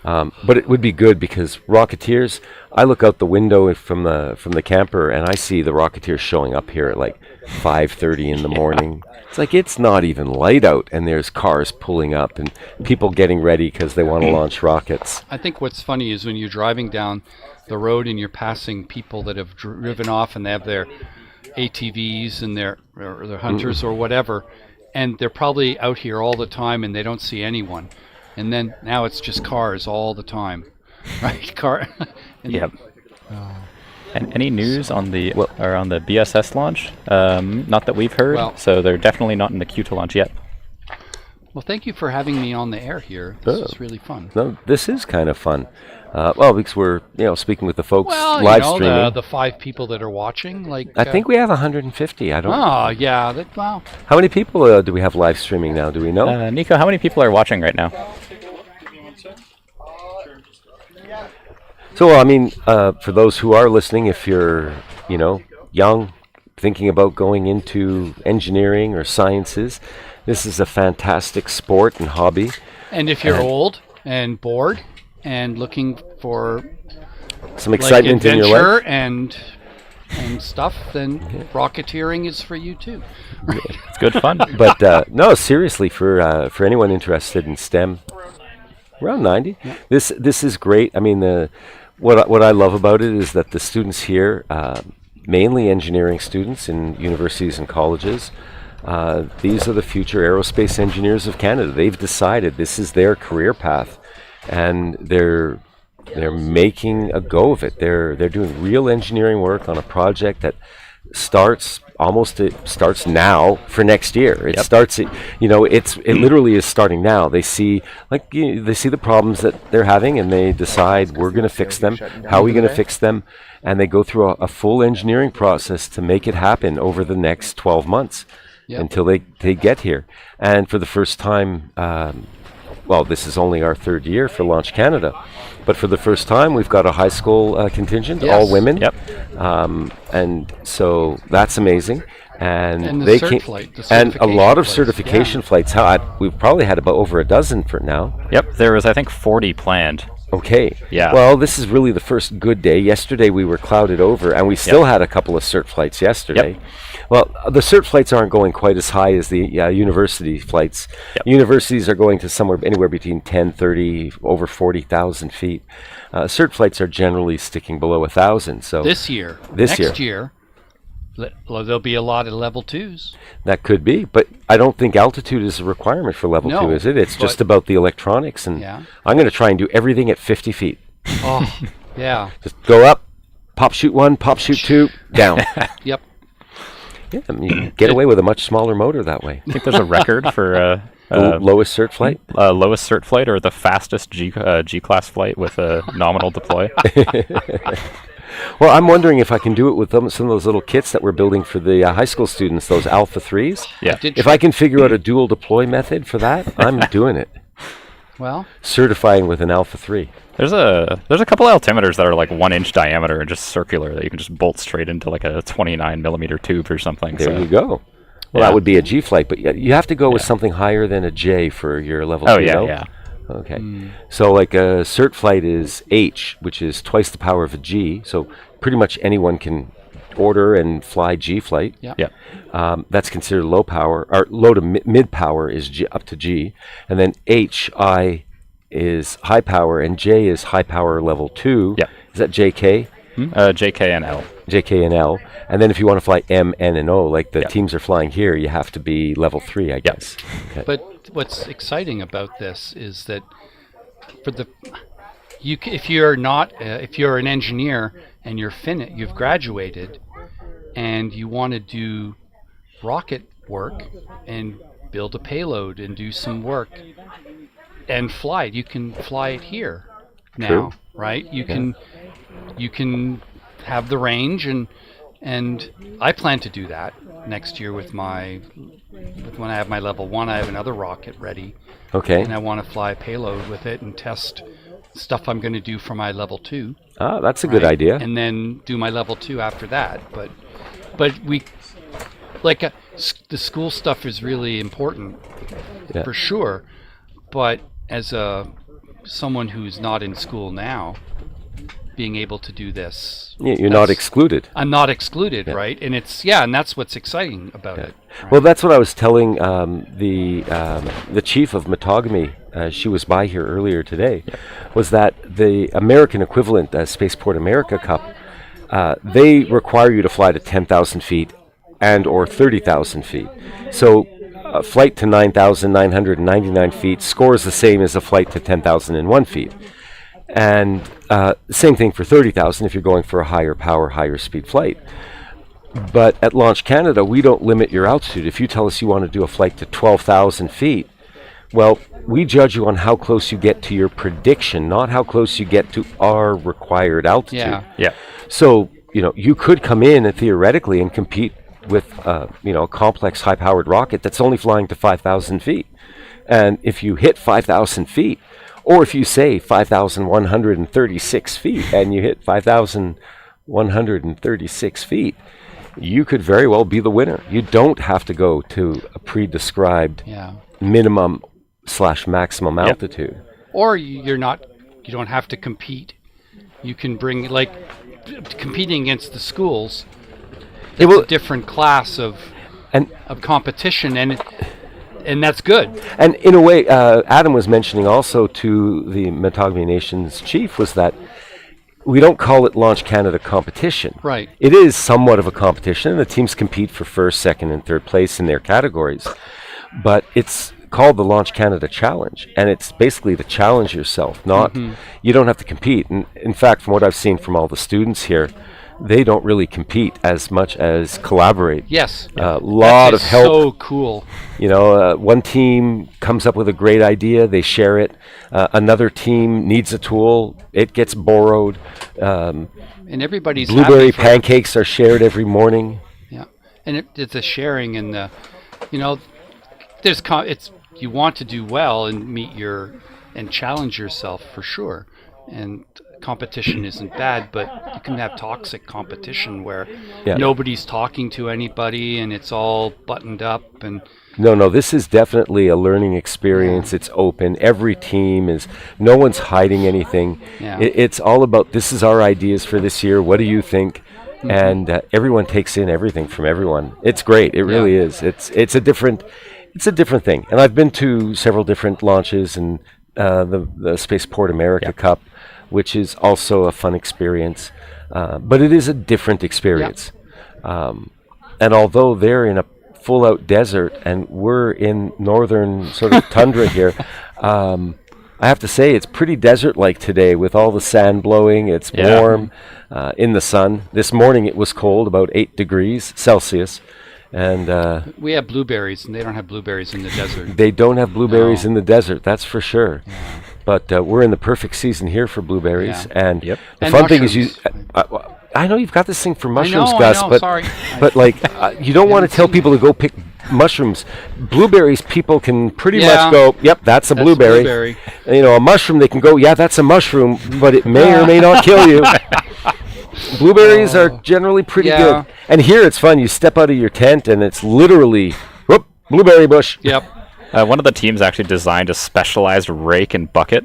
But it would be good because Rocketeers, I look out the window from the camper and I see the Rocketeers showing up here at like 5:30 in the morning. It's like it's not even light out and there's cars pulling up and people getting ready because they want to launch rockets. I think what's funny is when you're driving down the road and you're passing people that have driven off and they have their ATVs and their hunters or whatever, and they're probably out here all the time and they don't see anyone. And then now it's just cars all the time, right? Yep. And any news on the BSS launch? Not that we've heard. So they're definitely not in the queue to launch yet. Well, thank you for having me on the air here. This is really fun. No, this is kind of fun. Because we're speaking with the folks live streaming. The 5 people that are watching, I think we have 150. I don't. Oh yeah, wow. How many people do we have live streaming now? Do we know? Nico, how many people are watching right now? So I mean, for those who are listening, if you're young, thinking about going into engineering or sciences, this is a fantastic sport and hobby. And if you're old and bored and looking for some excitement in your life, and and stuff, then rocketeering is for you too. It's good fun. But no, seriously, for anyone interested in STEM, around 90. Yeah. This is great. I mean, what I love about it is that the students here, mainly engineering students in universities and colleges, these are the future aerospace engineers of Canada. They've decided this is their career path, and they're making a go of it. They're doing real engineering work on a project that starts now for next year. It starts, it literally is starting now. They see the problems that they're having, and they decide we're going to fix them. How are we going to fix them? And they go through a full engineering process to make it happen over the next 12 months until they get here. And for the first time, this is only our third year for Launch Canada, but for the first time, we've got a high school contingent, all women. Yep. And so that's amazing. And the they cert can, flight, the and a lot of certification certification flights. We've probably had about over a dozen for now. Yep, there was I think 40 planned. Okay. Yeah. Well, this is really the first good day. Yesterday we were clouded over, and we still had a couple of cert flights yesterday. Well, the cert flights aren't going quite as high as the university flights. Universities are going to anywhere between 10, 30, over 40,000 feet. Cert flights are generally sticking below 1,000. So next year, there'll be a lot of level 2s. That could be, but I don't think altitude is a requirement for level 2, is it? It's just about the electronics, and I'm going to try and do everything at 50 feet. Oh, yeah. Just go up, pop shoot 1, pop shoot 2, down. Yep. Yeah, I mean, you can get away with a much smaller motor that way. I think there's a record for lowest cert flight? Lowest cert flight, or the fastest G-class flight with a nominal deploy. Well, I'm wondering if I can do it with some of those little kits that we're building for the high school students, those Alpha 3s. Yeah. If I can figure out a dual deploy method for that, I'm doing it. Well, certifying with an Alpha 3. There's a couple altimeters that are like 1 inch diameter and just circular that you can just bolt straight into like a 29 millimeter tube or something. There you go. Well, that would be a G flight, but you have to go with something higher than a J for your level 2. Yeah. Okay. So like a cert flight is H, which is twice the power of a G. So pretty much anyone can order and fly G flight. Yeah. That's considered low power, or low to mid power is G, up to G. And then HI is high power, and J is high power level 2. Yeah. Is that JK? JK and L. JK and L. And then if you want to fly M, N, and O, like the teams are flying here, you have to be level 3, I guess. Okay. But what's exciting about this is that if you're an engineer and you've graduated, and you want to do rocket work and build a payload and do some work and fly it, you can fly it here now, right? You can have the range, and I plan to do that next year when I have my level 1. I have another rocket ready. Okay. And I want to fly a payload with it and test stuff I'm going to do for my level 2. Ah, that's a good idea. And then do my level 2 after that. But we the school stuff is really important for sure. But as someone who's not in school now, being able to do this, you're not excluded. I'm not excluded, right? And and that's what's exciting about it. Right? Well, that's what I was telling the chief of Metogamy. She was by here earlier today. Was that the American equivalent, Spaceport America Cup? They require you to fly to 10,000 feet and or 30,000 feet. So a flight to 9,999 feet scores the same as a flight to 10,001 feet. And same thing for 30,000 if you're going for a higher power, higher speed flight. But at Launch Canada, we don't limit your altitude. If you tell us you want to do a flight to 12,000 feet, well, we judge you on how close you get to your prediction, not how close you get to our required altitude. Yeah. So, you could come in and theoretically and compete with, a complex high-powered rocket that's only flying to 5,000 feet. And if you hit 5,000 feet, or if you say 5,136 feet and you hit 5,136 feet, you could very well be the winner. You don't have to go to a pre-described minimum/maximum altitude. Or you don't have to compete. You can bring, competing against the schools, that's a different class of competition, and that's good. And in a way, Adam was mentioning also to the Metagami Nation's chief was that we don't call it Launch Canada competition. Right. It is somewhat of a competition, and the teams compete for first, second, and third place in their categories. But it's called the Launch Canada Challenge, and it's basically to challenge yourself. Not you don't have to compete. And in fact, from what I've seen from all the students here, they don't really compete as much as collaborate. Yes. A lot of help. So cool. You know, one team comes up with a great idea, they share it. Another team needs a tool, it gets borrowed. And everybody's blueberry pancakes are shared every morning. Yeah, and it's a sharing, and it's you want to do well and and challenge yourself for sure. And competition isn't bad, but you can have toxic competition where nobody's talking to anybody and it's all buttoned up. And no, this is definitely a learning experience. It's open. Every team is, no one's hiding anything. It's all about, this is our ideas for this year. What do you think? And everyone takes in everything from everyone. It's great. It really is. It's a different thing. And I've been to several different launches, and the Spaceport America Cup, which is also a fun experience. But it is a different experience. And although they're in a full-out desert and we're in northern sort of tundra here, I have to say it's pretty desert-like today with all the sand blowing. It's warm in the sun. This morning it was cold, about 8 degrees Celsius. And we have blueberries, and they don't have blueberries in the desert. They don't have blueberries in the desert, that's for sure. But we're in the perfect season here for blueberries. And the fun thing is I know you've got this thing for mushrooms, Gus, but like you don't want to tell people to go pick mushrooms. Blueberries, people can pretty much go, yep, that's a blueberry. And, you know, a mushroom, they can go, yeah, that's a mushroom, but it may or may not kill you. Blueberries are generally pretty good. And here it's fun. You step out of your tent and it's literally, whoop, blueberry bush. Yep. One of the teams actually designed a specialized rake and bucket.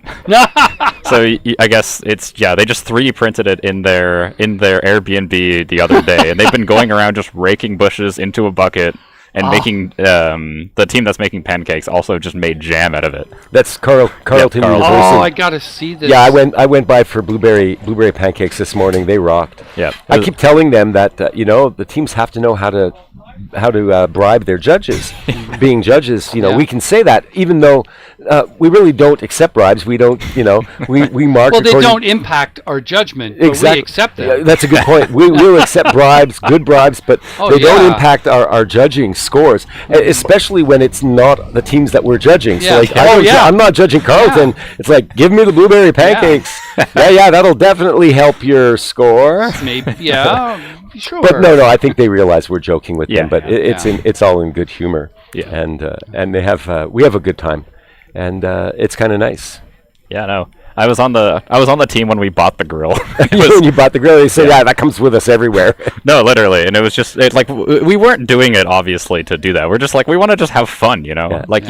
So I guess it's they just 3D printed it in their Airbnb the other day, and they've been going around just raking bushes into a bucket and making the team that's making pancakes also just made jam out of it. That's Carlton University. Oh, I gotta see this. Yeah, I went by for blueberry pancakes this morning. They rocked. Yeah, I keep telling them that the teams have to know how to bribe their judges. Being judges, we can say that even though we really don't accept bribes. We don't, we mark. Well, they don't impact our judgment. But we accept them. That's a good point. We will accept bribes, good bribes, but they don't impact our judging scores, especially when it's not the teams that we're judging. So like, I'm not judging Carlton. It's like, give me the blueberry pancakes. That'll definitely help your score. Maybe, sure. But no, I think they realize we're joking with them. But it's all in good humor. Yeah. And they have we have a good time, and it's kind of nice. Yeah, no. I was on the team when we bought the grill. When you bought the grill, they said, that comes with us everywhere. No, literally, and it was just like we weren't doing it obviously to do that. We're just like, we want to just have fun, you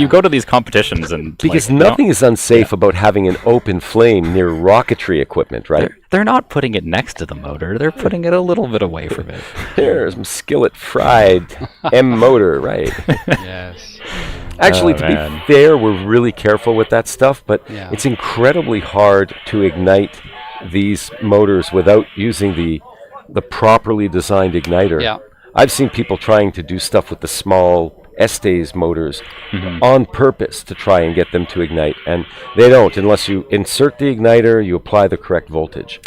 go to these competitions and because nothing is unsafe about having an open flame near rocketry equipment, right? They're not putting it next to the motor. They're putting it a little bit away from it. There's some skillet fried M motor, right? Yes. Actually, to be fair, we're really careful with that stuff, but it's incredibly hard to ignite these motors without using the properly designed igniter. Yeah. I've seen people trying to do stuff with the small Estes motors on purpose to try and get them to ignite, and they don't unless you insert the igniter, you apply the correct voltage.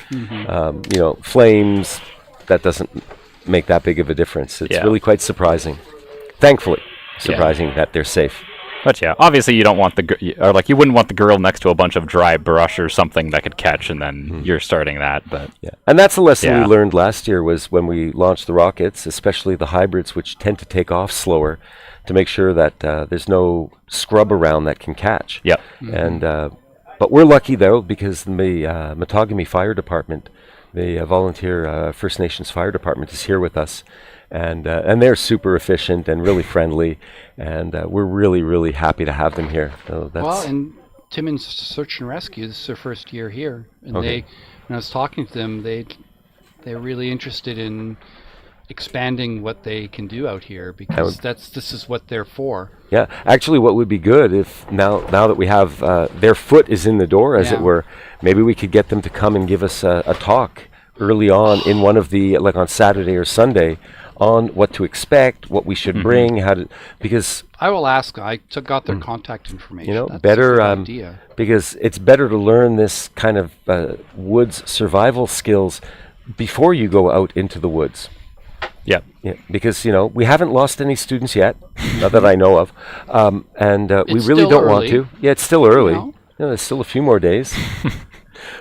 Flames, that doesn't make that big of a difference. It's really quite surprising. Thankfully. Surprising that they're safe. But obviously you don't want you wouldn't want the grill next to a bunch of dry brush or something that could catch, and then you're starting that. But and that's a lesson we learned last year was when we launched the rockets, especially the hybrids, which tend to take off slower, to make sure that there's no scrub around that can catch. Yeah, and but we're lucky though because the Metagami Fire Department, the volunteer First Nations Fire Department, is here with us. And they're super efficient and really friendly, and we're really, really happy to have them here. So that's and Timmins Search and Rescue, this is their first year here, and when I was talking to them, they're really interested in expanding what they can do out here, because this is what they're for. Yeah, actually, what would be good if now that we have their foot is in the door, as it were, maybe we could get them to come and give us a talk early on in one of the, like on Saturday or Sunday, on what to expect, what we should bring, how to, because I will ask. I got their contact information. you know, That's better a good idea. because it's better to learn this kind of woods survival skills before you go out into the woods. Yeah. Yeah, because you know we haven't lost any students yet, not that I know of, and we really don't want to. Yeah, it's still early. You know? There's still a few more days.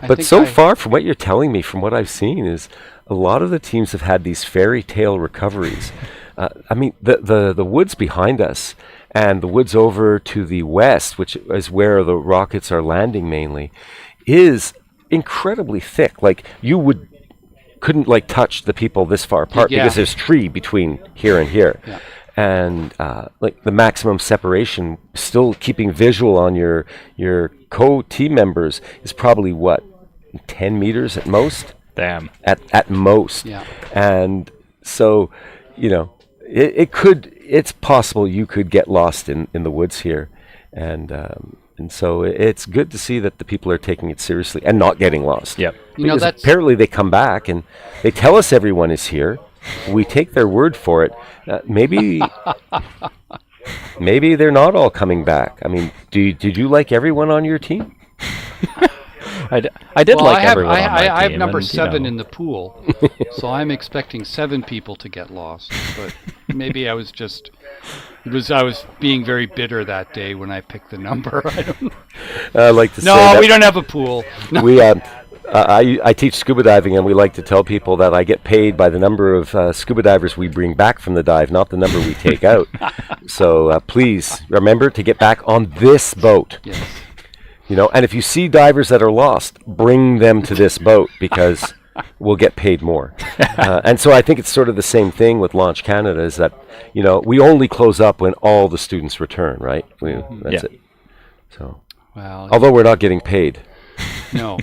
But so far, from what you're telling me, from what I've seen, is a lot of the teams have had these fairy tale recoveries. I mean, the woods behind us and the woods over to the west, which is where the rockets are landing mainly, is incredibly thick. Like you couldn't like touch the people this far apart because there's tree between here and here. Yeah. And like the maximum separation, still keeping visual on your co-team members is probably what, 10 meters at most? Damn. At most. Yeah. And so, you know, it's possible you could get lost in the woods here. And so it's good to see that the people are taking it seriously and not getting lost. Yep. You know, because apparently they come back and they tell us everyone is here. We take their word for it. Maybe they're not all coming back. I mean, did you like everyone on your team? I did like everyone on my team. I have number and, 7 in the pool, so I'm expecting 7 people to get lost. But maybe I was being very bitter that day when I picked the number. I don't know. I like to say no, we don't have a pool. No. We I teach scuba diving, and we like to tell people that I get paid by the number of scuba divers we bring back from the dive, not the number we take out. So please remember to get back on this boat. Yes. You know, and if you see divers that are lost, bring them to this boat because we'll get paid more. And so I think it's sort of the same thing with Launch Canada, is that, you know, we only close up when all the students return, right? That's it. So, although we're not getting paid. No.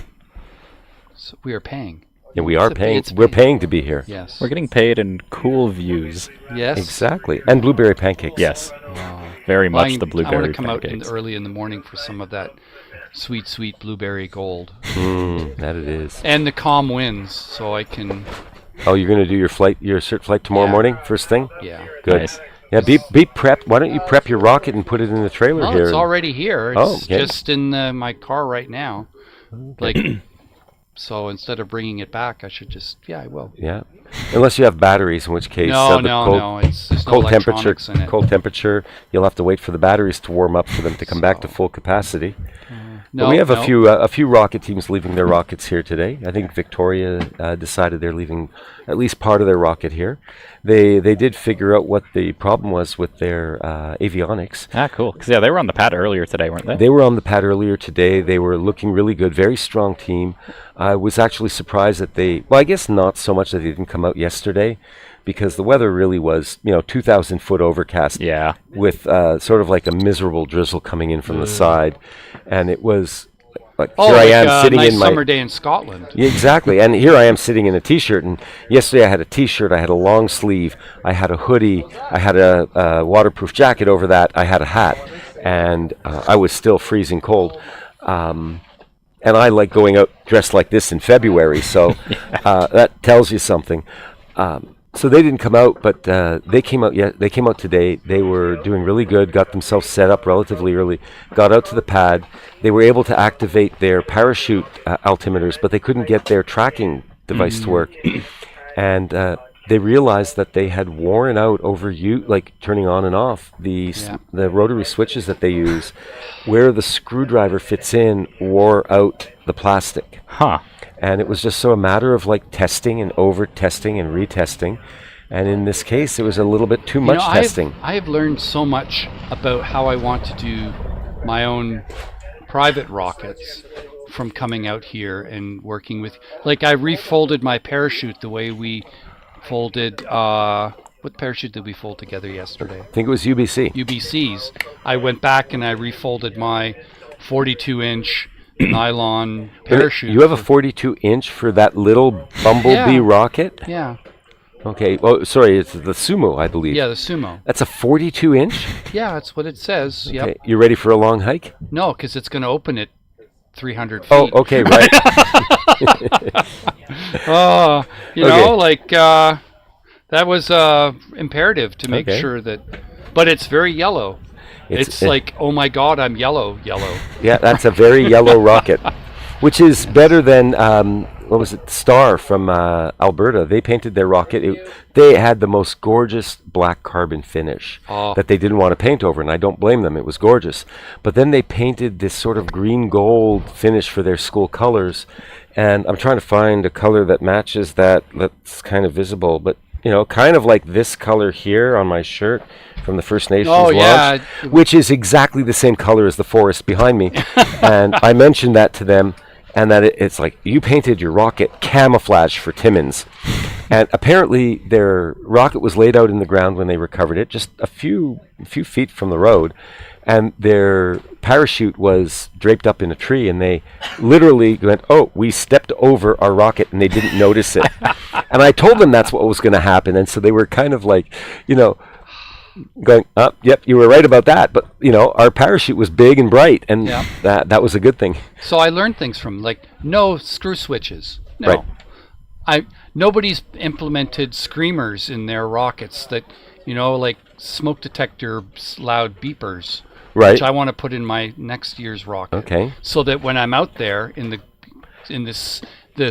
So we are paying. Yeah, we are paying. We're paying to be here. Yes. We're getting paid in cool views. Yes. Exactly. And blueberry pancakes. Yes. Very much the blueberry I want to come pancakes. out early in the morning for some of that sweet, sweet blueberry gold. That it is. And the calm winds, so I can... Oh, you're going to do your cert flight tomorrow morning, first thing? Yeah. Good. Nice. Yeah, be prepped. Why don't you prep your rocket and put it in the trailer here? It's already here. It's just in my car right now. Like... So instead of bringing it back, I should just, I will. Yeah. Unless you have batteries, in which case... No. There's no cold temperature, electronics in it. Cold temperature, you'll have to wait for the batteries to warm up for them to come back to full capacity. But we have a few rocket teams leaving their rockets here today. I think Victoria decided they're leaving at least part of their rocket here. They did figure out what the problem was with their avionics. Ah, cool. Because they were on the pad earlier today, weren't they? They were on the pad earlier today. They were looking really good, very strong team. I was actually surprised that I guess not so much that they didn't come out yesterday, because the weather really was, 2,000 foot overcast. Yeah. With sort of like a miserable drizzle coming in from the side, and it was like here I am sitting nice in my summer day in Scotland. Yeah, exactly, and here I am sitting in a t-shirt. And yesterday I had a t-shirt, I had a long sleeve, I had a hoodie, I had a waterproof jacket over that, I had a hat, and I was still freezing cold. And I like going out dressed like this in February, so that tells you something. So they didn't come out, but they came out. They came out today. They were doing really good. Got themselves set up relatively early. Got out to the pad. They were able to activate their parachute altimeters, but they couldn't get their tracking device to work. And they realized that they had worn out like turning on and off the rotary switches that they use, where the screwdriver fits in, wore out the plastic. Huh. And it was just a matter of like testing and over-testing and retesting. And in this case, it was a little bit too much testing. I have learned so much about how I want to do my own private rockets from coming out here and working with... Like, I refolded my parachute the way we folded... what parachute did we fold together yesterday? I think it was UBC. UBC's. I went back and I refolded my 42-inch... nylon parachute. You have a 42-inch for that little bumblebee rocket? Yeah. Okay. Oh, sorry. It's the Sumo, I believe. Yeah, the Sumo. That's a 42 inch. Yeah, that's what it says. Yep. Okay. You ready for a long hike? No, because it's going to open at 300 feet. Oh, okay, right. Oh, you Okay. know, like that was imperative to make Okay. sure that. But it's very yellow. It's like, oh my God, I'm yellow. Yeah, that's a very yellow rocket, which is better than what was it? Star from Alberta. They painted their rocket. They had the most gorgeous black carbon finish that they didn't want to paint over, and I don't blame them. It was gorgeous, but then they painted this sort of green gold finish for their school colors, and I'm trying to find a color that matches that. That's kind of visible, but you know, kind of like this color here on my shirt from the First Nations launch, which is exactly the same color as the forest behind me. And I mentioned that to them, and that it's like, you painted your rocket camouflage for Timmins. And apparently their rocket was laid out in the ground when they recovered it, just a few feet from the road, and their parachute was draped up in a tree, and they literally went, oh, we stepped over our rocket, and they didn't notice it. And I told them that's what was going to happen, and so they were kind of like, you know, going, yep, you were right about that, but you know, our parachute was big and bright, and that was a good thing. So I learned things from, like, no screw switches. No. Right. Nobody's implemented screamers in their rockets that, you know, like smoke detector loud beepers. Right. Which I want to put in my next year's rocket. Okay. So that when I'm out there in this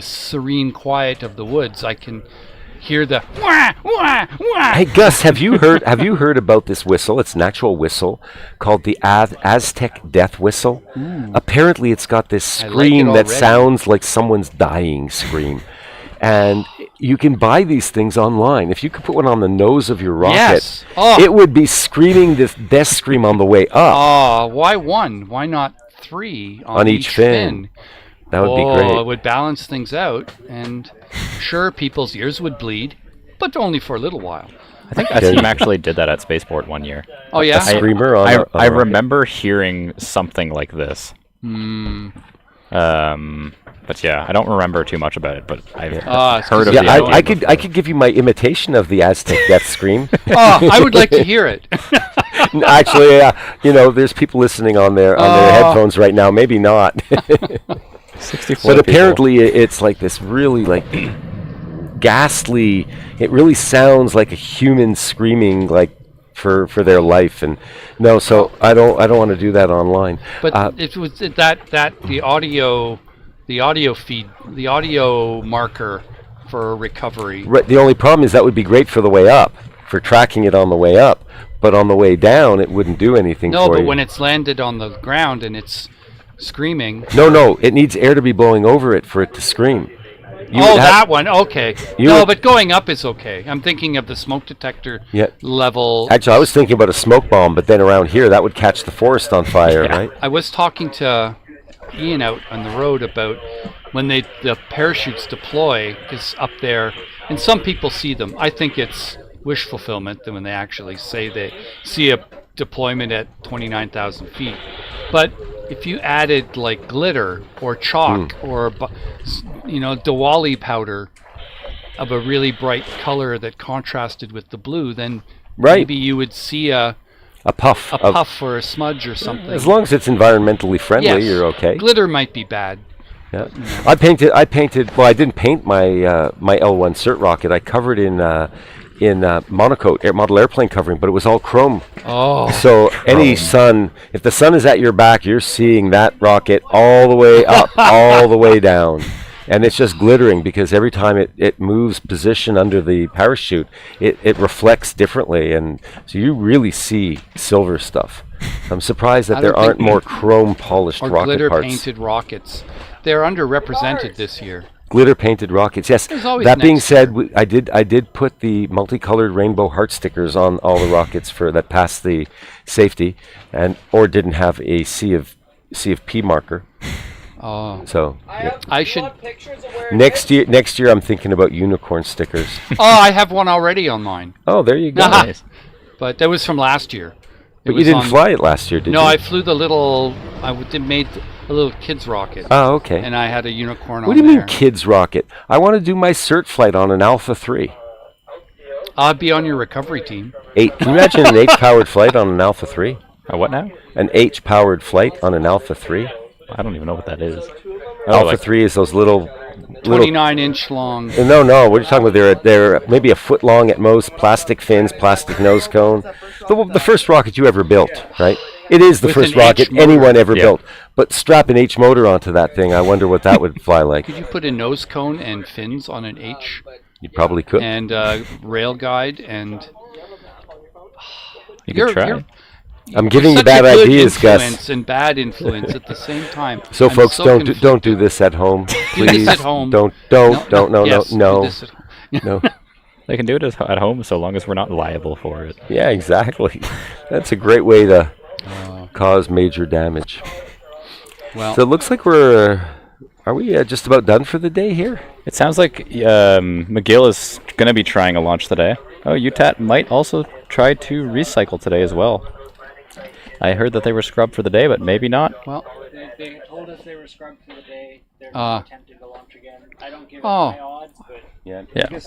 serene quiet of the woods, I can hear the wah, wah, wah. Hey Gus, have you heard about this whistle? It's an actual whistle called the Aztec death whistle. Ooh. Apparently it's got this scream that sounds like someone's dying scream. And you can buy these things online. If you could put one on the nose of your rocket, it would be screaming this death scream on the way up. Why one? Why not three on each fin? That would be great. It would balance things out, and sure, people's ears would bleed, but only for a little while. I think a team actually did that at Spaceport one year. Oh yeah, a screamer on I remember hearing something like this. But yeah, I don't remember too much about it, but I've heard of it. Yeah, I could give you my imitation of the Aztec death scream. I would like to hear it. Actually, you know, there's people listening on their headphones right now. Maybe not. 64 but apparently it's like this really like ghastly. It really sounds like a human screaming, like for their life. And no, so I don't want to do that online. But it was that the audio feed, the audio marker for recovery. Right. The only problem is that would be great for the way up, for tracking it on the way up. But on the way down, it wouldn't do anything for you. No, but when it's landed on the ground and it's screaming. No, it needs air to be blowing over it for it to scream. That one, okay. But going up is okay. I'm thinking of the smoke detector level. Actually, I was thinking about a smoke bomb, but then around here, that would catch the forest on fire, right? I was talking to Ian out on the road about when the parachutes deploy is up there, and some people see them. I think it's wish fulfillment when they actually say they see a deployment at 29,000 feet. But if you added like glitter or chalk or Diwali powder of a really bright color that contrasted with the blue, then maybe you would see a puff or a smudge or something. As long as it's environmentally friendly, you're okay. Glitter might be bad. Yeah, I painted. Well, I didn't paint my my L1 cert rocket. I covered in monocoat model airplane covering, but it was all chrome. So any sun, if the sun is at your back, you're seeing that rocket all the way up, all the way down. And it's just glittering because every time it moves position under the parachute, it reflects differently. And so you really see silver stuff. I'm surprised that there aren't more chrome polished rocket parts. Or glitter painted rockets. They're underrepresented this year. Glitter painted rockets, yes. That being said, I did put the multicolored rainbow heart stickers on all the rockets that passed the safety, or didn't have a C of P marker. So I should. Next year, I'm thinking about unicorn stickers. I have one already on mine. Oh, there you go. Nice. But that was from last year. But you didn't fly it last year, did you? No, I flew the little. Made a little kids rocket. Oh, okay. And I had a unicorn on there. What do you mean kids rocket? I want to do my cert flight on an Alpha 3. I'll be on your recovery team. Can you imagine an H-powered flight on an Alpha 3? A what now? An H-powered flight on an Alpha 3? I don't even know what that is. Alpha 3 is those little 29-inch long. No, what are you talking about? They're maybe a foot long at most, plastic fins, plastic nose cone. The first rocket you ever built, right? It is the With first an rocket H motor. anyone ever Yeah. built. But strap an H motor onto that thing, I wonder what that would fly like. Could you put a nose cone and fins on an H? You probably could. And rail guide and... You could try. I'm giving you such bad a good ideas, Gus. influence and bad influence at the same time. So I'm folks, so don't do this at home, Do please. this at home. No. Yes, do this at home. No. They can do it at home so long as we're not liable for it. Yeah, exactly. That's a great way to cause major damage. Well, So it looks like are we just about done for the day here? It sounds like McGill is going to be trying a launch today. Oh, UTAT might also try to recycle today as well. I heard that they were scrubbed for the day, but maybe not. Well, They told us they were scrubbed for the day. They're not attempting to launch again. I don't give Oh. my odds, but Yeah. yeah.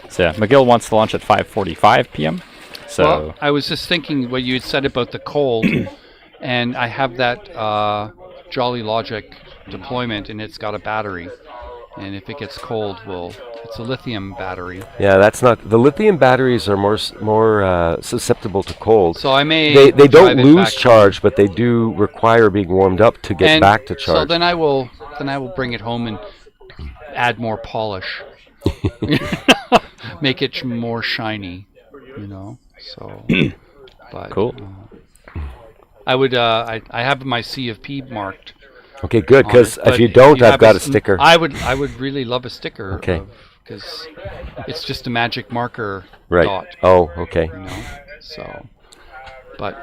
So yeah, McGill wants to launch at 5:45 p.m. So Well, I was just thinking what you had said about the cold, and I have that Jolly Logic deployment, and it's got a battery. And if it gets cold, it's a lithium battery. Yeah, that's not. The lithium batteries are more susceptible to cold. So I may They drive don't it lose back charge, but they do require being warmed up to get And back to charge. So then I will bring it home and add more polish, make it more shiny, So, but cool. I would I have my C of P marked. Okay, good. on Because it, if but you don't, I've have got a sticker. I would really love a sticker. Okay. Because it's just a magic marker Right. dot. Oh, okay. So, but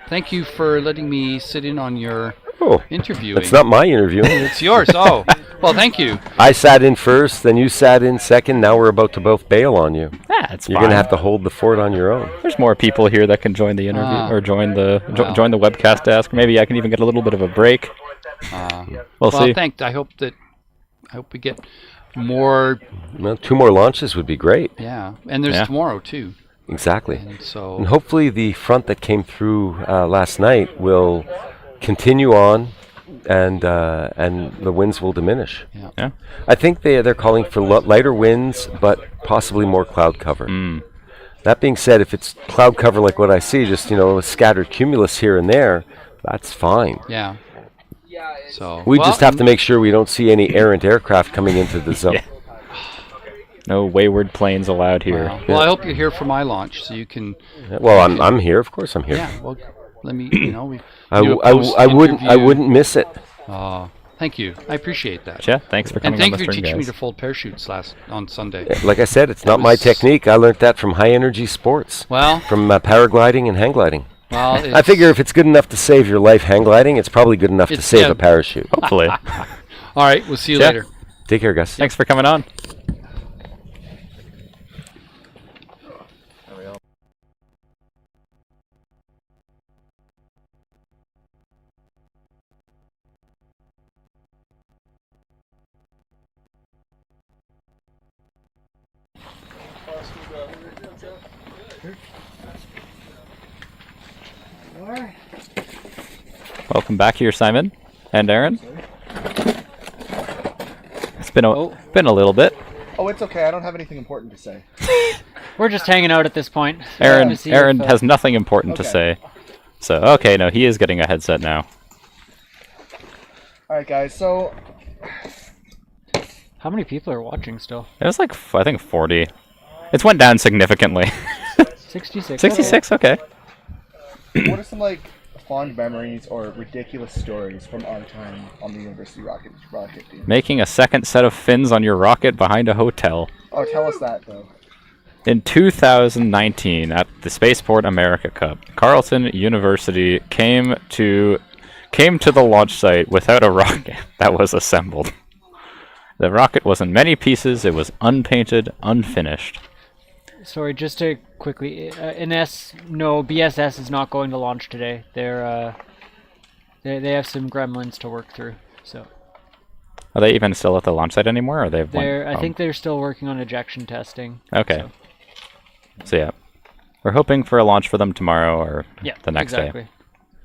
thank you for letting me sit in on your interview. It's not my interview. It's yours. Oh, well, thank you. I sat in first, then you sat in second. Now we're about to both bail on you. Yeah, it's You're fine. going to have to hold the fort on your own. There's more people here that can join the interview or join the join the webcast desk. Maybe I can even get a little bit of a break. We'll see. I hope we get more. Well, 2 more launches would be great. Yeah, and there's tomorrow too. Exactly. And hopefully the front that came through last night will continue on, and the winds will diminish. Yeah. I think they're calling for lighter winds, but possibly more cloud cover. That being said, if it's cloud cover like what I see, just a scattered cumulus here and there, that's fine. Yeah. So We just have to make sure we don't see any errant aircraft coming into the zone. No wayward planes allowed here. Wow. Well, I hope you're here for my launch, so you can. Well, I'm here. Of course, I'm here. Yeah. Well, let me. I wouldn't miss it. Thank you. I appreciate that. Yeah. Thanks for coming. And thank on the you for stream, teaching me guys. to fold parachutes on Sunday. Like I said, it's not my technique. I learned that from high energy sports. Well, from paragliding and hang gliding. Well, I figure if it's good enough to save your life hang gliding, it's probably good enough to save a parachute. Hopefully. All right. We'll see you later. Take care, Gus. Thanks for coming on. Welcome back here, Simon and Aaron. It's been a little bit. Oh, it's okay. I don't have anything important to say. we're just hanging out at this point. Aaron To see Aaron if, has nothing important to say. So okay, no, he is getting a headset now. All right, guys. So, how many people are watching still? It was like I think 40. It's went down significantly. 66. 66. Okay. what are some fond memories or ridiculous stories from our time on the University rocket team? Making a second set of fins on your rocket behind a hotel. Oh, tell us that though. In 2019, at the Spaceport America Cup, Carlton University came to the launch site without a rocket that was assembled. The rocket was in many pieces. It was unpainted, unfinished. Sorry, just to quickly, BSS is not going to launch today. They have some gremlins to work through. So. Are they even still at the launch site anymore, or they've went I home? think they're still working on ejection testing. Okay. So yeah, we're hoping for a launch for them tomorrow or the next exactly. day.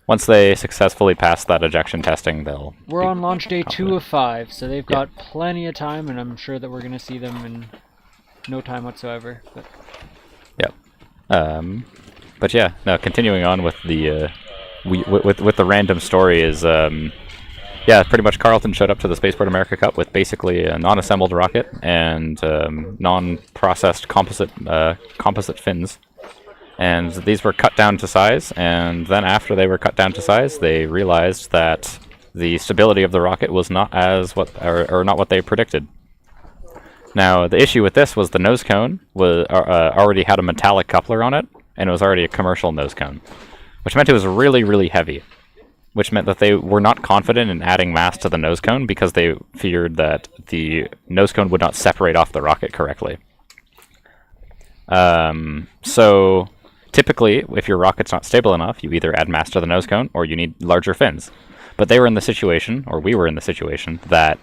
Once they successfully pass that ejection testing, they'll. We're on launch day 2 of 5, so they've Yeah. got plenty of time, and I'm sure that we're going to see them in no time whatsoever. But Yep. But yeah, no. Continuing on with the with the random story is yeah, pretty much Carlton showed up to the Spaceport America Cup with basically a non-assembled rocket and non-processed composite fins. And these were cut down to size, and then after they were cut down to size, they realized that the stability of the rocket was not not what they predicted. Now, the issue with this was the nose cone was already had a metallic coupler on it, and it was already a commercial nose cone, which meant it was really, really heavy, which meant that they were not confident in adding mass to the nose cone because they feared that the nose cone would not separate off the rocket correctly. So typically, if your rocket's not stable enough, you either add mass to the nose cone or you need larger fins. But they were in the situation, or we were in the situation, that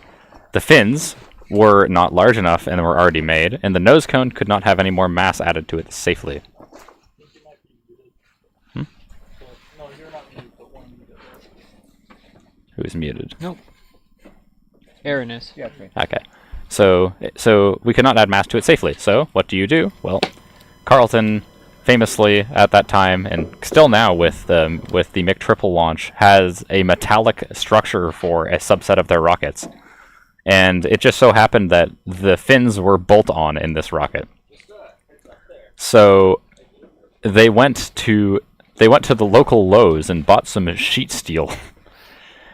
the fins were not large enough and were already made, and the nose cone could not have any more mass added to it safely. Who's muted? Nope. Aaron is. Yeah, it's me. Okay. So we could not add mass to it safely. So what do you do? Well, Carlton, famously at that time, and still now with the MiG triple launch, has a metallic structure for a subset of their rockets, and it just so happened that the fins were bolt-on in this rocket. So they went to the local Lowe's and bought some sheet steel.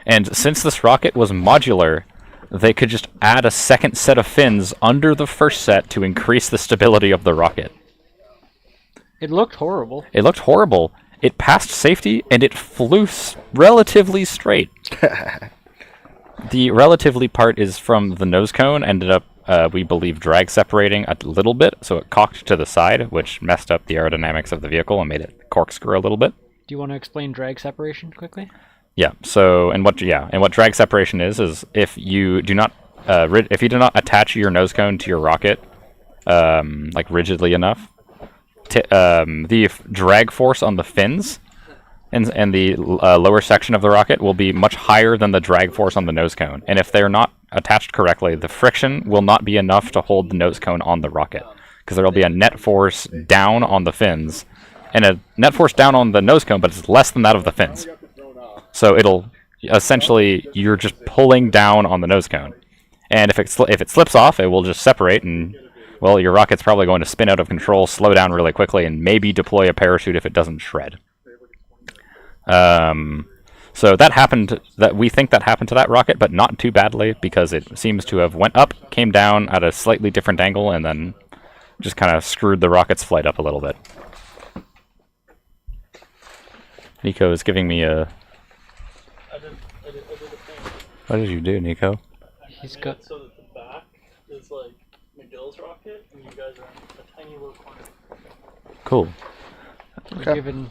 And since this rocket was modular, they could just add a second set of fins under the first set to increase the stability of the rocket. It looked horrible. It looked horrible. It passed safety, and it flew relatively straight. The relatively part is from the nose cone, ended up, we believe, drag separating a little bit, so it cocked to the side, which messed up the aerodynamics of the vehicle and made it corkscrew a little bit. Do you want to explain drag separation quickly? Yeah. So, and what drag separation is if you do not attach your nose cone to your rocket, like rigidly enough, the drag force on the fins and the lower section of the rocket will be much higher than the drag force on the nose cone. And if they're not attached correctly, the friction will not be enough to hold the nose cone on the rocket, because there will be a net force down on the fins and a net force down on the nose cone, but it's less than that of the fins. So it'll essentially, you're just pulling down on the nose cone, and if it slips off, it will just separate, and well, your rocket's probably going to spin out of control, slow down really quickly, and maybe deploy a parachute if it doesn't shred. So that happened. We think that happened to that rocket, but not too badly, because it seems to have went up, came down at a slightly different angle, and then just kind of screwed the rocket's flight up a little bit. Nico is giving me a. What did you do, Nico? He's got. So that the back is like McGill's rocket, and you guys are in a tiny little corner. Cool. We're given.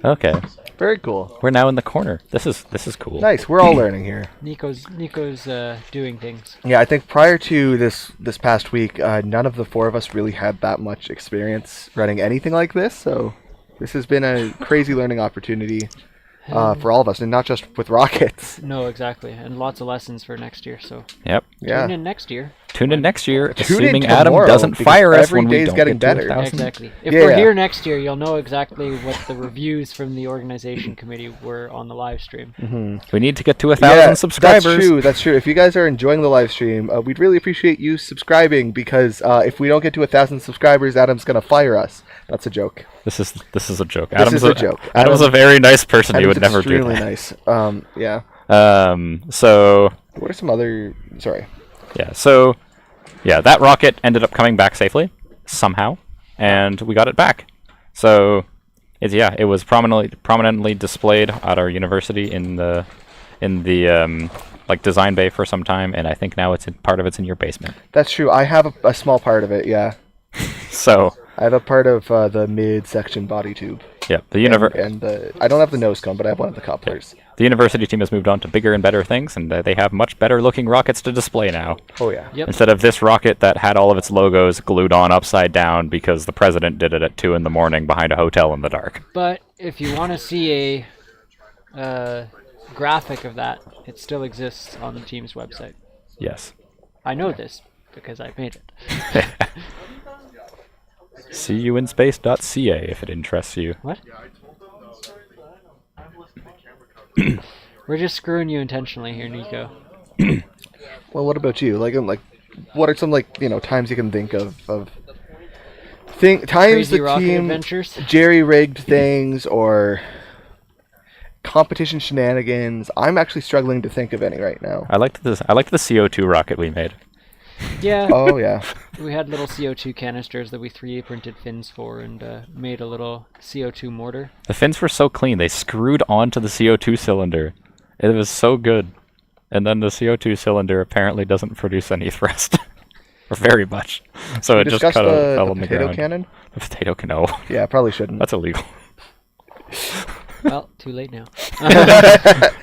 Okay. Very cool. We're now in the corner. This is cool. Nice. We're all learning here. Nico's doing things. Yeah, I think prior to this past week, none of the four of us really had that much experience running anything like this. So this has been a crazy learning opportunity for all of us, and not just with rockets. No, exactly, and lots of lessons for next year. So. Yep. Tune in next year. Tune in next year, Tune assuming in Adam tomorrow, doesn't because fire us every when we day's don't getting get to better. 1,000. Exactly. If Yeah, we're yeah. here next year, you'll know exactly what the reviews from the organization committee were on the live stream. Mm-hmm. We need to get to 1,000 subscribers. That's true. If you guys are enjoying the live stream, we'd really appreciate you subscribing, because if we don't get to 1,000 subscribers, Adam's gonna fire us. That's a joke. This is a joke. This is a joke. Adam's a very nice person. He Adam's would never do extremely that. nice. Yeah. So. What are some other? Sorry. Yeah. So. Yeah, that rocket ended up coming back safely somehow, and we got it back. So, it was prominently displayed at our university in the like design bay for some time, and I think now part of it's in your basement. That's true. I have a small part of it. Yeah. So. I have a part of the mid-section body tube. Yep, the and the I don't have the nose cone, but I have one of the couplers. The university team has moved on to bigger and better things, and they have much better looking rockets to display now. Oh yeah. Yep. Instead of this rocket that had all of its logos glued on upside down because the president did it at 2 in the morning behind a hotel in the dark. But if you want to see a graphic of that, it still exists on the team's website. Yes. I know this because I made it. seeyouinspace.ca if it interests you. What? We're just screwing you intentionally here, Nico. Well, what about you? Like, what are some times you can think of times Crazy the rocket team adventures? jerry-rigged things or competition shenanigans? I'm actually struggling to think of any right now. I liked the CO2 rocket we made. Yeah. Oh yeah. We had little CO2 canisters that we 3D printed fins for and made a little CO2 mortar. The fins were so clean, they screwed onto the CO2 cylinder. It was so good. And then the CO2 cylinder apparently doesn't produce any thrust. Or very much. So Should it we just discuss kind of fell the on the potato ground. cannon? The potato cannon. No. Yeah, probably shouldn't. That's illegal. Well, too late now.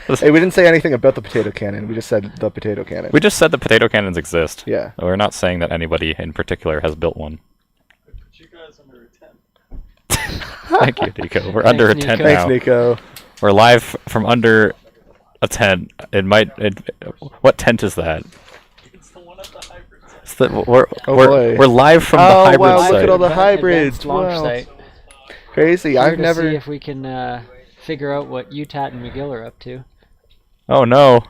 Hey, we didn't say anything about the potato cannon. We just said the potato cannon. We just said the potato cannons exist. Yeah. We're not saying that anybody in particular has built one. You guys under a 10. Thank you, Nico. We're under a tent now. Thanks, Nico. We're live from under a tent. What tent is that? It's the one at the hybrid site. It's the, boy. we're live from the Oh hybrid wow! site. Look at all the Advanced hybrids. launch Wow. site. Crazy. Here I've to never. see if we can figure out what UTAT and McGill are up to. Oh no.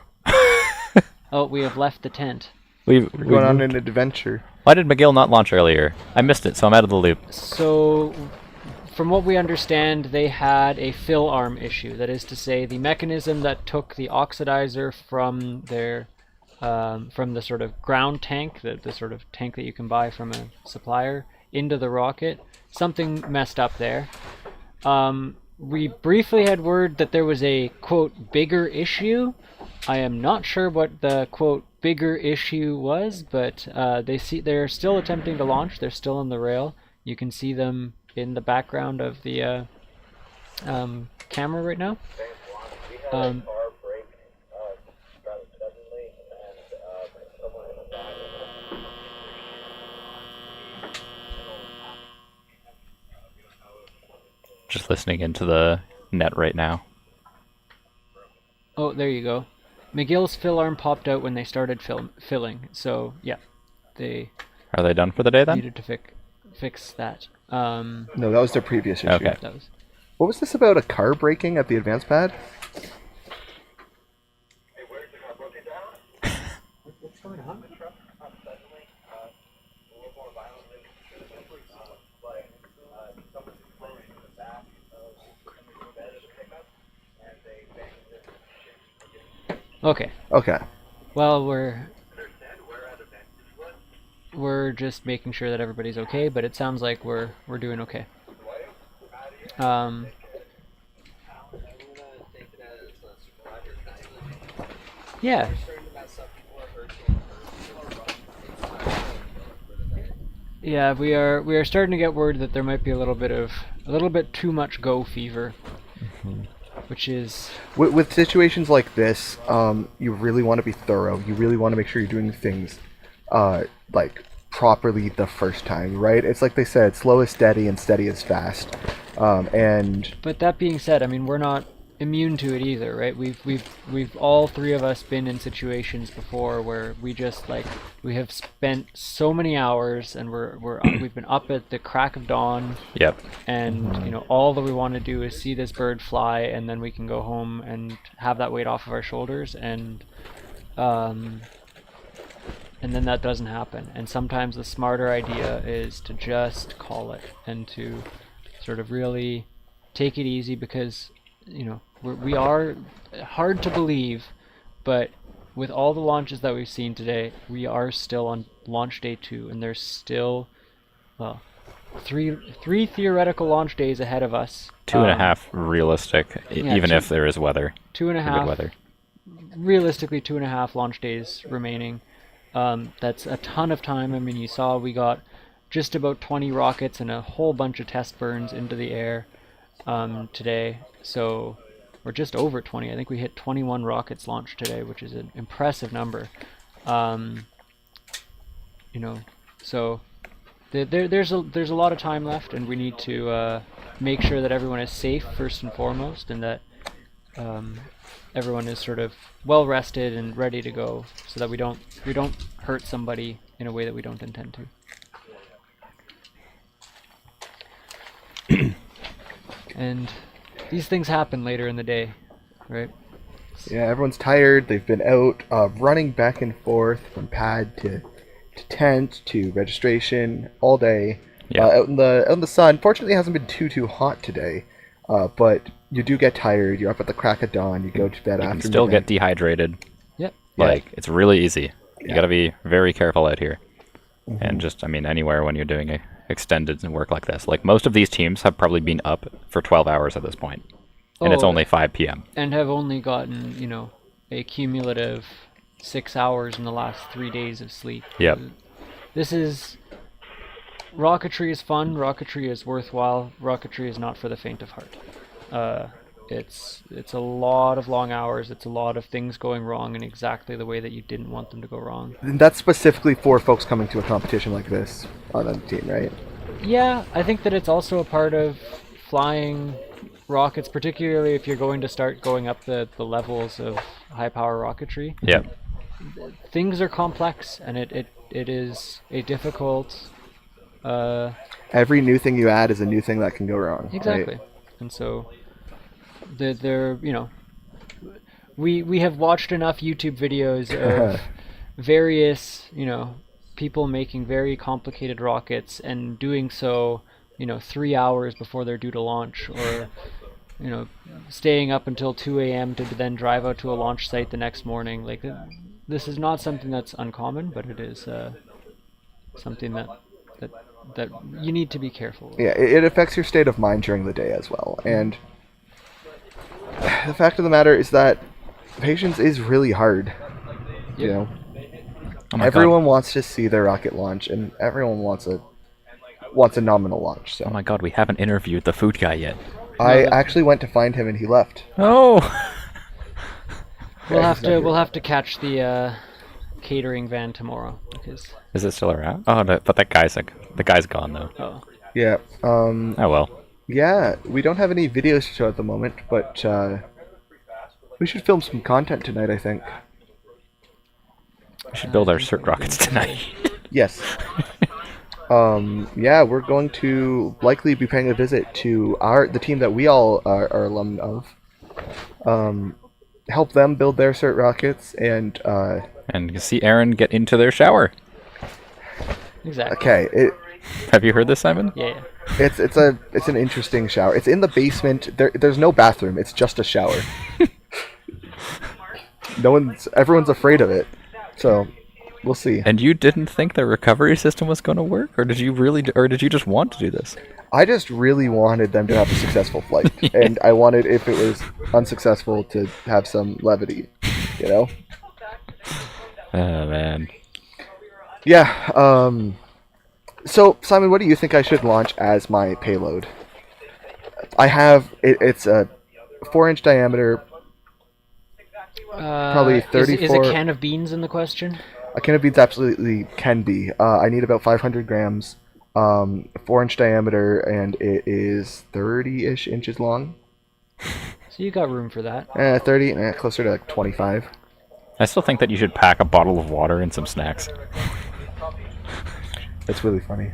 Oh, we have left the tent. We're going on an adventure. Why did McGill not launch earlier? I missed it, so I'm out of the loop. So, from what we understand, they had a fill arm issue. That is to say, the mechanism that took the oxidizer from their from the sort of ground tank, the sort of tank that you can buy from a supplier, into the rocket. Something messed up there. We briefly had word that there was a, quote, bigger issue. I am not sure what the, quote, bigger issue was, but they're still attempting to launch. They're still on the rail. You can see them in the background of the camera right now. Just listening into the net right now. Oh, there you go. McGill's fill arm popped out when they started filling. So, yeah, they... Are they done for the day then? Needed to fix that. No, that was their previous issue. Okay. That was... What was this about? A car breaking at the advanced pad? What's going on? Okay. Okay. Well, we're just making sure that everybody's okay, but it sounds like we're doing okay. Yeah. Yeah, we are starting to get word that there might be a little bit too much go fever. Which is with situations like this, you really want to be thorough. You really want to make sure you're doing things like properly the first time, right? It's like they said, slow is steady and steady is fast. But that being said, I mean, we're not immune to it either, right? We've all three of us been in situations before where we just we have spent so many hours and we've been up at the crack of dawn. Yep. And all that we want to do is see this bird fly, and then we can go home and have that weight off of our shoulders, and then that doesn't happen. And sometimes the smarter idea is to just call it and to sort of really take it easy, because we are hard to believe, but with all the launches that we've seen today, we are still on launch day 2, and there's still, well, three theoretical launch days ahead of us. 2.5 realistic, yeah, even if there is weather. 2.5. Good weather. Realistically, 2.5 launch days remaining. That's a ton of time. I mean, you saw we got just about 20 rockets and a whole bunch of test burns into the air. today. So we're just over 20. I think we hit 21 rockets launched today, which is an impressive number. You know, so there's a lot of time left, and we need to make sure that everyone is safe first and foremost, and that everyone is sort of well rested and ready to go, so that we don't hurt somebody in a way that we don't intend to. And these things happen later in the day, right? Yeah, everyone's tired. They've been out running back and forth from pad to tent to registration all day. Yeah. Out in the sun. Fortunately, it hasn't been too hot today, but you do get tired. You're up at the crack of dawn. You go to bed You after. can still midnight. get dehydrated. Yep. Like, it's really easy. You Yeah. got to be very careful out here. Mhm. And just, I mean, anywhere when you're doing extended work like this. Like, most of these teams have probably been up for 12 hours at this point. And it's Oh, only 5 p.m. And have only gotten, you know, a cumulative 6 hours in the last 3 days of sleep. Yep. This is... Rocketry is fun, rocketry is worthwhile, rocketry is not for the faint of heart. It's a lot of long hours, it's a lot of things going wrong in exactly the way that you didn't want them to go wrong. And that's specifically for folks coming to a competition like this on the team, right? Yeah, I think that it's also a part of flying rockets, particularly if you're going to start going up the levels of high power rocketry. Yeah. Things are complex, and it is a difficult... Every new thing you add is a new thing that can go wrong. Exactly. Right? And so they're you know, we have watched enough YouTube videos of various, you know, people making very complicated rockets and doing so, you know, 3 hours before they're due to launch, or you know, staying up until 2 a.m. to then drive out to a launch site the next morning. Like, this is not something that's uncommon, but it is something that you need to be careful with. Yeah, it affects your state of mind during the day as well. And the fact of the matter is that patience is really hard. You know, Oh my everyone God. wants to see their rocket launch, and everyone wants a nominal launch. So Oh my God, we haven't interviewed the food guy yet. I actually went to find him, and he left. Oh. We'll have to catch the catering van tomorrow, because... Is it still around? Oh, no, but the guy's gone though. Oh. Yeah. Oh well. Yeah, we don't have any videos to show at the moment, but we should film some content tonight, I think. We should build our cert rockets tonight. Yes. Yeah, we're going to likely be paying a visit to the team that we all are alum of. Help them build their cert rockets, and you see Aaron get into their shower. Exactly. Okay. Have you heard this, Simon? Yeah. It's an interesting shower. It's in the basement. There's no bathroom. It's just a shower. Everyone's afraid of it. So, we'll see. And you didn't think the recovery system was going to work, or did you just want to do this? I just really wanted them to have a successful flight, and I wanted, if it was unsuccessful, to have some levity, you know? Oh man. Yeah. So Simon, what do you think I should launch as my payload? I have it's a 4-inch diameter, probably 34. Is a can of beans in the question? A can of beans absolutely can be. I need about 500 grams, 4-inch diameter, and it is 30-ish inches long. So you got room for that. 30, closer to like 25. I still think that you should pack a bottle of water and some snacks. That's really funny.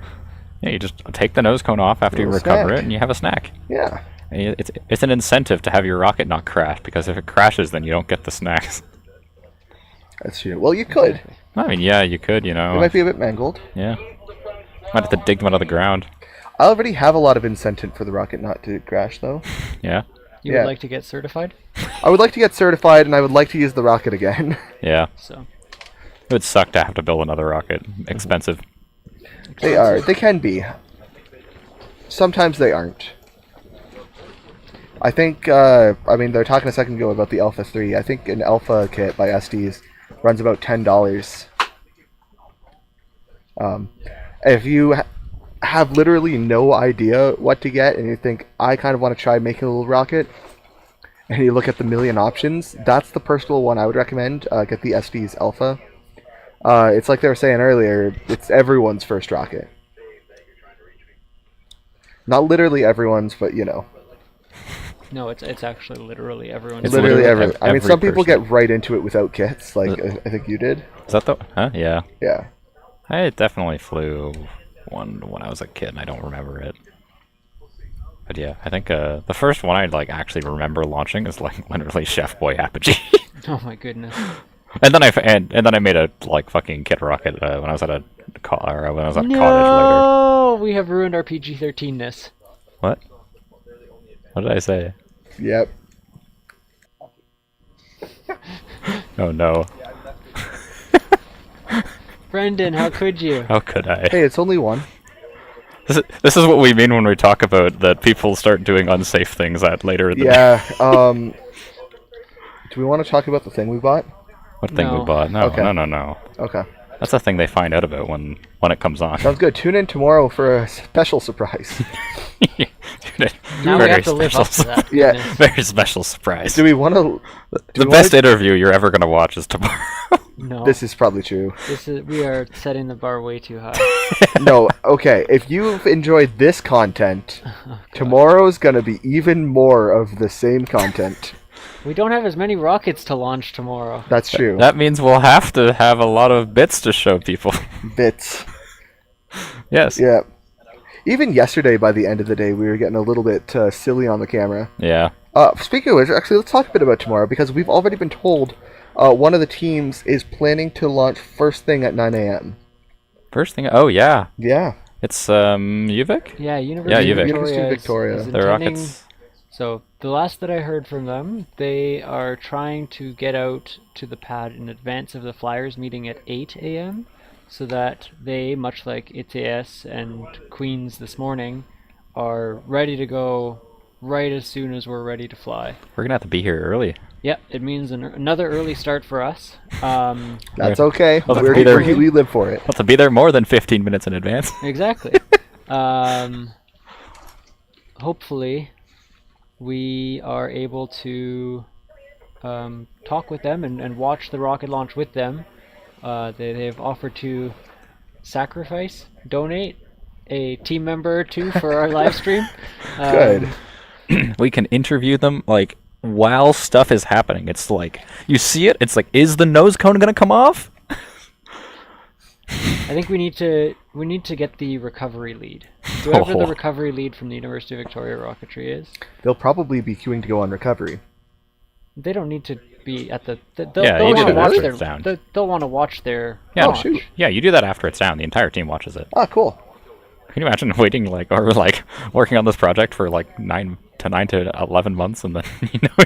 Yeah, you just take the nose cone off after you Little recover snack. it, and you have a snack. Yeah. And it's an incentive to have your rocket not crash, because if it crashes, then you don't get the snacks. That's true. Well, you could. I mean, yeah, you could, you know. It might be a bit mangled. Yeah. Might have to dig them out of the ground. I already have a lot of incentive for the rocket not to crash, though. Yeah. You would like to get certified? I would like to get certified, and I would like to use the rocket again. Yeah. So. It would suck to have to build another rocket. Expensive. They are. They can be. Sometimes they aren't. I think, I mean, they're talking a second ago about the Alpha 3. I think an Alpha kit by Estes runs about $10. If you have literally no idea what to get, and you think, I kind of want to try making a little rocket, and you look at the million options, that's the personal one I would recommend. Get the SV's Alpha. It's like they were saying earlier, it's everyone's first rocket. Not literally everyone's, but you know. No, it's actually literally everyone's. It's literally everyone. I mean, every some people person. get right into it without kits, like I think you did. Is that the? Huh? Yeah. Yeah. I definitely flew one when I was a kid, and I don't remember it. But yeah, I think the first one I'd like actually remember launching is like literally Chef Boy Apogee. Oh my goodness. And then I made a like fucking kit rocket when I was at a when I was at college later. No, we have ruined our PG-13ness. What? What did I say? Yep. Oh no. Brendan, how could you? How could I? Hey, it's only one. This is what we mean when we talk about that people start doing unsafe things at later in the Yeah. Do we want to talk about the thing we bought? What thing we No. bought? No, Okay. no. Okay. That's the thing they find out about when it comes on. Sounds good. Tune in tomorrow for a special surprise. Now we Very have to live up to special- that. Yeah. goodness. Very special surprise. Do we want to? The best interview you're ever gonna watch is tomorrow. No. This is probably true. We are setting the bar way too high. No, okay. If you've enjoyed this content, tomorrow's gonna be even more of the same content. We don't have as many rockets to launch tomorrow. That's true. That means we'll have to have a lot of bits to show people. Bits. Yes. Yeah. Even yesterday, by the end of the day, we were getting a little bit silly on the camera. Yeah. Speaking of which, actually, let's talk a bit about tomorrow, because we've already been told one of the teams is planning to launch first thing at 9 a.m. First thing. Oh yeah. Yeah. It's UVic. Yeah, University of UVic. University of Victoria. is The intending- rockets. So the last that I heard from them, they are trying to get out to the pad in advance of the Flyers meeting at 8 a.m. so that they, much like ITS and Queens this morning, are ready to go right as soon as we're ready to fly. We're gonna have to be here early. Yep, it means another early start for us. That's okay. We'll have to be there. We live for it. We'll have to be there more than 15 minutes in advance. Exactly. Hopefully, we are able to talk with them and watch the rocket launch with them. They've offered to donate a team member or two for our live stream. Good. We can interview them like while stuff is happening. It's like you see it. It's like, is the nose cone gonna come off? I think we need to get the recovery lead. Whoever Oh. the recovery lead from the University of Victoria Rocketry is. They'll probably be queuing to go on recovery. They don't need to be at the. They'll, Yeah, they'll you do want to that watch after their. it's down. They'll want to watch their. Yeah. launch. shoot. Yeah, you do that after it's down. The entire team watches it. Ah, cool. Can you imagine waiting like working on this project for like 9 to 11 months and then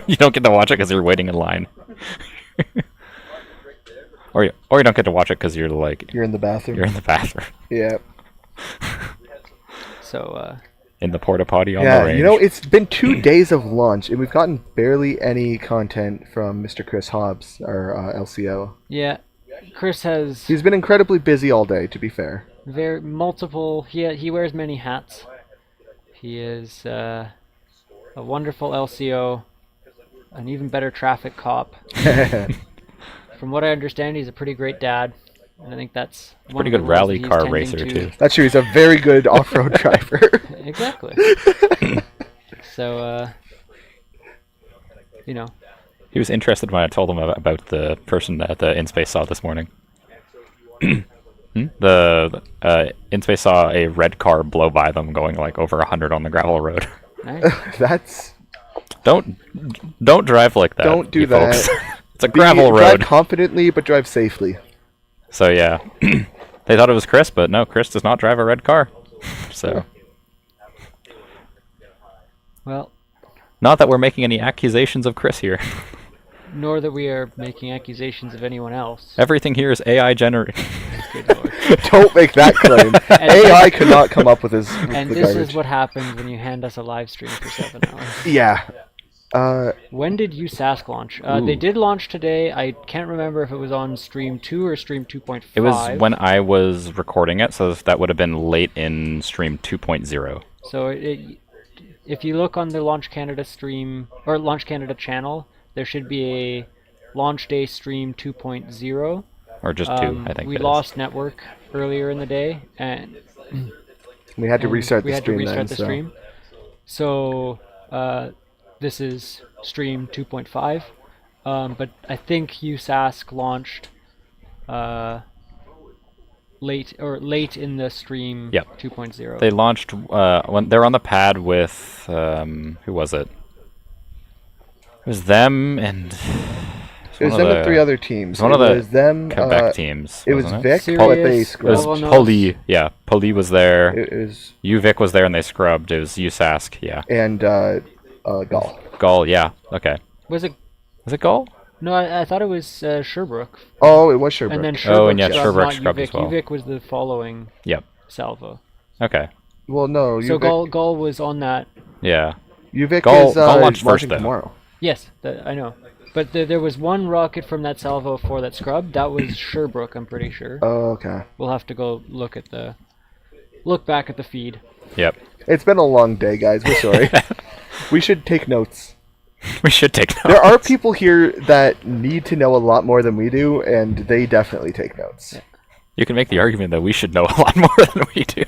you don't get to watch it because you're waiting in line, or you don't get to watch it because you're in the bathroom. You're in the bathroom. Yeah. So. In the porta potty on the Yeah, range. you know, it's been 2 days of launch, and we've gotten barely any content from Mr. Chris Hobbs, our LCO. Yeah, Chris has He's been incredibly busy all day, to be fair. very multiple. He wears many hats. He is a wonderful LCO, an even better traffic cop. From what I understand, he's a pretty great dad, and I think that's one pretty of the good roles rally that he's car tending racer to. too. That's true, he's a very good off-road driver. Exactly. So, He was interested when I told him about the person that the InSpace saw this morning. The InSpace saw a red car blow by them going like over 100 on the gravel road. Nice. That's... Don't drive like that. Don't do you that. folks. It's a gravel Drive road. confidently, but drive safely. So yeah, they thought it was Chris, but no, Chris does not drive a red car. So, Well, not that we're making any accusations of Chris here. nor that we are making accusations of anyone else. Everything here is AI generated. Good lord. Don't make that claim. AI could not come up with And the this garbage. is what happens when you hand us a live stream for 7 hours. Yeah. When did USASC launch? They did launch today. I can't remember if it was on stream 2 or stream 2.5. It was when I was recording it, so that would have been late in stream 2.0. So if you look on the Launch Canada stream or Launch Canada channel, there should be a launch day stream 2.0. Or just 2, I think. We lost network earlier in the day, and we had to restart the stream. We had to restart the stream. So this is stream 2.5, but I think USASC launched late in the stream 2.0. They launched when they're on the pad with who was it? It was them and it was them and 3 other teams. One of the them, Quebec teams. It was Vic, Serious, but they scrubbed. It was Poli. Yeah, Poli was there. It was UVic was there and they scrubbed. It was USASC. Yeah. And Gall. Gall. Yeah. Okay. Was it Gall? No, I thought it was Sherbrooke. Oh, it was Sherbrooke. And then Sherbrooke Sherbrooke scrubbed as well. UVic was the following salvo. Okay. Well, no. So Gall was on that. Yeah. UVic is Gall launched first tomorrow. Yes, I know. But there was one rocket from that salvo for that scrub. That was Sherbrooke, I'm pretty sure. Oh, okay. We'll have to go look back at the feed. Yep. It's been a long day, guys. We're sorry. We should take notes. We should take notes. There are people here that need to know a lot more than we do, and they definitely take notes. Yeah. You can make the argument that we should know a lot more than we do.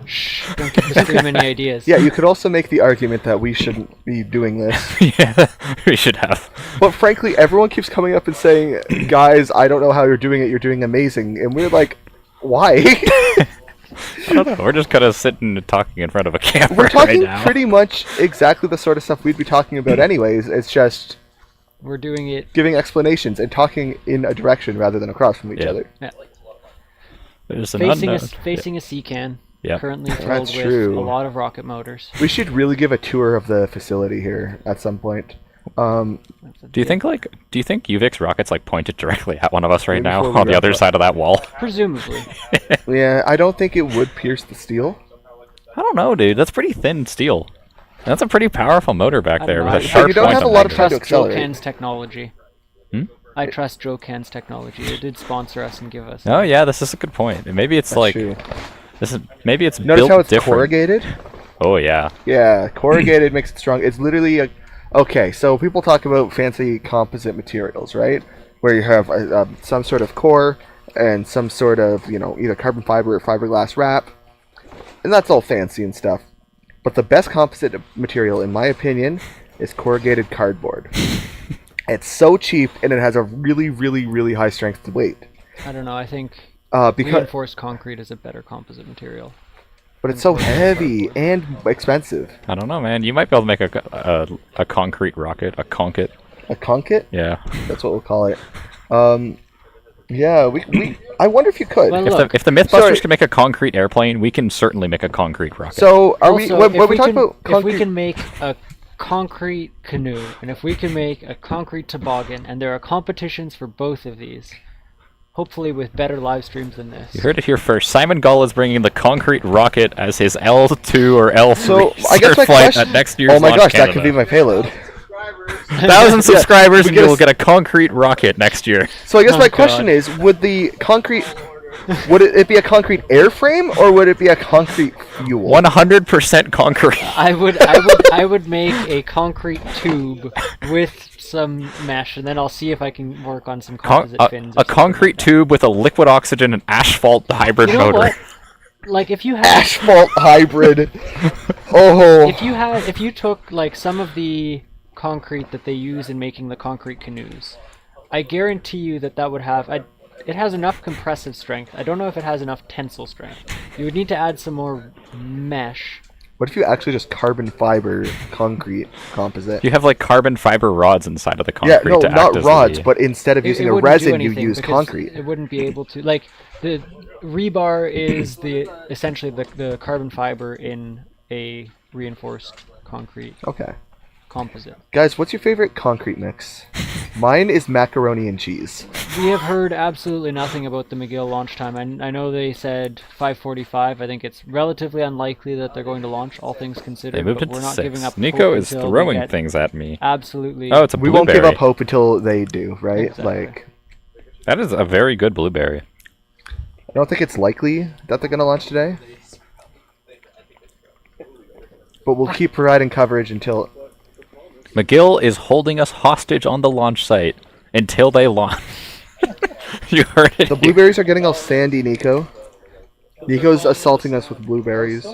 Shh, don't give the stream any ideas. Yeah, you could also make the argument that we shouldn't be doing this. Yeah, we should have. But frankly, everyone keeps coming up and saying, guys, I don't know how you're doing it, you're doing amazing. And we're like, why? I don't know, we're just kind of sitting and talking in front of a camera We're talking right now. pretty much exactly the sort of stuff we'd be talking about anyways. It's just we're doing it, giving explanations and talking in a direction rather than across from each other. Yeah. There's an facing a CCAN. Yep. Currently filled That's with true. a lot of rocket motors. We should really give a tour of the facility here at some point. Do you think UVic's rocket's like pointed directly at one of us right Maybe now before we on the wrap other up. side of that wall? Presumably. Yeah, I don't think it would pierce the steel. I don't know, dude. That's pretty thin steel. That's a pretty powerful motor back there with a But sharp you don't point have a on lot the of end. time to accelerate. Joe Can's technology. I trust Joe Can's technology. It did sponsor us and give us. Oh yeah, this is a good point. Maybe it's That's like true. maybe it's Notice built how it's different. corrugated? Oh yeah. Yeah, corrugated makes it strong. It's literally a... Okay, so people talk about fancy composite materials, right? Where you have some sort of core and some sort of, either carbon fiber or fiberglass wrap. And that's all fancy and stuff. But the best composite material, in my opinion, is corrugated cardboard. It's so cheap, and it has a really, really, really high strength to weight. I don't know. I think Because reinforced concrete is a better composite material. But it's so heavy and expensive. I don't know, man. You might be able to make a concrete rocket, a conket. A conket? Yeah. That's what we'll call it. Yeah, we I wonder if you could. Well, If the Mythbusters can make a concrete airplane, we can certainly make a concrete rocket. So are Also, when we talk about if we concrete, can make a concrete canoe, and if we can make a concrete toboggan, and there are competitions for both of these, hopefully with better live streams than this. You heard it here first. Simon Gull is bringing the concrete rocket as his L2 or L3 so I guess my flight question. at next year's Oh my Launch gosh, that Canada. could be my payload. 1,000 subscribers and we get you'll get a concrete rocket next year. So I guess Oh, my question is, would the concrete, would it be a concrete airframe or would it be a concrete fuel? 100% concrete. I would make a concrete tube with some mesh, and then I'll see if I can work on some composite fins. A concrete tube with a liquid oxygen and asphalt hybrid You know motor. what? Like if you had asphalt hybrid. Oh. If you took like some of the concrete that they use in making the concrete canoes, I guarantee you that would have it has enough compressive strength. I don't know if it has enough tensile strength. You would need to add some more mesh. What if you actually just carbon fiber concrete composite? You have like carbon fiber rods inside of the Yeah, concrete no, to act not as rods, the... but instead of using It a wouldn't do resin, you anything use because concrete. It wouldn't be able to, like, the rebar is essentially the carbon fiber in a reinforced concrete composite. Guys, what's your favorite concrete mix? Mine is macaroni and cheese. We have heard absolutely nothing about the McGill launch time. I know they said 5:45. I think it's relatively unlikely that they're going to launch, all things considered. They moved but it we're to not 6. giving up Nico hope is until we throwing get things at me. Absolutely. Oh, it's a We blueberry. won't give up hope until they do, right? Exactly. Like, That is a very good blueberry. I don't think it's likely that they're going to launch today. But we'll keep providing coverage until... McGill is holding us hostage on the launch site until they launch. You heard it. The blueberries are getting all sandy, Nico. Nico's assaulting us with blueberries.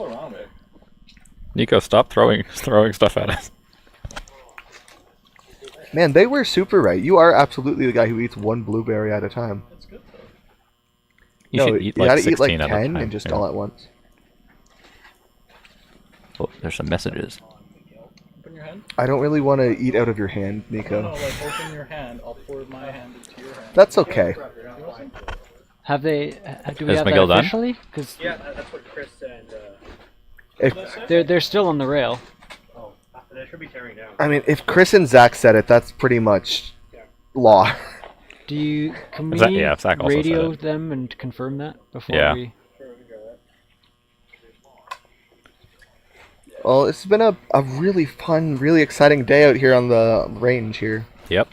Nico, stop throwing stuff at us. Man, they were super right. You are absolutely the guy who eats one blueberry at a time. You should eat like gotta 16 eat like at a 10 time, and just yeah. all at once. Oh, there's some messages. Open your hand. I don't really want to eat out of your hand, Nico. No, like open your hand. I'll pour my hand into your hand. That's okay. Have they? Do we Is have McGill that done? officially? Because Yeah, that's what Chris and. they're still on the rail. Oh, they should be tearing down. I mean, if Chris and Zach said it, that's pretty much law. Can we Zach- yeah, Zach also said radio it. them and confirm that before Yeah. we? Well, it's been a really fun, really exciting day out here on the range here. Yep.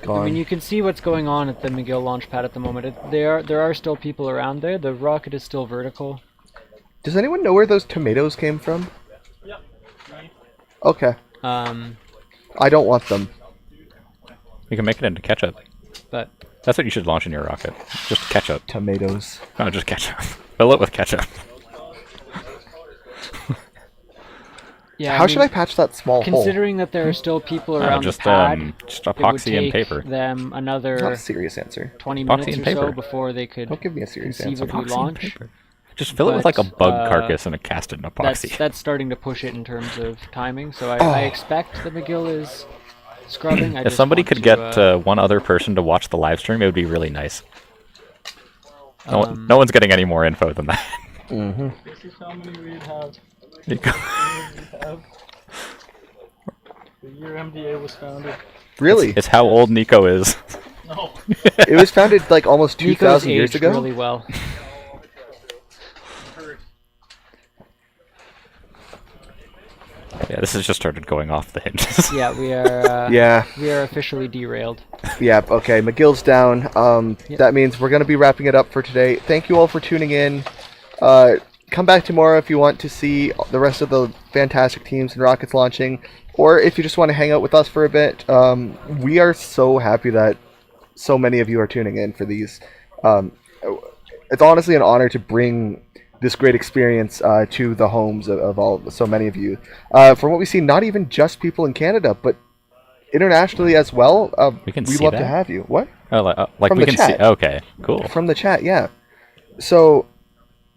I mean, you can see what's going on at the McGill launch pad at the moment. There are still people around there. The rocket is still vertical. Does anyone know where those tomatoes came from? Okay. I don't want them. You can make it into ketchup. But That's what you should launch in your rocket. Just ketchup. Tomatoes. No, just ketchup. Fill it with ketchup. yeah, How should I patch that small hole? Considering that there are still people around just, the pad, just it would epoxy and take paper. them another Not a serious answer. 20 Epoxy minutes and or so paper. before they could Don't give me a serious answer. conceivably Epoxy and launch. paper. Just fill it with like a But, bug carcass and a cast it in epoxy. That's starting to push it in terms of timing. So I expect that McGill is scrubbing. I If just somebody want could to, get one other person to watch the live stream, it would be really nice. No one's getting any more info than that. Mm-hmm. This is how many we'd have. The year MDA was founded. Really? It's how old Nico is. No. It was founded like almost Nico's 2,000 years aged ago? really well. Yeah, this has just started going off the hinges. Yeah, we are. Yeah. We are officially derailed. Yep, okay, McGill's down. That means we're going to be wrapping it up for today. Thank you all for tuning in. Come back tomorrow if you want to see the rest of the fantastic teams and rockets launching, or if you just want to hang out with us for a bit. We are so happy that so many of you are tuning in for these. It's honestly an honor to bring this great experience to the homes of so many of you. From what we see, not even just people in Canada, but internationally as well. We we'd love to have you. What? Oh, like From we the can see. chat. Okay, cool. From the chat, yeah. So,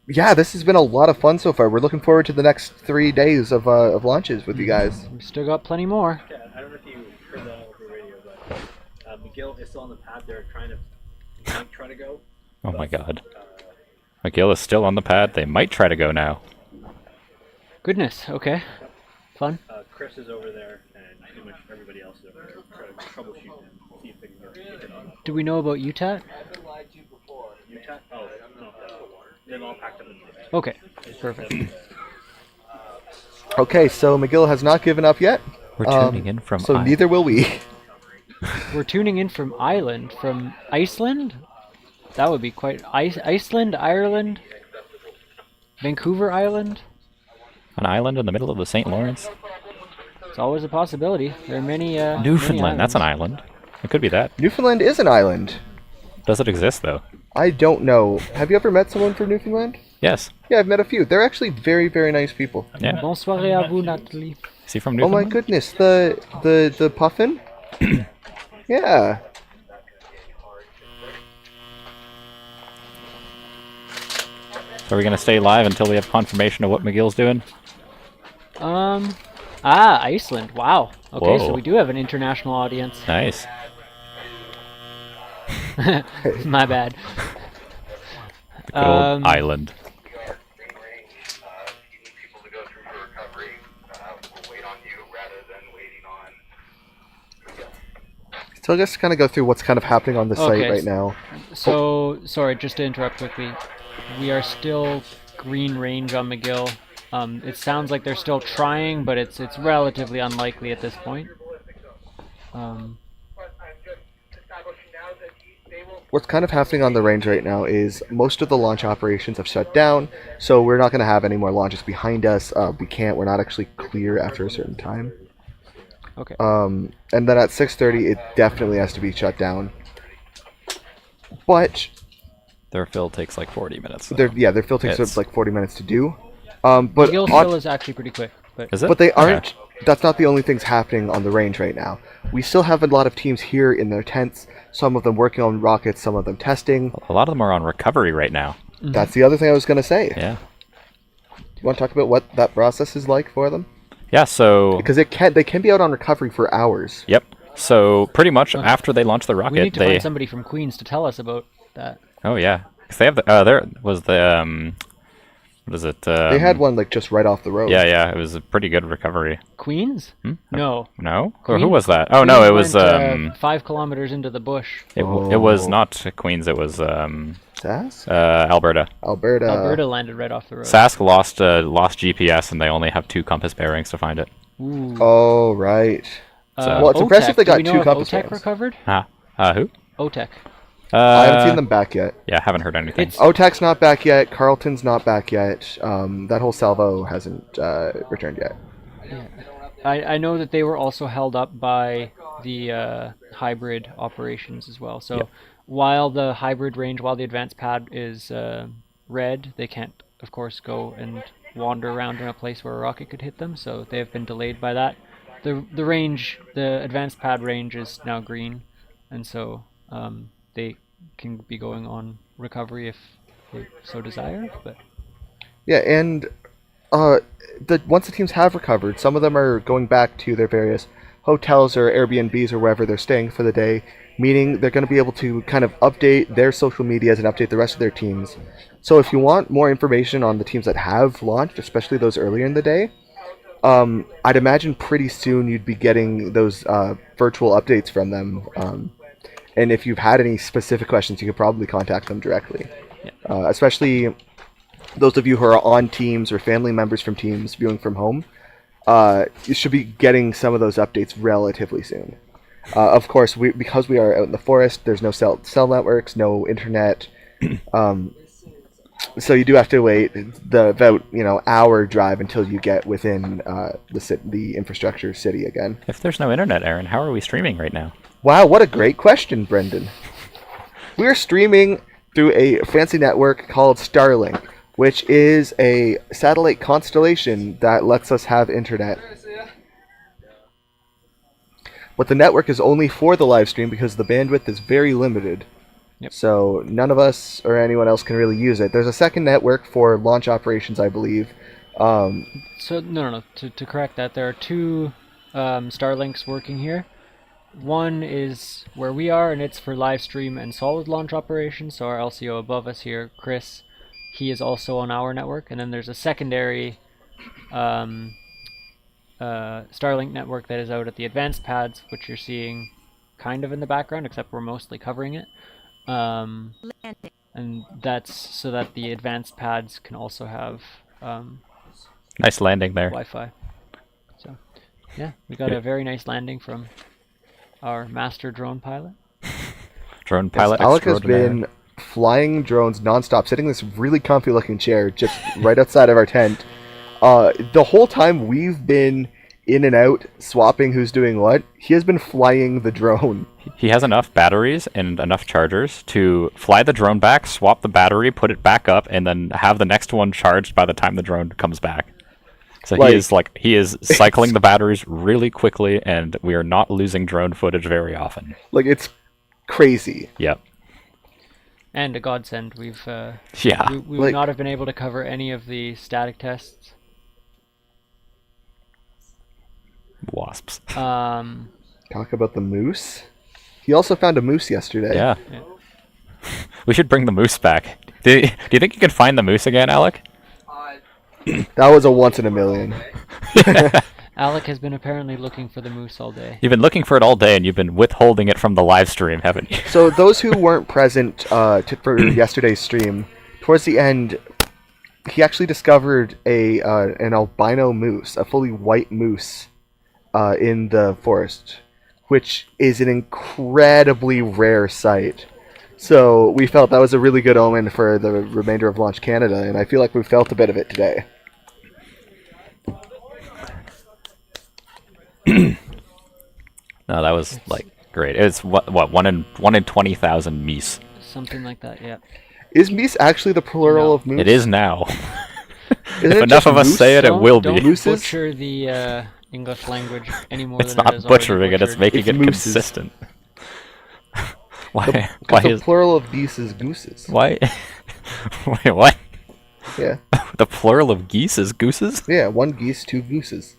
yeah, this has been a lot of fun so far. We're looking forward to the next 3 days of launches with you guys. We've still got plenty more. Yeah, I don't know if you heard that over the radio, but McGill is still on the pad. They're trying to might try to go. Oh my god. McGill is still on the pad. They might try to go now. Goodness. Okay. Fun. Chris is over there, and pretty much everybody else is over there trying to troubleshoot and see if they can get it on. Do we know about UTAT? Utah? Oh, no, they've all packed up in the Okay. Perfect. Okay, so McGill has not given up yet. We're tuning in from So neither will we. We're tuning in from Iceland? That would be quite... Iceland, Ireland, Vancouver Island? An island in the middle of the St. Lawrence? It's always a possibility. There are many, Newfoundland, that's an islands. island. It could be that. Newfoundland is an island. Does it exist, though? I don't know. Have you ever met someone from Newfoundland? Yes. Yeah, I've met a few. They're actually very, very nice people. Yeah. Bonsoir à vous, Nathalie. Is he from Oh my Newfoundland? goodness, the puffin? Yeah. So are we going to stay live until we have confirmation of what McGill's doing? Iceland. Wow. Okay, so Whoa. we do have an international audience. Nice. My bad. Good old island. So I guess kind of go through what's kind of happening on the site Okay, right now. So, sorry, just to interrupt quickly. We are still green range on McGill. It sounds like they're still trying, but it's relatively unlikely at this point. What's kind of happening on the range right now is most of the launch operations have shut down, so we're not going to have any more launches behind us. We're not actually clear after a certain time. Okay. And then at 6:30, it definitely has to be shut down. But their fill takes like 40 minutes. Their fill takes like 40 minutes to do. But McGill's fill is actually pretty quick. But is it? But they aren't. Okay. That's not the only things happening on the range right now. We still have a lot of teams here in their tents. Some of them working on rockets, some of them testing. A lot of them are on recovery right now. Mm-hmm. That's the other thing I was going to say. Yeah. You want to talk about what that process is like for them? Yeah, so because they can be out on recovery for hours. Yep. So pretty much after they launch the rocket, we need to find somebody from Queens to tell us about that. Oh yeah, because they have the there was the what is it? They had one like just right off the road. Yeah, it was a pretty good recovery. Queens? No. No? Who was that? Oh no, it was 5 kilometers into the bush. It was not Queens. It was Sask? Alberta. Alberta landed right off the road. Sask lost GPS, and they only have 2 compass bearings to find it. Ooh. Oh right. Well, it's impressive they got 2 compass bearings. OTEC recovered? Who? OTEC. I haven't seen them back yet. Yeah, haven't heard anything. OTEC's not back yet. Carlton's not back yet. That whole salvo hasn't returned yet. Yeah. I know that they were also held up by the hybrid operations as well. So while the hybrid range, while the advanced pad is red, they can't, of course, go and wander around in a place where a rocket could hit them. So they have been delayed by that. The range, the advanced pad range, is now green, and so they can be going on recovery if they so desire. But yeah, and once the teams have recovered, some of them are going back to their various hotels or Airbnbs or wherever they're staying for the day, meaning they're going to be able to kind of update their social medias and update the rest of their teams. So if you want more information on the teams that have launched, especially those earlier in the day, I'd imagine pretty soon you'd be getting those virtual updates from them. And if you've had any specific questions, you could probably contact them directly. Yeah. Especially those of you who are on teams or family members from teams viewing from home, you should be getting some of those updates relatively soon. Of course, because we are out in the forest, there's no cell networks, no internet. So you do have to wait about hour drive until you get within the infrastructure city again. If there's no internet, Aaron, how are we streaming right now? Wow, what a great question, Brendan. We're streaming through a fancy network called Starlink, which is a satellite constellation that lets us have internet. But the network is only for the live stream because the bandwidth is very limited. Yep. So none of us or anyone else can really use it. There's a second network for launch operations, I believe. So no. To correct that, there are 2 Starlinks working here. One is where we are, and it's for live stream and solid launch operations. So our LCO above us here, Chris, he is also on our network. And then there's a secondary Starlink network that is out at the advanced pads, which you're seeing kind of in the background, except we're mostly covering it. And that's so that the advanced pads can also have nice landing there. Wi-Fi. So yeah, we got a very nice landing from our master drone pilot. Drone pilot. Alec has been flying drones nonstop, sitting in this really comfy looking chair just right outside of our tent. The whole time we've been in and out, swapping who's doing what, he has been flying the drone. He has enough batteries and enough chargers to fly the drone back, swap the battery, put it back up, and then have the next one charged by the time the drone comes back. So he is cycling the batteries really quickly, and we are not losing drone footage very often. Like, it's crazy. Yep. And a godsend. We would not have been able to cover any of the static tests. Wasps. Talk about the moose. He also found a moose yesterday. Yeah. We should bring the moose back. Do you think you can find the moose again, Alec? That was a once in a million. Alec has been apparently looking for the moose all day. You've been looking for it all day, and you've been withholding it from the live stream, haven't you? So those who weren't present for yesterday's stream, towards the end, he actually discovered an albino moose, a fully white moose, in the forest, which is an incredibly rare sight. So we felt that was a really good omen for the remainder of Launch Canada, and I feel like we felt a bit of it today. No, that was like great. It's what 1 in 20,000 meese. Something like that, yeah. Is meese actually the plural of moose? It is now. Isn't If it enough just of us moose? say it, it will be. Don't butcher the English language any more It's than it not is already butchering it; it's butchered. making It's it mooses. consistent. Why? Because Why the is plural of geese is gooses. why? Wait, what? Yeah. The plural of geese is gooses? Yeah, 1 geese, 2 gooses.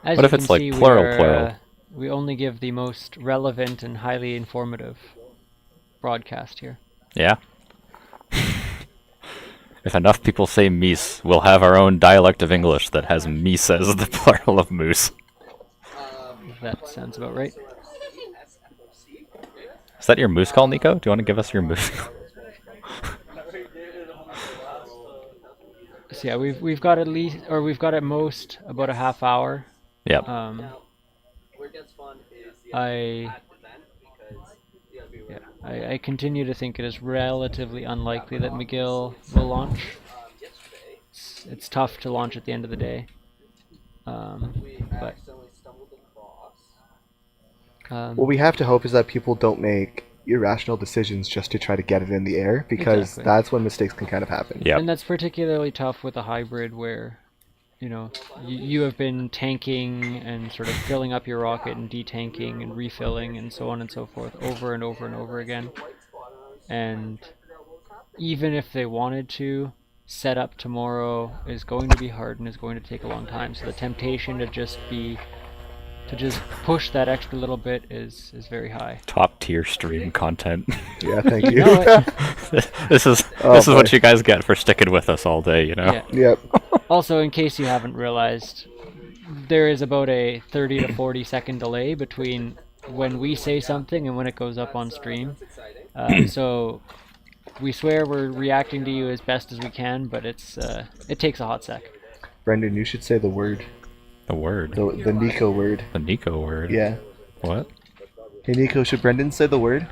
As What you if it's can like see, plural, plural? We only give the most relevant and highly informative broadcast here. Yeah. If enough people say meese, we'll have our own dialect of English that has meese as the plural of moose. That sounds about right. Is that your moose call, Nico? Do you want to give us your moose call? So yeah, we've got at least, or we've got at most about a half hour. Yep. I continue to think it is relatively unlikely that McGill will launch. It's tough to launch at the end of the day. What we have to hope is that people don't make irrational decisions just to try to get it in the air, because Exactly. that's when mistakes can kind of happen. Yep. And that's particularly tough with a hybrid where, you know, you have been tanking and sort of filling up your rocket and detanking and refilling and so on and so forth over and over and over again. And even if they wanted to, set up tomorrow is going to be hard and is going to take a long time. So the temptation to just push that extra little bit is very high. Top tier stream content. Yeah, thank you. This is what you guys get for sticking with us all day, you know. Yeah. Yep. Also, in case you haven't realized, there is about a 30 to 40 second delay between when we say something and when it goes up on stream. So we swear we're reacting to you as best as we can, but it takes a hot sec. Brendan, you should say the word. The word. The Nico word. The Nico word. Yeah. What? Hey Nico, should Brendan say the word?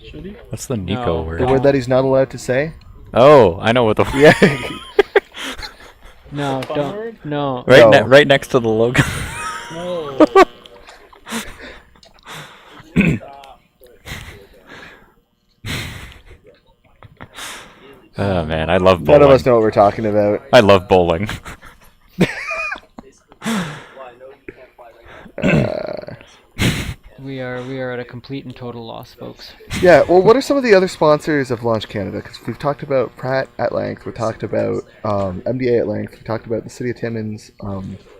Should he? What's the Nico word? The word that he's not allowed to say? Oh, I know what the. Yeah. No, don't. No. Right next to the logo. No. Oh man, I love bowling. None of us know what we're talking about. I love bowling. We are at a complete and total loss, folks. Yeah, well, what are some of the other sponsors of Launch Canada? Because we've talked about Pratt at length, we've talked about MDA at length, we've talked about the City of Timmins.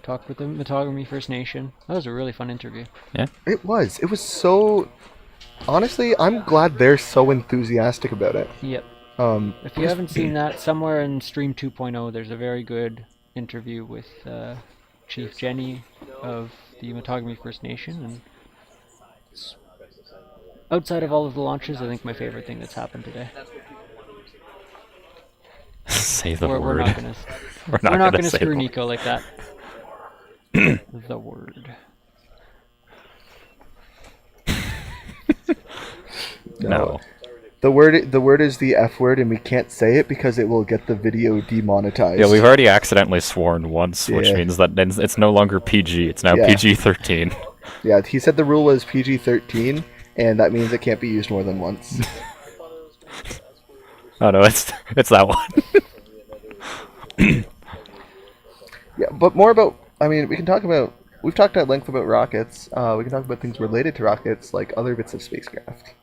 Talked with the Metogamy First Nation. That was a really fun interview. Yeah. It was so... Honestly, I'm glad they're so enthusiastic about it. Yep. If you haven't seen that, somewhere in Stream 2.0, there's a very good interview with Chief Jenny of the Metogamy First Nation, and outside of all of the launches, I think my favorite thing that's happened today. Say the We're word. We're not gonna screw Nico like that. The word. No. The word is the F word, and we can't say it because it will get the video demonetized. Yeah, we've already accidentally sworn once, which Yeah. means that it's no longer PG. It's now Yeah. PG-13. Yeah, he said the rule was PG-13, and that means it can't be used more than once. Oh no, it's that one. Yeah, but more about... I mean, we can talk about... We've talked at length about rockets. We can talk about things related to rockets, like other bits of spacecraft.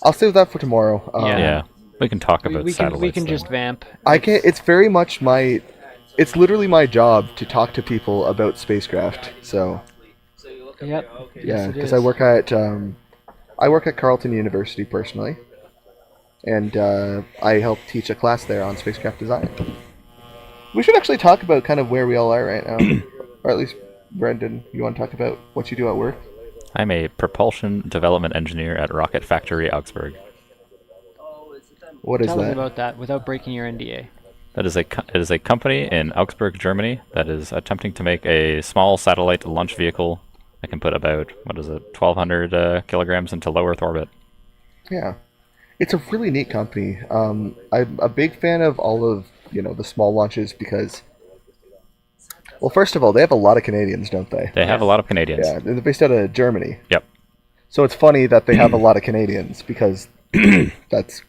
I'll save that for tomorrow. Yeah, we can talk about we satellites. can just vamp. I can. It's very much my. It's literally my job to talk to people about spacecraft. So. Yep. Yeah, Yes, it because is. I work at. I work at Carlton University personally, and I help teach a class there on spacecraft design. We should actually talk about kind of where we all are right now, or at least Brendan, you want to talk about what you do at work? I'm a propulsion development engineer at Rocket Factory Augsburg. What is Tell us that? about that without breaking your NDA. That is it is a company in Augsburg, Germany, that is attempting to make a small satellite launch vehicle that can put about 1,200 kilograms into low Earth orbit. Yeah, it's a really neat company. I'm a big fan of all of the small launches because, well, first of all, they have a lot of Canadians, don't they? They have a lot of Canadians. Yeah, they're based out of Germany. Yep. So it's funny that they have a lot of Canadians because that's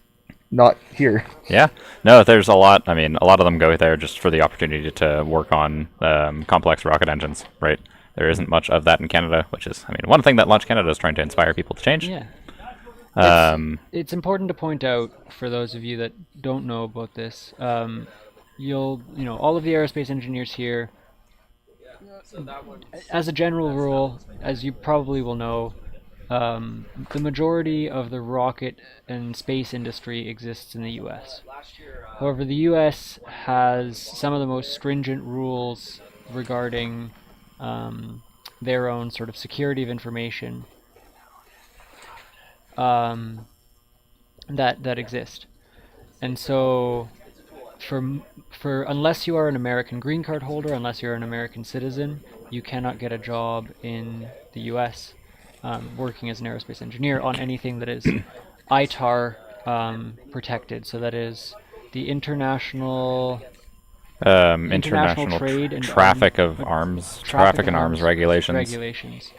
not here. Yeah. No, there's a lot. I mean, a lot of them go there just for the opportunity to work on complex rocket engines, right? There isn't much of that in Canada, which is, I mean, one thing that Launch Canada is trying to inspire people to change. Yeah. It's important to point out for those of you that don't know about this. All of the aerospace engineers here, as a general rule, as you probably will know, the majority of the rocket and space industry exists in the U.S. However, the U.S. has some of the most stringent rules regarding their own sort of security of information that exist. And so for unless you are an American green card holder, unless you're an American citizen, you cannot get a job in the U.S. Working as an aerospace engineer on anything that is ITAR protected. So that is the international trade and traffic of arms, traffic and arms regulations.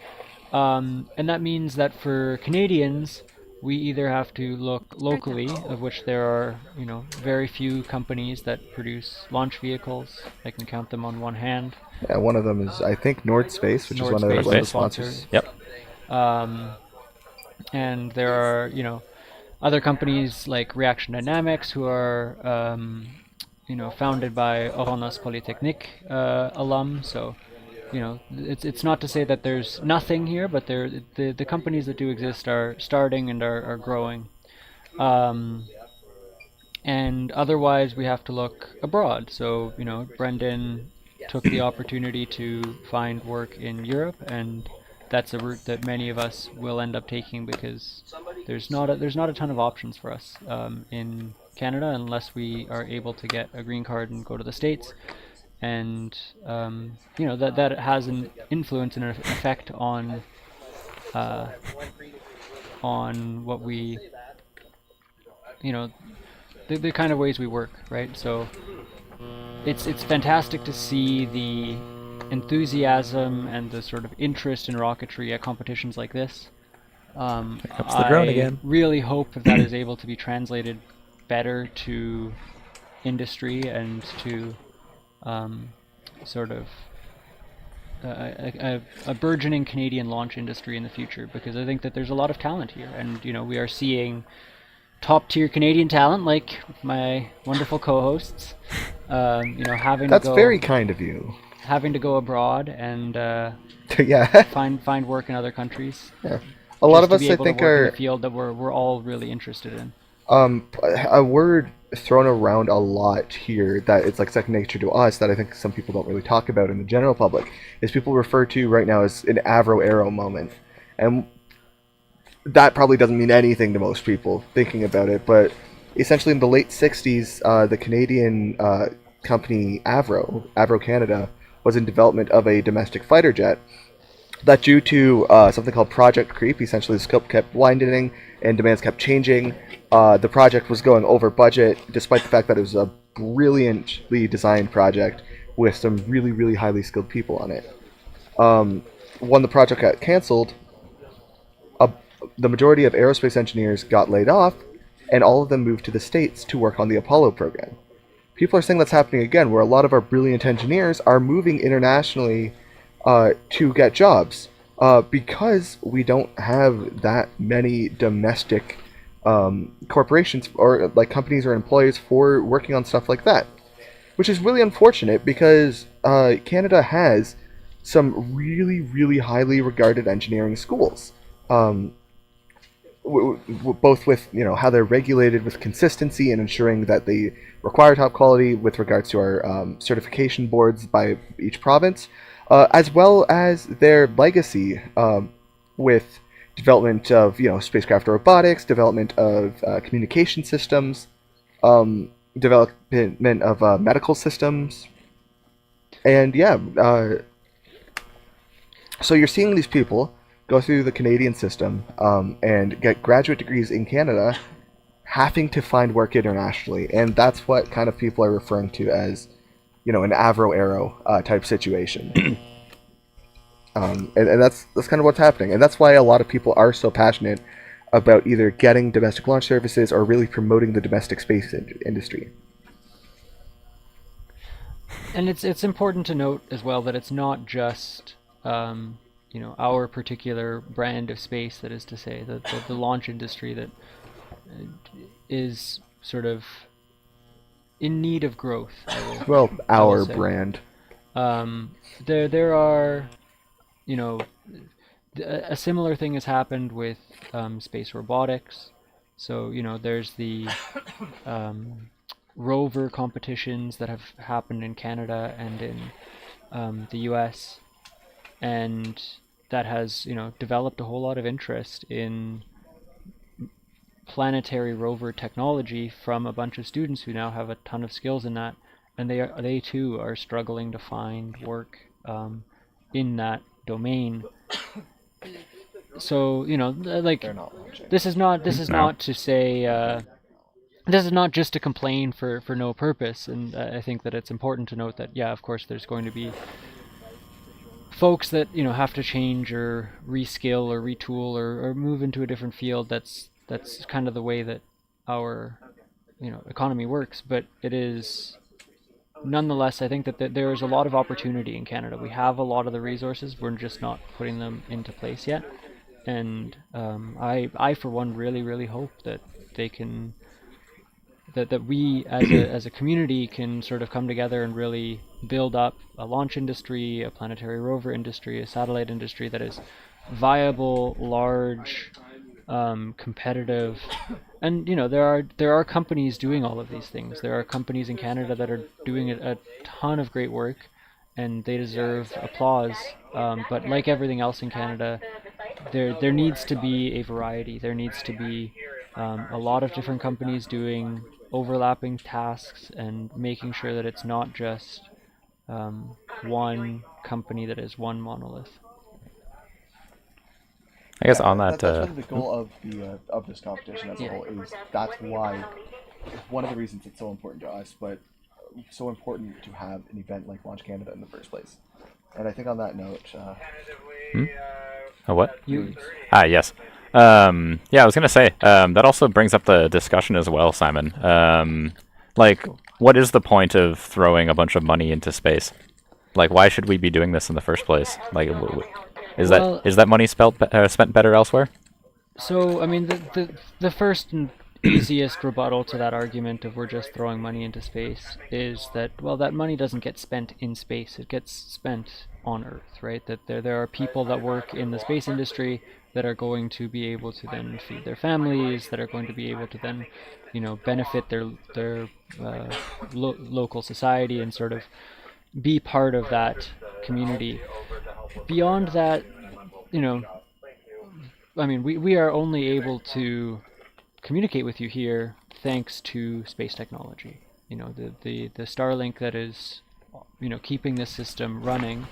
And that means that for Canadians, we either have to look locally, of which there are, very few companies that produce launch vehicles. I can count them on one hand. Yeah, one of them is, I think, Nord Space, which is one of the sponsors. Yep. And there are, other companies like Reaction Dynamics who are, founded by Orange Polytechnique alum. So, it's not to say that there's nothing here, but the companies that do exist are starting and are growing. And otherwise, we have to look abroad. So, Brendan took the opportunity to find work in Europe, and that's a route that many of us will end up taking because there's not a ton of options for us in Canada unless we are able to get a green card and go to the States. And that has an influence and an effect on what we, the kind of ways we work, right? So it's fantastic to see the enthusiasm and the sort of interest in rocketry at competitions like this. Ups the drone again. Really hope that is able to be translated better to industry and to sort of a burgeoning Canadian launch industry in the future, because I think that there's a lot of talent here, and we are seeing top tier Canadian talent like my wonderful co-hosts, having That's to go, very kind of you. Having to go abroad and yeah, find work in other countries. Yeah. A lot of us, I think, are in a field that we're all really interested in. A word thrown around a lot here that it's like second nature to us that I think some people don't really talk about in the general public is people refer to right now as an Avro-Aero moment. And that probably doesn't mean anything to most people thinking about it, but essentially in the late 60s, the Canadian company Avro Canada, was in development of a domestic fighter jet that due to something called project creep, essentially the scope kept widening and demands kept changing. The project was going over budget, despite the fact that it was a brilliantly designed project with some really, really highly skilled people on it. When the project got canceled, the majority of aerospace engineers got laid off, and all of them moved to the States to work on the Apollo program. People are saying that's happening again, where a lot of our brilliant engineers are moving internationally to get jobs because we don't have that many domestic corporations or like companies or employees for working on stuff like that, which is really unfortunate because Canada has some really, really highly regarded engineering schools. both with how they're regulated with consistency and ensuring that they require top quality with regards to our certification boards by each province, as well as their legacy with development of spacecraft robotics, development of communication systems, development of medical systems, and so you're seeing these people go through the Canadian system and get graduate degrees in Canada, having to find work internationally, and that's what kind of people are referring to as, an Avro Arrow type situation. And that's kind of what's happening, and that's why a lot of people are so passionate about either getting domestic launch services or really promoting the domestic space industry. And it's important to note as well that it's not just our particular brand of space, that is to say, the launch industry that is sort of in need of growth. Our brand. There are, a similar thing has happened with space robotics. So there's the rover competitions that have happened in Canada and in the US, and that has developed a whole lot of interest in planetary rover technology from a bunch of students who now have a ton of skills in that, and they too are struggling to find work in that domain. So this is not to say this is not just to complain for no purpose, and I think that it's important to note that of course there's going to be folks that have to change or reskill or retool or move into a different field. That's kind of the way that our economy works, but it is nonetheless, I think that there is a lot of opportunity in Canada. We have a lot of the resources, we're just not putting them into place yet, and I for one really hope that they can that we as a community can sort of come together and really build up a launch industry, a planetary rover industry, a satellite industry that is viable, large, competitive, and there are companies doing all of these things. There are companies in Canada that are doing a ton of great work, and they deserve applause. But like everything else in Canada, there needs to be a variety. There needs to be a lot of different companies doing overlapping tasks and making sure that it's not just one company that is one monolith. I guess on that, that's really the goal of this competition as a whole. That's why one of the reasons it's so important to us, but so important to have an event like Launch Canada in the first place. And I think on that note, a what? Yes. I was gonna say that also brings up the discussion as well, Simon. What is the point of throwing a bunch of money into space? Why should we be doing this in the first place? Is that money spent better elsewhere? So, I mean, the first and easiest rebuttal to that argument of we're just throwing money into space is that, well, that money doesn't get spent in space. It gets spent on Earth, right? That there are people that work in the space industry that are going to be able to then feed their families, that are going to be able to then, benefit their local society and sort of be part of that community. Beyond that, I mean, we are only able to communicate with you here thanks to space technology. The Starlink that is, keeping this system running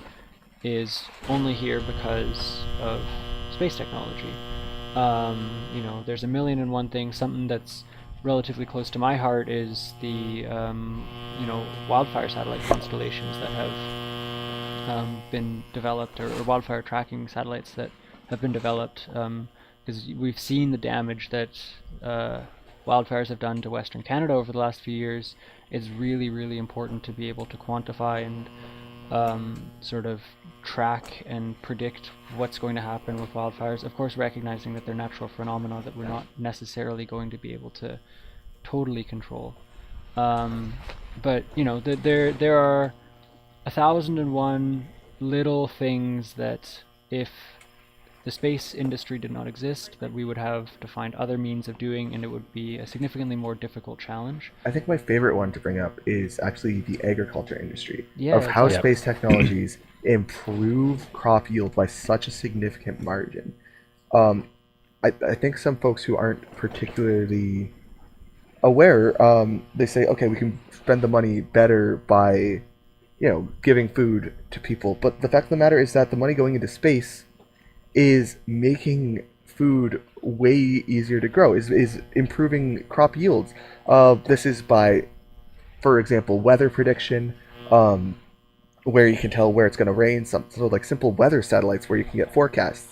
is only here because of space technology. There's a million and one things. Something that's relatively close to my heart is the wildfire satellite constellations that have been developed, or wildfire tracking satellites that have been developed, because we've seen the damage that wildfires have done to Western Canada over the last few years. It's really important to be able to quantify and sort of track and predict what's going to happen with wildfires. Of course, recognizing that they're natural phenomena that we're not necessarily going to be able to totally control. But there are 1,001 little things that, if the space industry did not exist, that we would have to find other means of doing, and it would be a significantly more difficult challenge. I think my favorite one to bring up is actually the agriculture industry, Yeah, of how exactly. space technologies improve crop yield by such a significant margin. I think some folks who aren't particularly aware, they say, okay, we can spend the money better by, giving food to people. But the fact of the matter is that the money going into space is making food way easier to grow, is improving crop yields. This is by, for example, weather prediction, where you can tell where it's going to rain. So like simple weather satellites where you can get forecasts.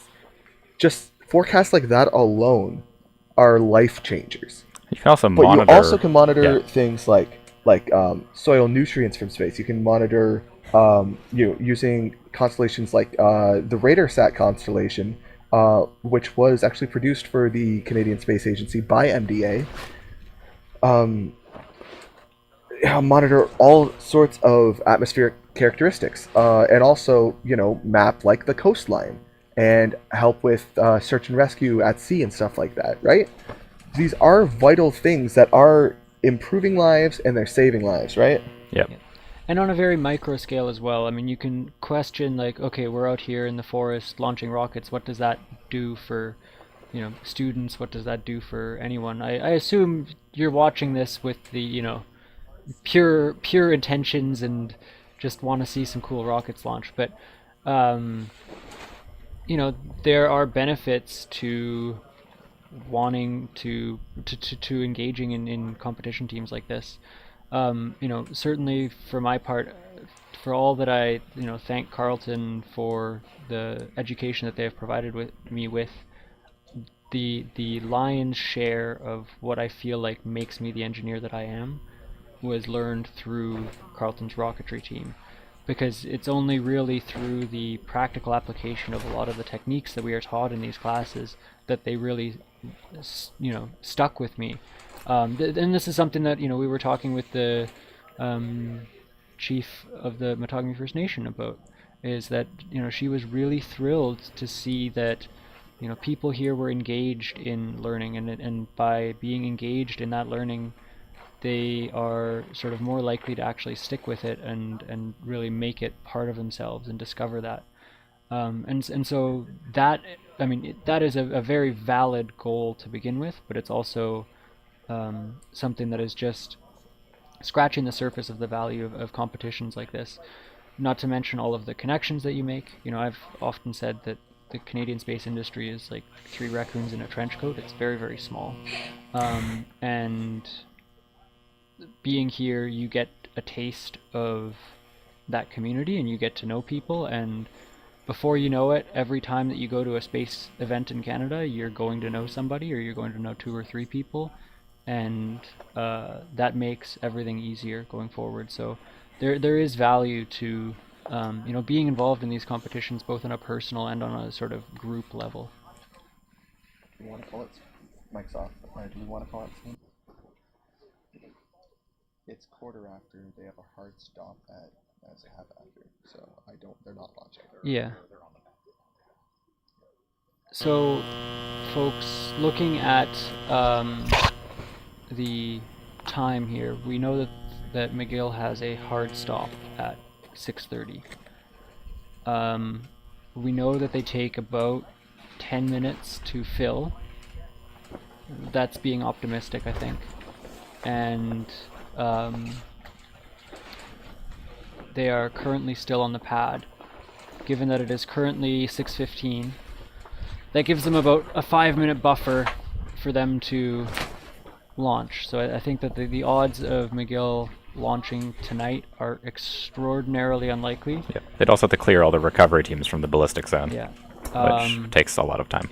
Just forecasts like that alone are life changers. You can also But monitor. you also can monitor yeah. things like soil nutrients from space. You can monitor using constellations like the RadarSat constellation, which was actually produced for the Canadian Space Agency by MDA. Monitor all sorts of atmospheric characteristics, and also map like the coastline and help with search and rescue at sea and stuff like that. Right? These are vital things that are improving lives and they're saving lives, right? Yep. And on a very micro scale as well. I mean, you can question like, okay, we're out here in the forest launching rockets. What does that do for, students? What does that do for anyone? I assume you're watching this with the, pure intentions and just want to see some cool rockets launch. But, there are benefits to wanting to engaging in competition teams like this. Certainly for my part, for all that I thank Carlton for the education that they have provided me with, the lion's share of what I feel like makes me the engineer that I am was learned through Carlton's rocketry team, because it's only really through the practical application of a lot of the techniques that we are taught in these classes that they really stuck with me. And this is something that we were talking with the chief of the Matagami First Nation about, is that she was really thrilled to see that people here were engaged in learning, and by being engaged in that learning, they are sort of more likely to actually stick with it and really make it part of themselves and discover that. And so that, that is a very valid goal to begin with, but it's also something that is just scratching the surface of the value of competitions like this. Not to mention all of the connections that you make. I've often said that the Canadian space industry is like 3 raccoons in a trench coat. It's very, very small. And being here, you get a taste of that community and you get to know people, and before you know it, every time that you go to a space event in Canada, you're going to know somebody, or you're going to know 2 or 3 people, and that makes everything easier going forward. So there is value to being involved in these competitions, both on a personal and on a sort of group level. Do you want to call it Mike's off? Do we want to call it soon? It's quarter after. They have a hard stop at half after, so they're not launching. Yeah. So, folks, looking at the time here, we know that McGill has a hard stop at 6:30. We know that they take about 10 minutes to fill. That's being optimistic, I think. And they are currently still on the pad. Given that it is currently 6:15, that gives them about a 5-minute buffer for them to launch. So I think that the odds of McGill launching tonight are extraordinarily unlikely. Yeah. They'd also have to clear all the recovery teams from the ballistic zone, Yeah. which takes a lot of time.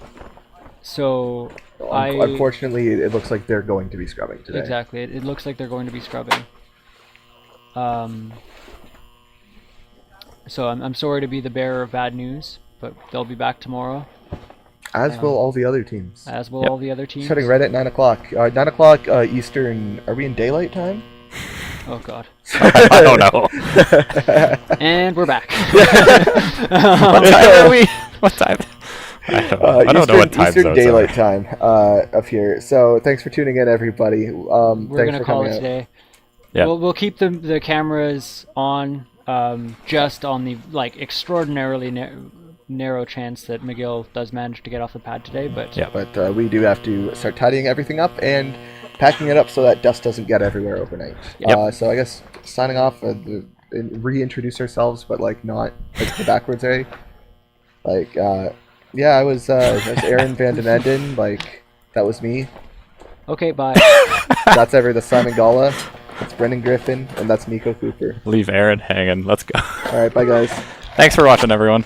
So unfortunately, it looks like they're going to be scrubbing today. Exactly. It looks like they're going to be scrubbing. So I'm sorry to be the bearer of bad news, but they'll be back tomorrow. As will all the other teams. As will all the other teams. Starting right at 9 o'clock. 9 o'clock Eastern. Are we in daylight time? Oh, God. I don't know. And we're back. What time are we? What time? I don't know what time Eastern zones Daylight are. Time up here. So thanks for tuning in, everybody. We're Thanks gonna for call coming it out. today. Yeah. We'll keep the cameras on, just on the extraordinarily narrow chance that McGill does manage to get off the pad today. But But we do have to start tidying everything up and packing it up so that dust doesn't get everywhere overnight. Yep. So I guess signing off, reintroduce ourselves, but not the backwards way. Yeah, I was Aaron Van Den Enden. That was me. Okay, bye. That's that's Simon Gala. That's Brendan Griffin, and that's Nico Cooper. Leave Aaron hanging. Let's go. All right, bye guys. Thanks for watching, everyone.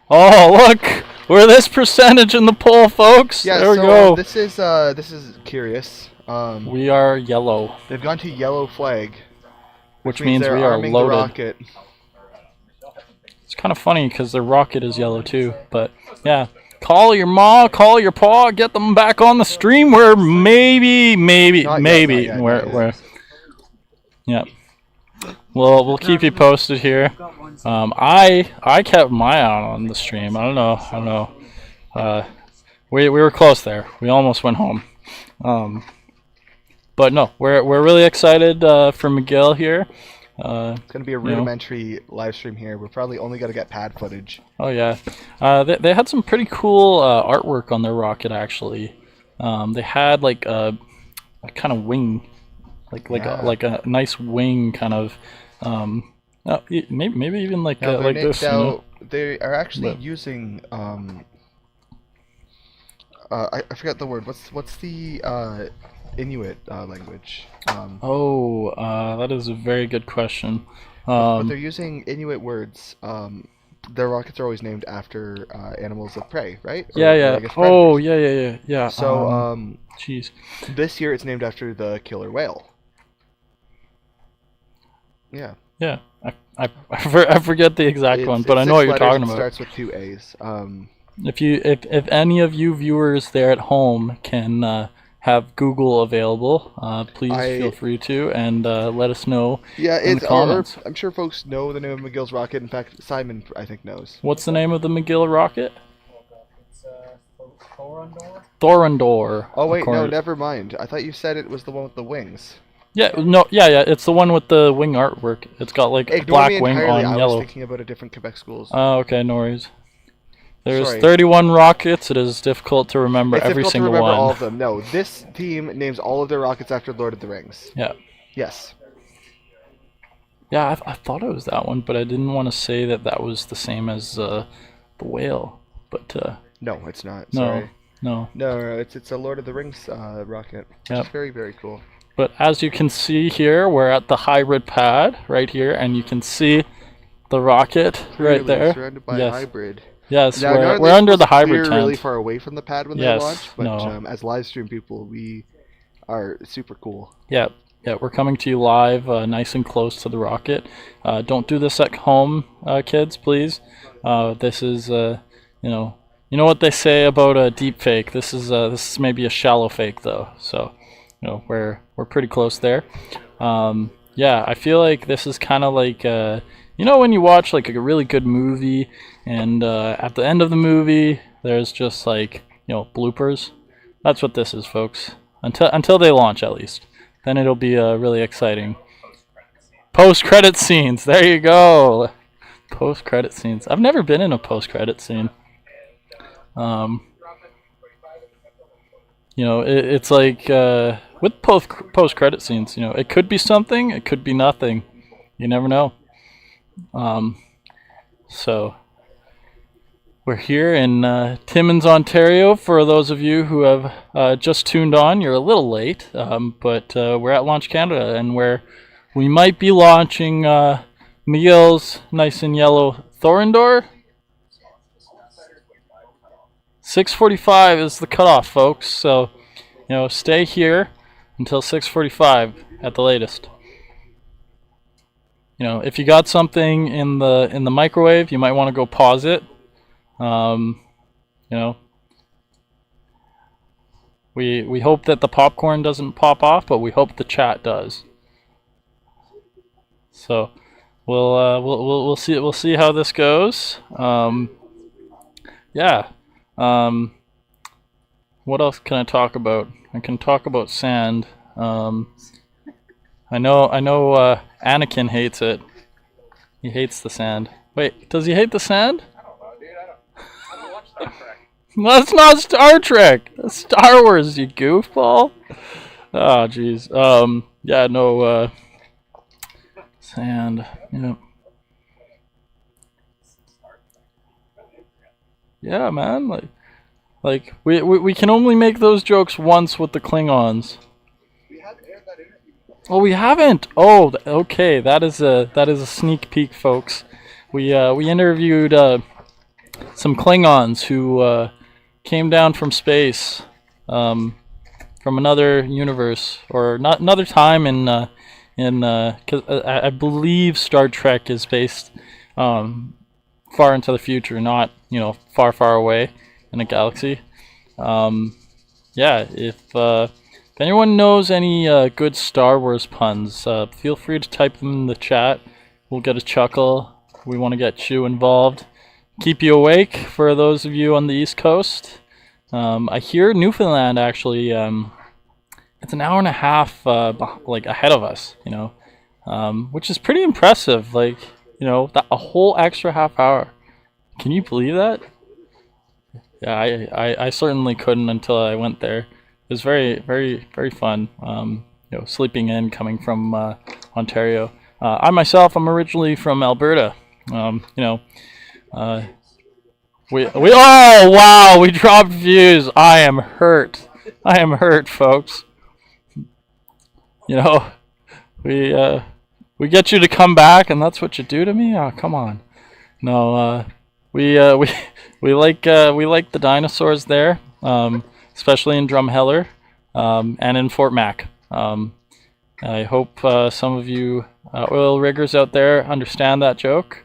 Oh, look! We're this percentage in the poll, folks. Yeah, there we so go. this is curious. We are yellow. They've gone to yellow flag, Which means they're we are arming loaded. the rocket. It's kind of funny because the rocket is yellow too. But yeah, call your ma, call your pa, get them back on the stream. Where maybe, Not yet. we're yeah. We'll keep you posted here. I kept my eye on the stream. I don't know. We were close there. We almost went home. But no, we're really excited for Miguel here. It's gonna be a rudimentary live stream here. We're probably only gonna get pad footage. Oh yeah, they had some pretty cool artwork on their rocket actually. They had like a kind of wing, like a nice wing kind of. Maybe even like this. You know? They are actually using I forgot the word. What's the Inuit language? That is a very good question. But they're using Inuit words. Their rockets are always named after animals of prey, right? Yeah. Or I guess Oh, predators. yeah. So, jeez. This year it's named after the killer whale. Yeah. Yeah. I forget the exact one, but I know what you're talking about. It starts with 2 A's. If any of you viewers there at home can have Google available, please feel free to and let us know in the comments. I'm sure folks know the name of McGill's rocket. In fact, Simon, I think, knows. What's the name of the McGill rocket? It's Thorondor. Thorondor. Oh wait, no, never mind. I thought you said it was the one with the wings. Yeah, it's the one with the wing artwork. It's got like a black wing on I yellow. was thinking about a different Quebec schools. Oh, okay, no worries. There's Sorry. 31 rockets. It is difficult to remember every difficult single to remember one. all of them. No, this team names all of their rockets after Lord of the Rings. Yeah. Yes. Yeah, I thought it was that one, but I didn't want to say that was the same as the whale. But no, it's not. No, Sorry. no. No, it's a Lord of the Rings rocket. Yep. It's very, very cool. But as you can see here, we're at the hybrid pad right here, and you can see the rocket right there. Surrounded by yes. hybrid. Yes, Now, we're under the hybrid tent. We're really far away from the pad when yes, they launch, but no. As live stream people, we are super cool. Yeah, we're coming to you live, nice and close to the rocket. Don't do this at home, kids, please. This is, you know what they say about a deep fake. This is maybe a shallow fake though. So, we're pretty close there. Yeah, I feel like this is kind of like when you watch like a really good movie and at the end of the movie there's just like bloopers. That's what this is, folks. Until they launch, at least. Then it'll be really exciting. Post-credit scenes. There you go. Post-credit scenes. I've never been in a post-credit scene. It's like with post-credit scenes, it could be something, it could be nothing. You never know. So we're here in Timmins, Ontario. For those of you who have just tuned on, you're a little late, but we're at Launch Canada, and where we might be launching Miguel's nice and yellow Thorondor. 6:45 is the cutoff, folks. So, stay here until 6:45 at the latest. If you got something in the microwave, you might want to go pause it. We hope that the popcorn doesn't pop off, but we hope the chat does. So we'll see how this goes. Yeah. What else can I talk about? I can talk about sand. I know Anakin hates it. He hates the sand. Wait, does he hate the sand? That's not Star Trek. That's Star Wars, you goofball. Oh, jeez. Yeah, no, sand. Yeah. Yeah, man. Like we can only make those jokes once with the Klingons. Oh, we haven't. Oh, okay. That is a sneak peek, folks. We interviewed some Klingons who came down from space, from another universe or not another time cause I believe Star Trek is based far into the future, not far far away in a galaxy. Yeah, if anyone knows any good Star Wars puns, feel free to type them in the chat. We'll get a chuckle. We want to get you involved. Keep you awake for those of you on the East Coast. I hear Newfoundland actually, it's an hour and a half like ahead of us, which is pretty impressive. Like, a whole extra half hour. Can you believe that? Yeah, I certainly couldn't until I went there. It was very, very, very fun. Sleeping in, coming from Ontario. I myself, I'm originally from Alberta. Oh wow, we dropped views. I am hurt. I am hurt, folks. We get you to come back, and that's what you do to me. Oh, come on. No, we like the dinosaurs there, especially in Drumheller, and in Fort Mac. I hope some of you oil riggers out there understand that joke.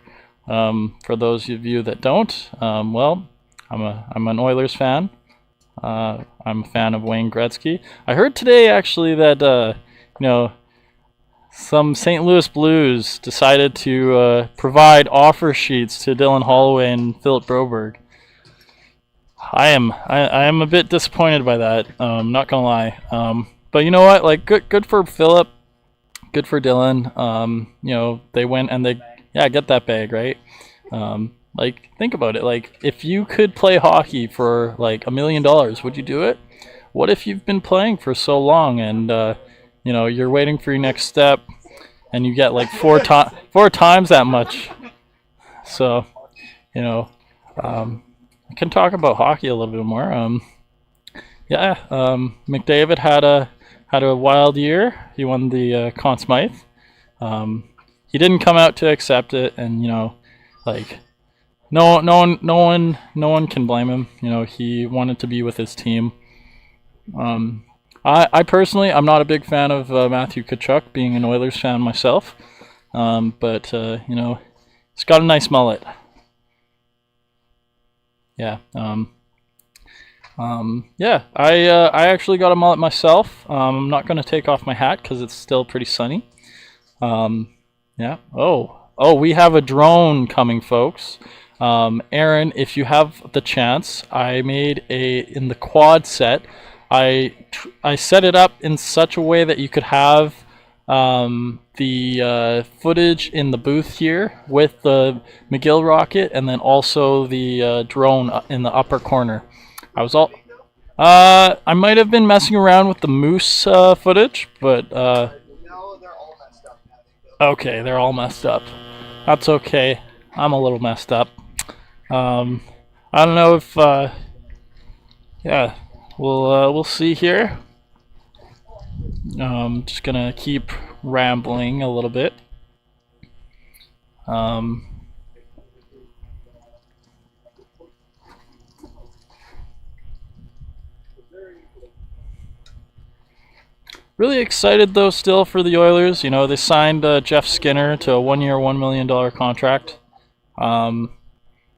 For those of you that don't, well, I'm an Oilers fan. I'm a fan of Wayne Gretzky. I heard today actually that some St. Louis Blues decided to provide offer sheets to Dylan Holloway and Philip Broberg. I am a bit disappointed by that. Not gonna lie. But you know what? Like, good for Philip. Good for Dylan. They went and they get that bag, right? Like, think about it. Like, if you could play hockey for like $1 million, would you do it? What if you've been playing for so long and you're waiting for your next step and you get like four times that much? So, I can talk about hockey a little bit more. McDavid had a wild year. He won the Conn Smythe. He didn't come out to accept it, and like no one can blame him. He wanted to be with his team. I personally, I'm not a big fan of Matthew Tkachuk, being an Oilers fan myself. But he's got a nice mullet. Yeah. I actually got a mullet myself. I'm not going to take off my hat because it's still pretty sunny. Yeah. Oh, we have a drone coming, folks. Aaron, if you have the chance, I made in the quad set. I set it up in such a way that you could have the footage in the booth here with the McGill rocket, and then also the drone in the upper corner. I might have been messing around with the moose footage, but okay, they're all messed up. That's okay. I'm a little messed up. I don't know if we'll see here. Just gonna keep rambling a little bit. Really excited though still for the Oilers. They signed Jeff Skinner to a 1-year, $1 million contract.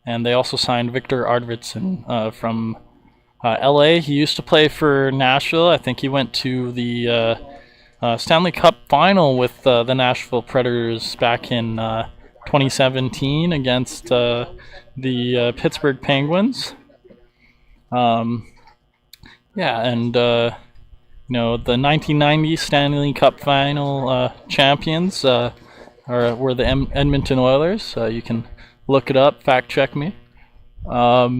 And they also signed Victor Arvidsson from LA. He used to play for Nashville. I think he went to the Stanley Cup final with the Nashville Predators back in 2017 against the Pittsburgh Penguins. The 1990 Stanley Cup final champions were the Edmonton Oilers. You can look it up, fact check me. What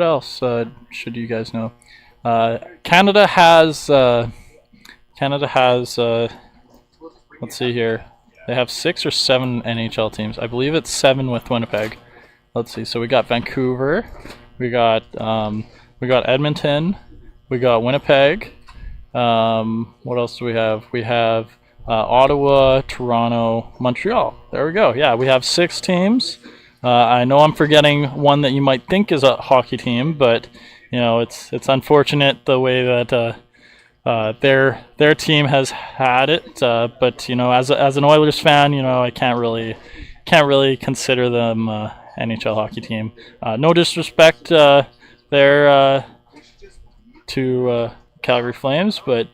else should you guys know? Canada has let's see here. They have 6 or 7 NHL teams. I believe it's 7 with Winnipeg. Let's see. So we got Vancouver, we got Edmonton, we got Winnipeg. What else do we have? We have Ottawa, Toronto, Montreal. There we go. Yeah, we have 6 teams. I know I'm forgetting one that you might think is a hockey team, but it's unfortunate the way that their team has had it. But as an Oilers fan, I can't really consider them NHL hockey team. No disrespect there to Calgary Flames, but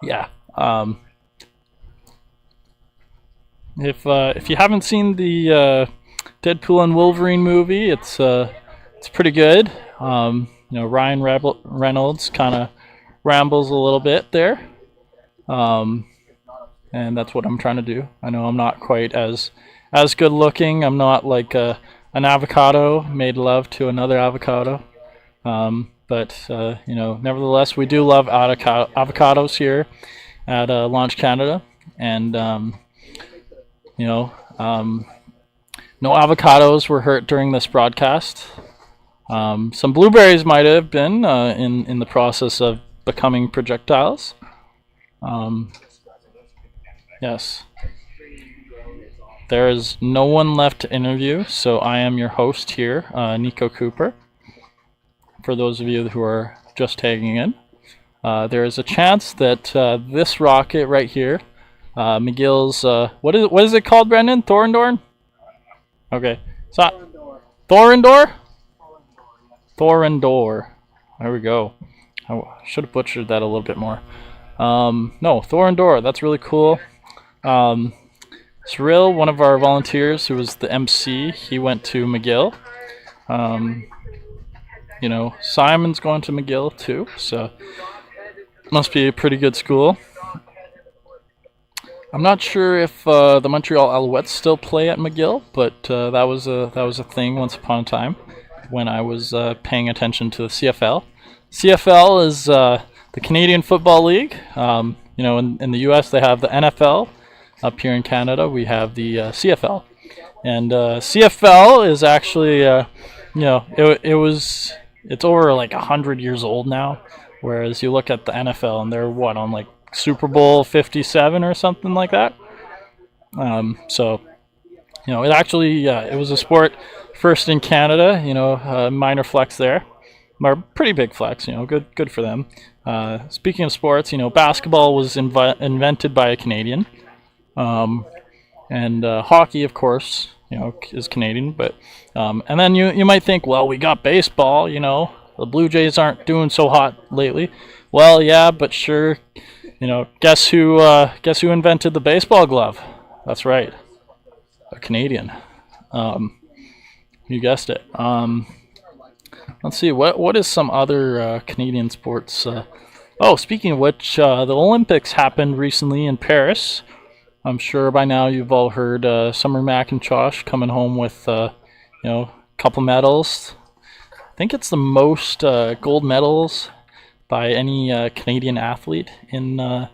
yeah. If you haven't seen the Deadpool and Wolverine movie, it's pretty good. Ryan Reynolds kind of rambles a little bit there, and that's what I'm trying to do. I know I'm not quite as good looking. I'm not like an avocado made love to another avocado, but nevertheless, we do love avocados here at Launch Canada, and no avocados were hurt during this broadcast. Some blueberries might have been in the process of becoming projectiles. Yes. There is no one left to interview, so I am your host here, Nico Cooper. For those of you who are just tagging in, there is a chance that this rocket right here, McGill's, what is it called, Brendan? Thorndorn? Okay. Thorndor? Thorndor. There we go. I should have butchered that a little bit more. No, Thorndor. That's really cool. Cyril, one of our volunteers who was the MC, he went to McGill. Simon's going to McGill too, so must be a pretty good school. I'm not sure if the Montreal Alouettes still play at McGill, but that was a thing once upon a time when I was paying attention to the CFL. CFL is the Canadian Football League. In the U.S. they have the NFL. Up here in Canada we have the CFL, and CFL is actually it's over like 100 years old now. Whereas you look at the NFL and they're on like Super Bowl 57 or something like that. So it actually it was a sport first in Canada. Minor flex there, or pretty big flex. Good for them. Speaking of sports, basketball was invented by a Canadian, and hockey, of course, is Canadian. But and then you might think, well, we got baseball. The Blue Jays aren't doing so hot lately. Well, yeah, but sure. Guess who invented the baseball glove? That's right, a Canadian. You guessed it. Let's see, what is some other Canadian sports? Speaking of which, the Olympics happened recently in Paris. I'm sure by now you've all heard Summer McIntosh coming home with a couple medals. I think it's the most gold medals by any Canadian athlete in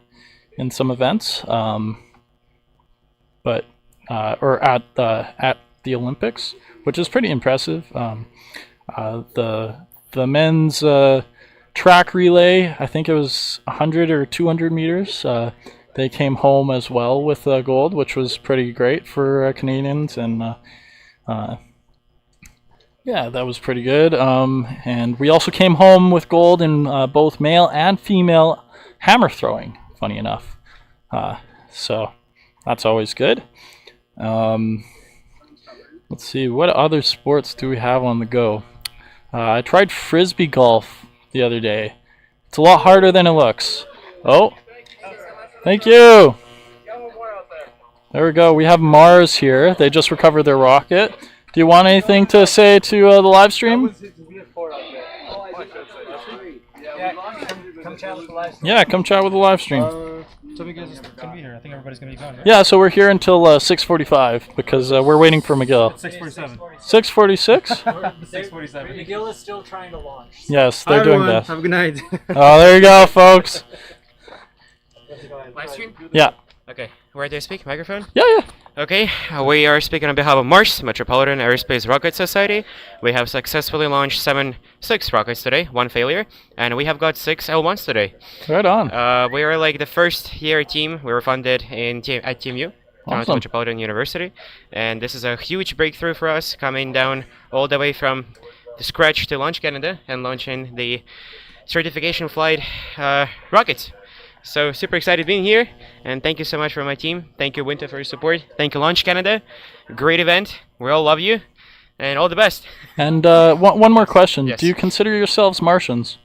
some events, but or at the Olympics, which is pretty impressive. The men's track relay, I think it was 100 or 200 meters. They came home as well with gold, which was pretty great for Canadians, and yeah, that was pretty good. And we also came home with gold in both male and female hammer throwing, funny enough. So that's always good. Let's see, what other sports do we have on the go? I tried frisbee golf the other day. It's a lot harder than it looks. Oh, thank you. There we go. We have Mars here. They just recovered their rocket. Do you want anything to say to the live stream? Come chat with the live stream. Yeah, come chat with the live stream. So you guys are gonna be here. I think everybody's gonna be gone, right? Yeah, so we're here until 6:45 because we're waiting for McGill. 6:47. 6:46? 6:47. McGill is still trying to launch. Yes, they're doing that. Have a good night. Oh, there you go, folks. Live stream? Yeah. Okay. Where do I speak? Microphone? Yeah, yeah. Okay. We are speaking on behalf of MARS, Metropolitan Aerospace Rocket Society. We have successfully launched 6 rockets today, 1 failure, and we have got 6 L1s today. Right on. We are like the first year team. We were funded at Team U Toronto Awesome. Metropolitan University, and this is a huge breakthrough for us, coming down all the way from the scratch to launch Canada and launching the certification flight rockets. So super excited being here, and thank you so much for my team. Thank you, Winter, for your support. Thank you, Launch Canada. Great event. We all love you, and all the best. And one more question. Yes. Do you consider yourselves Martians?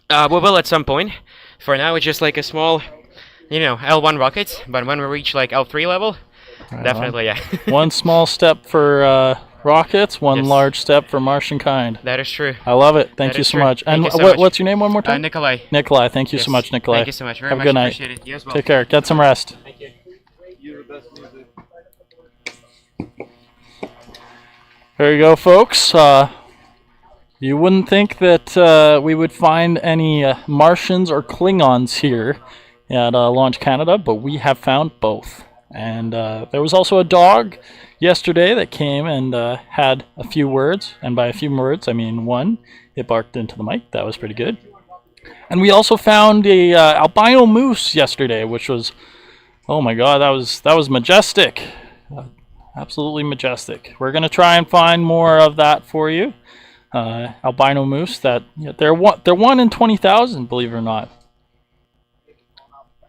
We will at some point. For now, it's just like a small, L1 rocket. But when we reach like L3 level, Right definitely, yeah. One small step for rockets, one large step for Martian kind. That is true. I love it. Thank That you is so true. much. Thank And you so much. what's your name one more time? Nikolai. Nikolai. Thank you so Yes. much, Nikolai. Thank you so much. Very Have much a good night. appreciate it. You as well. Take care. Get some rest. Thank you. You're the best music. There you go, folks. You wouldn't think that we would find any Martians or Klingons here at Launch Canada, but we have found both. And there was also a dog yesterday that came and had a few words, and by a few words I mean one. It barked into the mic. That was pretty good. And we also found a albino moose yesterday, which was, oh my god, that was majestic. Absolutely majestic. We're gonna try and find more of that for you. Albino moose. They're one in 20,000, believe it or not.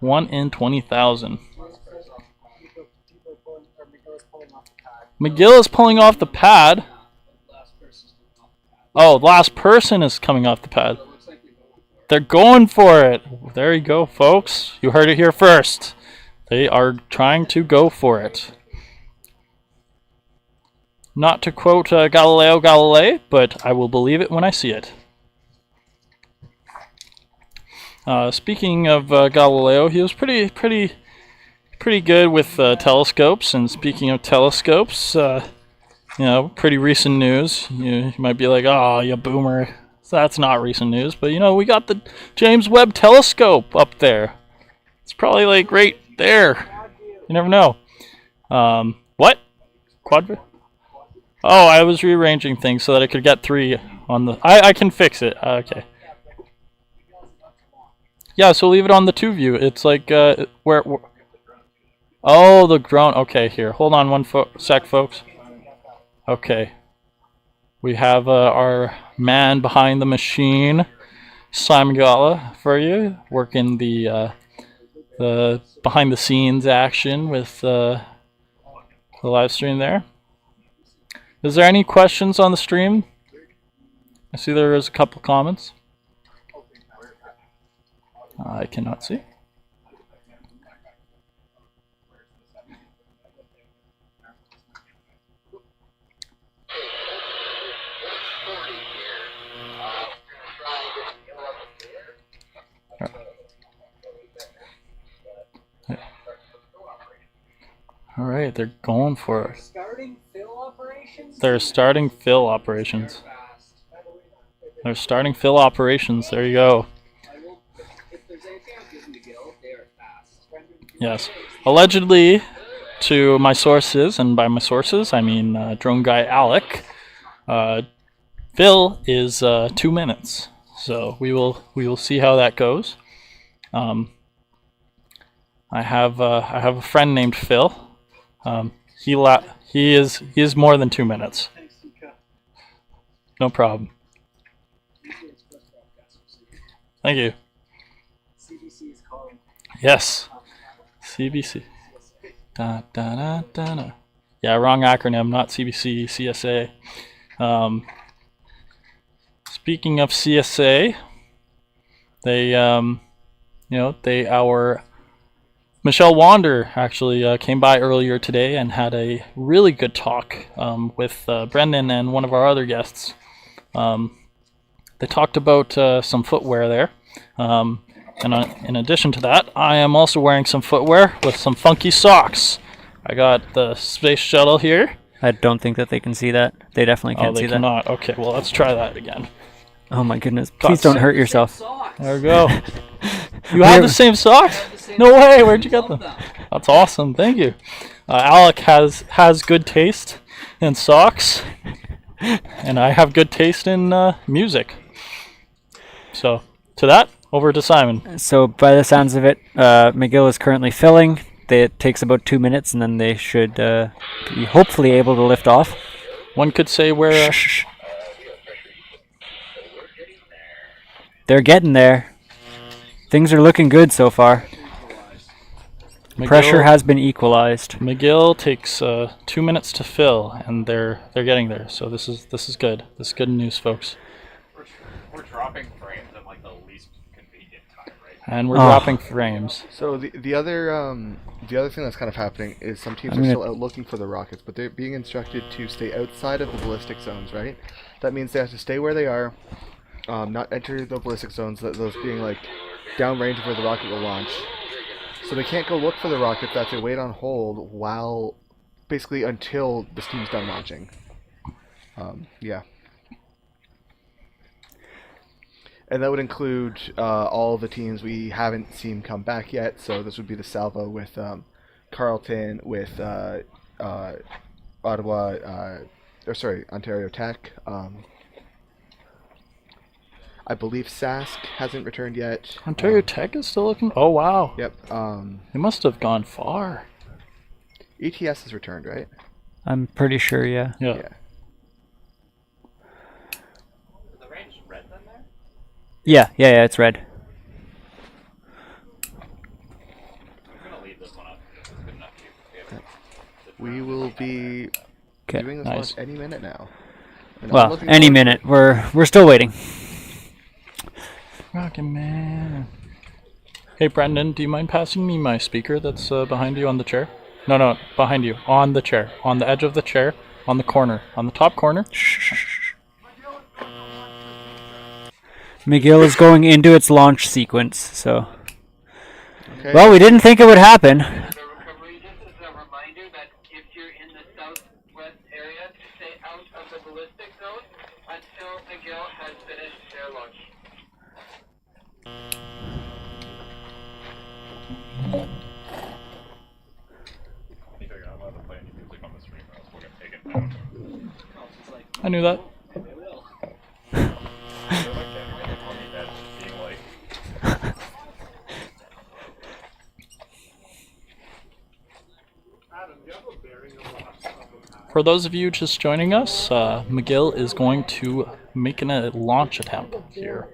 1 in 20,000. McGill is pulling off the pad. Oh, last person is coming off the pad. They're going for it. There you go, folks. You heard it here first. They are trying to go for it. Not to quote Galileo Galilei, but I will believe it when I see it. Speaking of Galileo, he was pretty good with telescopes. And speaking of telescopes, pretty recent news. You might be like, "Oh, you boomer." So that's not recent news, but we got the James Webb Telescope up there. It's probably like right there. You never know. What? Quadra? Oh, I was rearranging things so that I could get 3 on the... I can fix it. Okay. Yeah, so leave it on the 2 view. It's like, where... Oh, the drone. Okay, here. Hold on one sec, folks. Okay. We have our man behind the machine, Simon Gala, for you, working the behind-the-scenes action with the live stream there. Is there any questions on the stream? I see there is a couple comments. I cannot see. All right, they're going for it. Starting fill operations? They're starting fill operations. They're starting fill operations. There you go. Yes. Allegedly, to my sources, and by my sources I mean drone guy Alec, fill is 2 minutes. So we will see how that goes. I have a friend named Phil. He is more than 2 minutes. No problem. Thank you. CBC is calling. Yes. CBC. Da, da, da, da, da. Yeah, wrong acronym, not CBC, CSA. Speaking of CSA, our Michelle Wander actually came by earlier today and had a really good talk with Brendan and one of our other guests. They talked about some footwear there. And in addition to that, I am also wearing some footwear with some funky socks. I got the space shuttle here. I don't think that they can see that. They definitely can't see that. Oh, they cannot. Okay, well, let's try that again. Oh my goodness. Please don't hurt yourself. There we go. You have the same socks? No way. Where'd you get them? That's awesome. Thank you. Alec has good taste in socks. And I have good taste in music. So, to that, over to Simon. So, by the sounds of it, McGill is currently filling. it takes about 2 minutes, and then they should be hopefully able to lift off. One could say we're... They're getting there. Things are looking good so far. Pressure has been equalized. McGill takes 2 minutes to fill, and they're getting there. So this is good. This is good news, folks. We're dropping frames at like the least convenient time, right? And we're dropping frames. So the other thing that's kind of happening is some teams are still out looking for the rockets, but they're being instructed to stay outside of the ballistic zones, right? That means they have to stay where they are, not enter the ballistic zones, those being like downrange of where the rocket will launch. So they can't go look for the rockets. They have to wait on hold while, basically until this team's done launching. Yeah. And that would include all the teams we haven't seen come back yet. So this would be the salvo with Carlton, with Ontario Tech. I believe Sask hasn't returned yet. Ontario Tech is still looking... Oh, wow. Yep. They must have gone far. ETS has returned, right? I'm pretty sure, yeah. Yeah. Yeah, it's red. We will be doing this launch any minute now. And well, any minute. We're still waiting. Rockin' man. Hey, Brendan, do you mind passing me my speaker that's behind you on the chair? No, behind you. On the chair. On the edge of the chair. On the corner. On the top corner. Shh. McGill is going into its launch sequence, so... Okay. Well, we didn't think it would happen. I knew that. For those of you just joining us, McGill is going to make a launch attempt here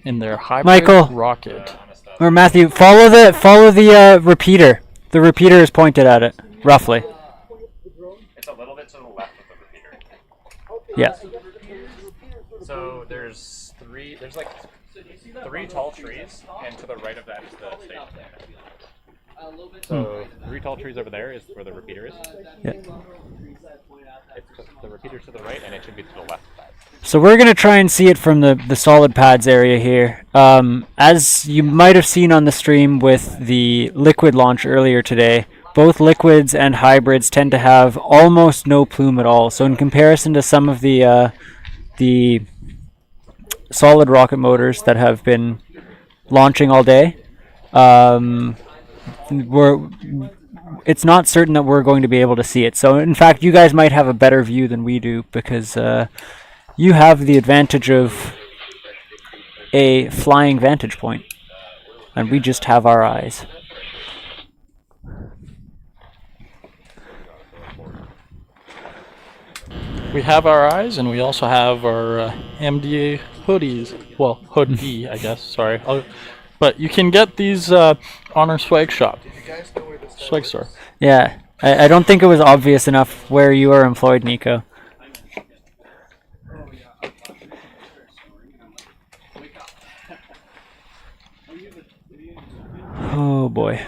in their hybrid rocket. Or Matthew, follow the repeater. The repeater is pointed at it, roughly. It's a little bit to the left of the repeater. Yeah. So there's like three tall trees, and to the right of that is the station. So 3 tall trees over there is where the repeater is. Yeah. The repeater's to the right, and it should be to the left of that. So we're going to try and see it from the solid pads area here. As you might have seen on the stream with the liquid launch earlier today, both liquids and hybrids tend to have almost no plume at all. So in comparison to some of the solid rocket motors that have been launching all day, it's not certain that we're going to be able to see it. So in fact, you guys might have a better view than we do, because you have the advantage of a flying vantage point, and we just have our eyes. We have our eyes, and we also have our MDA hoodies. Well, hoodie, I guess. Sorry. But you can get these on our swag shop. Swag store. Yeah. I don't think it was obvious enough where you are employed, Nico. Oh boy.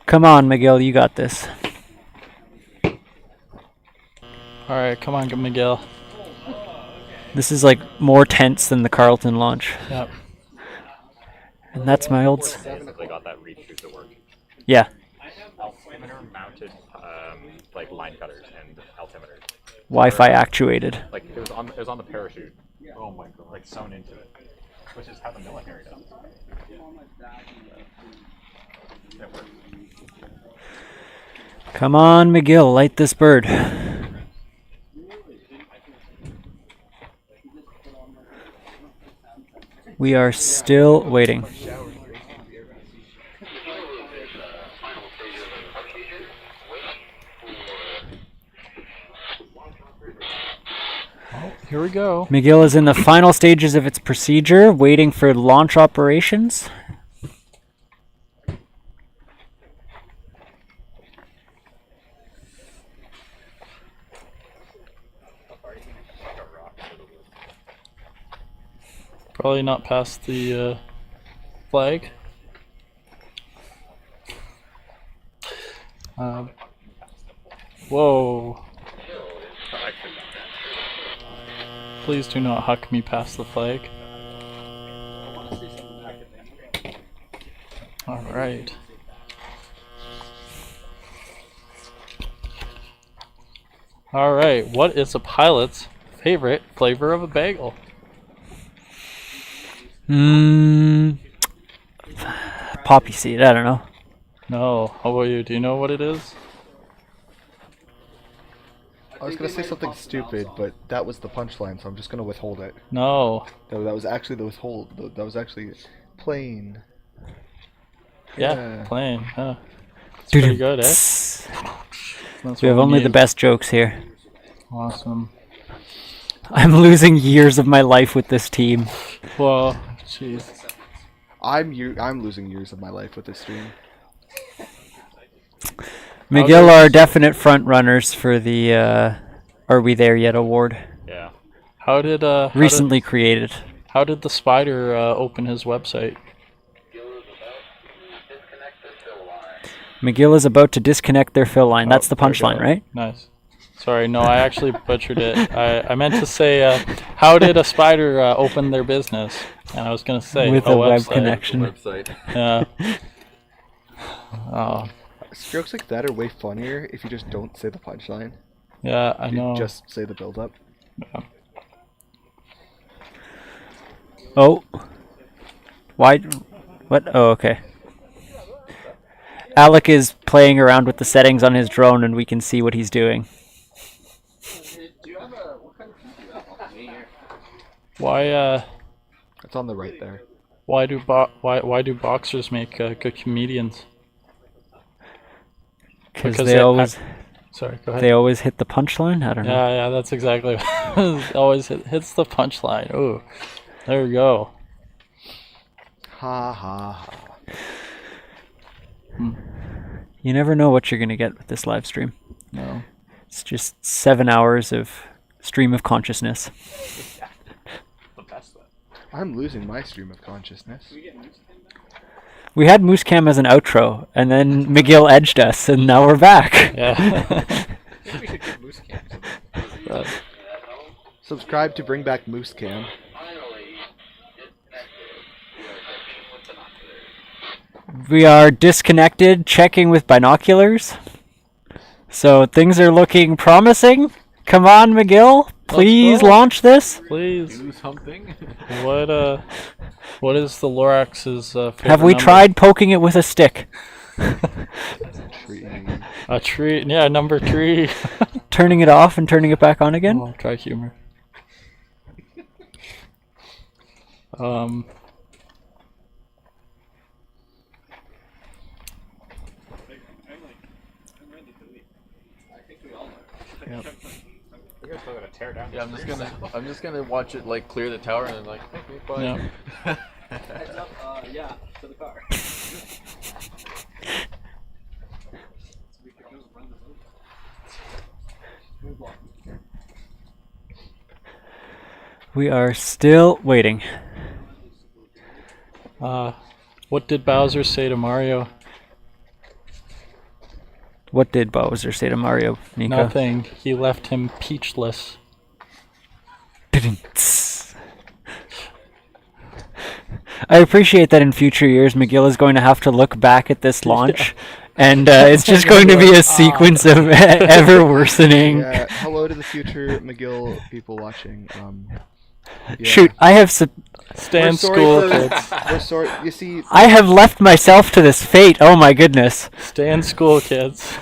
Come on, Miguel, you got this. Alright, come on, Miguel. This is like more tense than the Carlton launch. Yep. And that's my old... Basically got that read through to work. Yeah. Altimeter mounted like line cutters and altimeters. Wi-Fi actuated. Like it was on the parachute. Oh my god! Like sewn into it, which is how the military does. It worked. Come on, McGill, light this bird. We are still waiting. Oh, here we go. McGill is in the final stages of its procedure, waiting for launch operations. Probably not past the flag. Whoa. Please do not huck me past the flag. Alright. Alright, what is a pilot's favorite flavor of a bagel? Poppy seed, I don't know. No, how about you? Do you know what it is? I was gonna say something stupid, but that was the punchline, so I'm just gonna withhold it. No. No, that was actually the withhold. That was actually plain. Yeah, plain. Huh. It's pretty good, eh? That's We have what only the need. best jokes here. Awesome. I'm losing years of my life with this team. Whoa, jeez. I'm losing years of my life with this stream. McGill are definite front runners for the Are We There Yet award. Yeah. How did recently created. How did the spider open his website? McGill is about to disconnect their fill line. That's the there we punchline, go. right? Nice. Sorry, no, I actually butchered it. I meant to say, how did a spider open their business? And I was going to say, With a web connection. Yeah. Oh. Jokes like that are way funnier if you just don't say the punchline. Yeah, I know. You just say the build-up. Yeah. Oh. Why? What? Oh, okay. Alec is playing around with the settings on his drone, and we can see what he's doing. Why? It's on the right there. Why do boxers make good comedians? Because they always. Sorry, go ahead. They always hit the punchline. I don't know. Yeah, that's exactly. Always hits the punchline. Ooh, there we go. Ha ha ha. You never know what you're gonna get with this live stream. No. It's just 7 hours of stream of consciousness. I'm losing my stream of consciousness. We had Moose Cam as an outro, and then McGill edged us, and now we're back. Yeah. We should get Moose Cam. Subscribe to bring back Moose Cam. We are disconnected, checking with binoculars. So things are looking promising. Come on, McGill. Please launch this. Please. Do something. What is the Lorax's favorite Have we number? tried poking it with a stick? A tree. Yeah, number 3. Turning it off and turning it back on again? Oh, try humor. Yep. Yeah, I'm just gonna watch it like clear the tower and then like okay, bye. Yeah. Heads up, yeah, to the car. We are still waiting. What did Bowser say to Mario? What did Bowser say to Mario, Nico? Nothing. He left him peachless. I appreciate that in future years, McGill is going to have to look back at this launch, and it's just going to be a sequence of ever worsening. Yeah, hello to the future McGill people watching. Yeah. Shoot, I have Stay in We're sorry school, for- kids. We're sorry. You see, I have left myself to this fate. Oh my goodness. Stay in school, kids.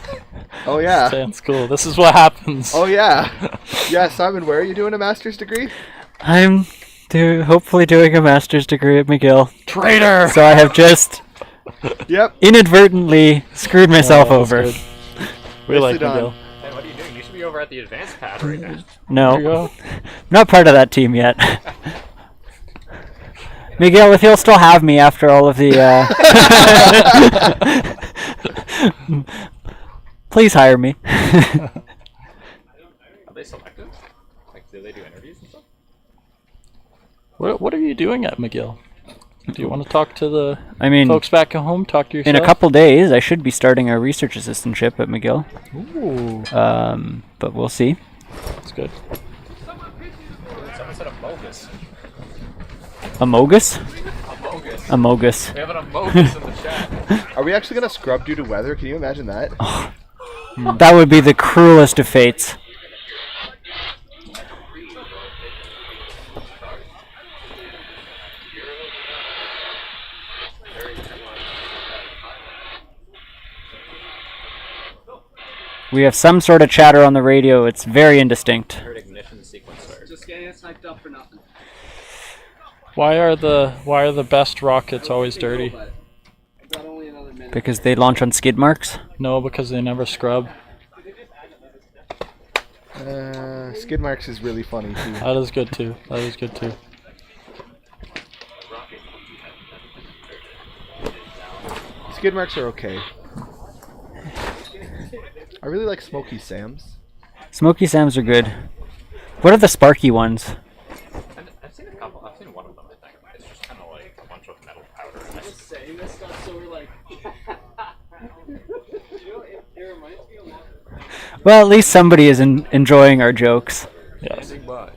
Oh yeah. Stay in school. This is what happens. Oh yeah. Yeah, Simon, where are you doing a master's degree? I'm hopefully doing a master's degree at McGill. Traitor! So I have just inadvertently screwed myself over. Good. We like done. McGill. Hey, what are you doing? You should be over at the advanced pad right now. No, not part of that team yet. Miguel, if he'll still have me after all of the, please hire me. Are they selective? Like, do they do interviews and stuff? What are you doing at McGill? Do you want to talk to the folks back at home? Talk to yourself? In a couple days, I should be starting a research assistantship at McGill. Ooh. But we'll see. That's good. Someone said Amogus. Amogus? Amogus. Amogus. We have an Amogus in the chat. Are we actually gonna scrub due to weather? Can you imagine that? That would be the cruelest of fates. We have some sort of chatter on the radio. It's very indistinct. I heard ignition sequence start. Just getting us hyped up for nothing. Why are the best rockets always dirty? Because they launch on skid marks? No, because they never scrub. Skid marks is really funny too. That is good too. That is good too. Skid marks are okay. I really like Smoky Sam's. Smoky Sam's are good. What are the sparky ones? I've seen a couple. I've seen one of them, I think. It's just kind of like a bunch of metal powder. I was saying this stuff, so we're like. It reminds me a lot. Well, at least somebody is enjoying our jokes. Yes. Standing by.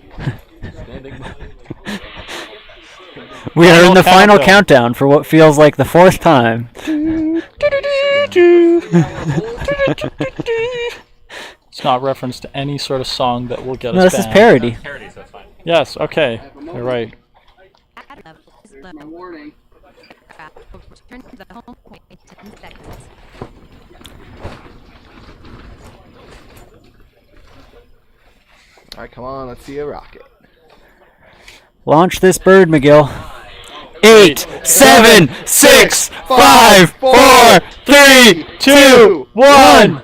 Standing by. We are in the final countdown for what feels like the fourth time. It's not reference to any sort of song that will get No, us this is banned. parody. Parody, so it's fine. Yes, okay. You're right. My warning. Alright, come on, let's see a rocket. Launch this bird, McGill. 8, 7, 6, 5, 4, 3, 2, 1.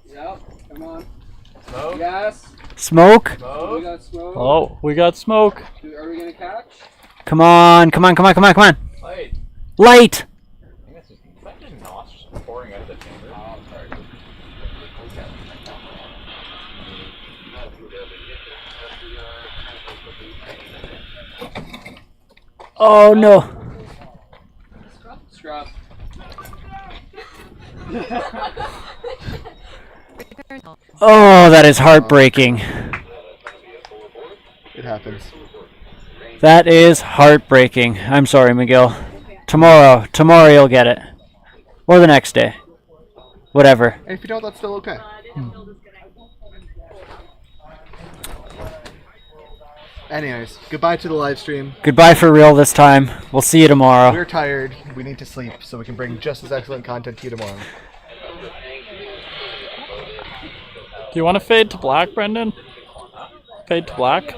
Yep, come on. Yes. Smoke. We got smoke. Oh, we got smoke. Are we gonna catch? Come on, come on, come on, come on, come on. Light. Light. I think that's just NOS just pouring out of the chamber. Oh, sorry. Oh no. Scrub. Oh, that is heartbreaking. It happens. That is heartbreaking. I'm sorry, Miguel. Tomorrow you'll get it. Or the next day. Whatever. And if you don't, that's still okay. Anyways, goodbye to the live stream. Goodbye for real this time. We'll see you tomorrow. We're tired. We need to sleep so we can bring just as excellent content to you tomorrow. Do you want to fade to black, Brendan? Fade to black?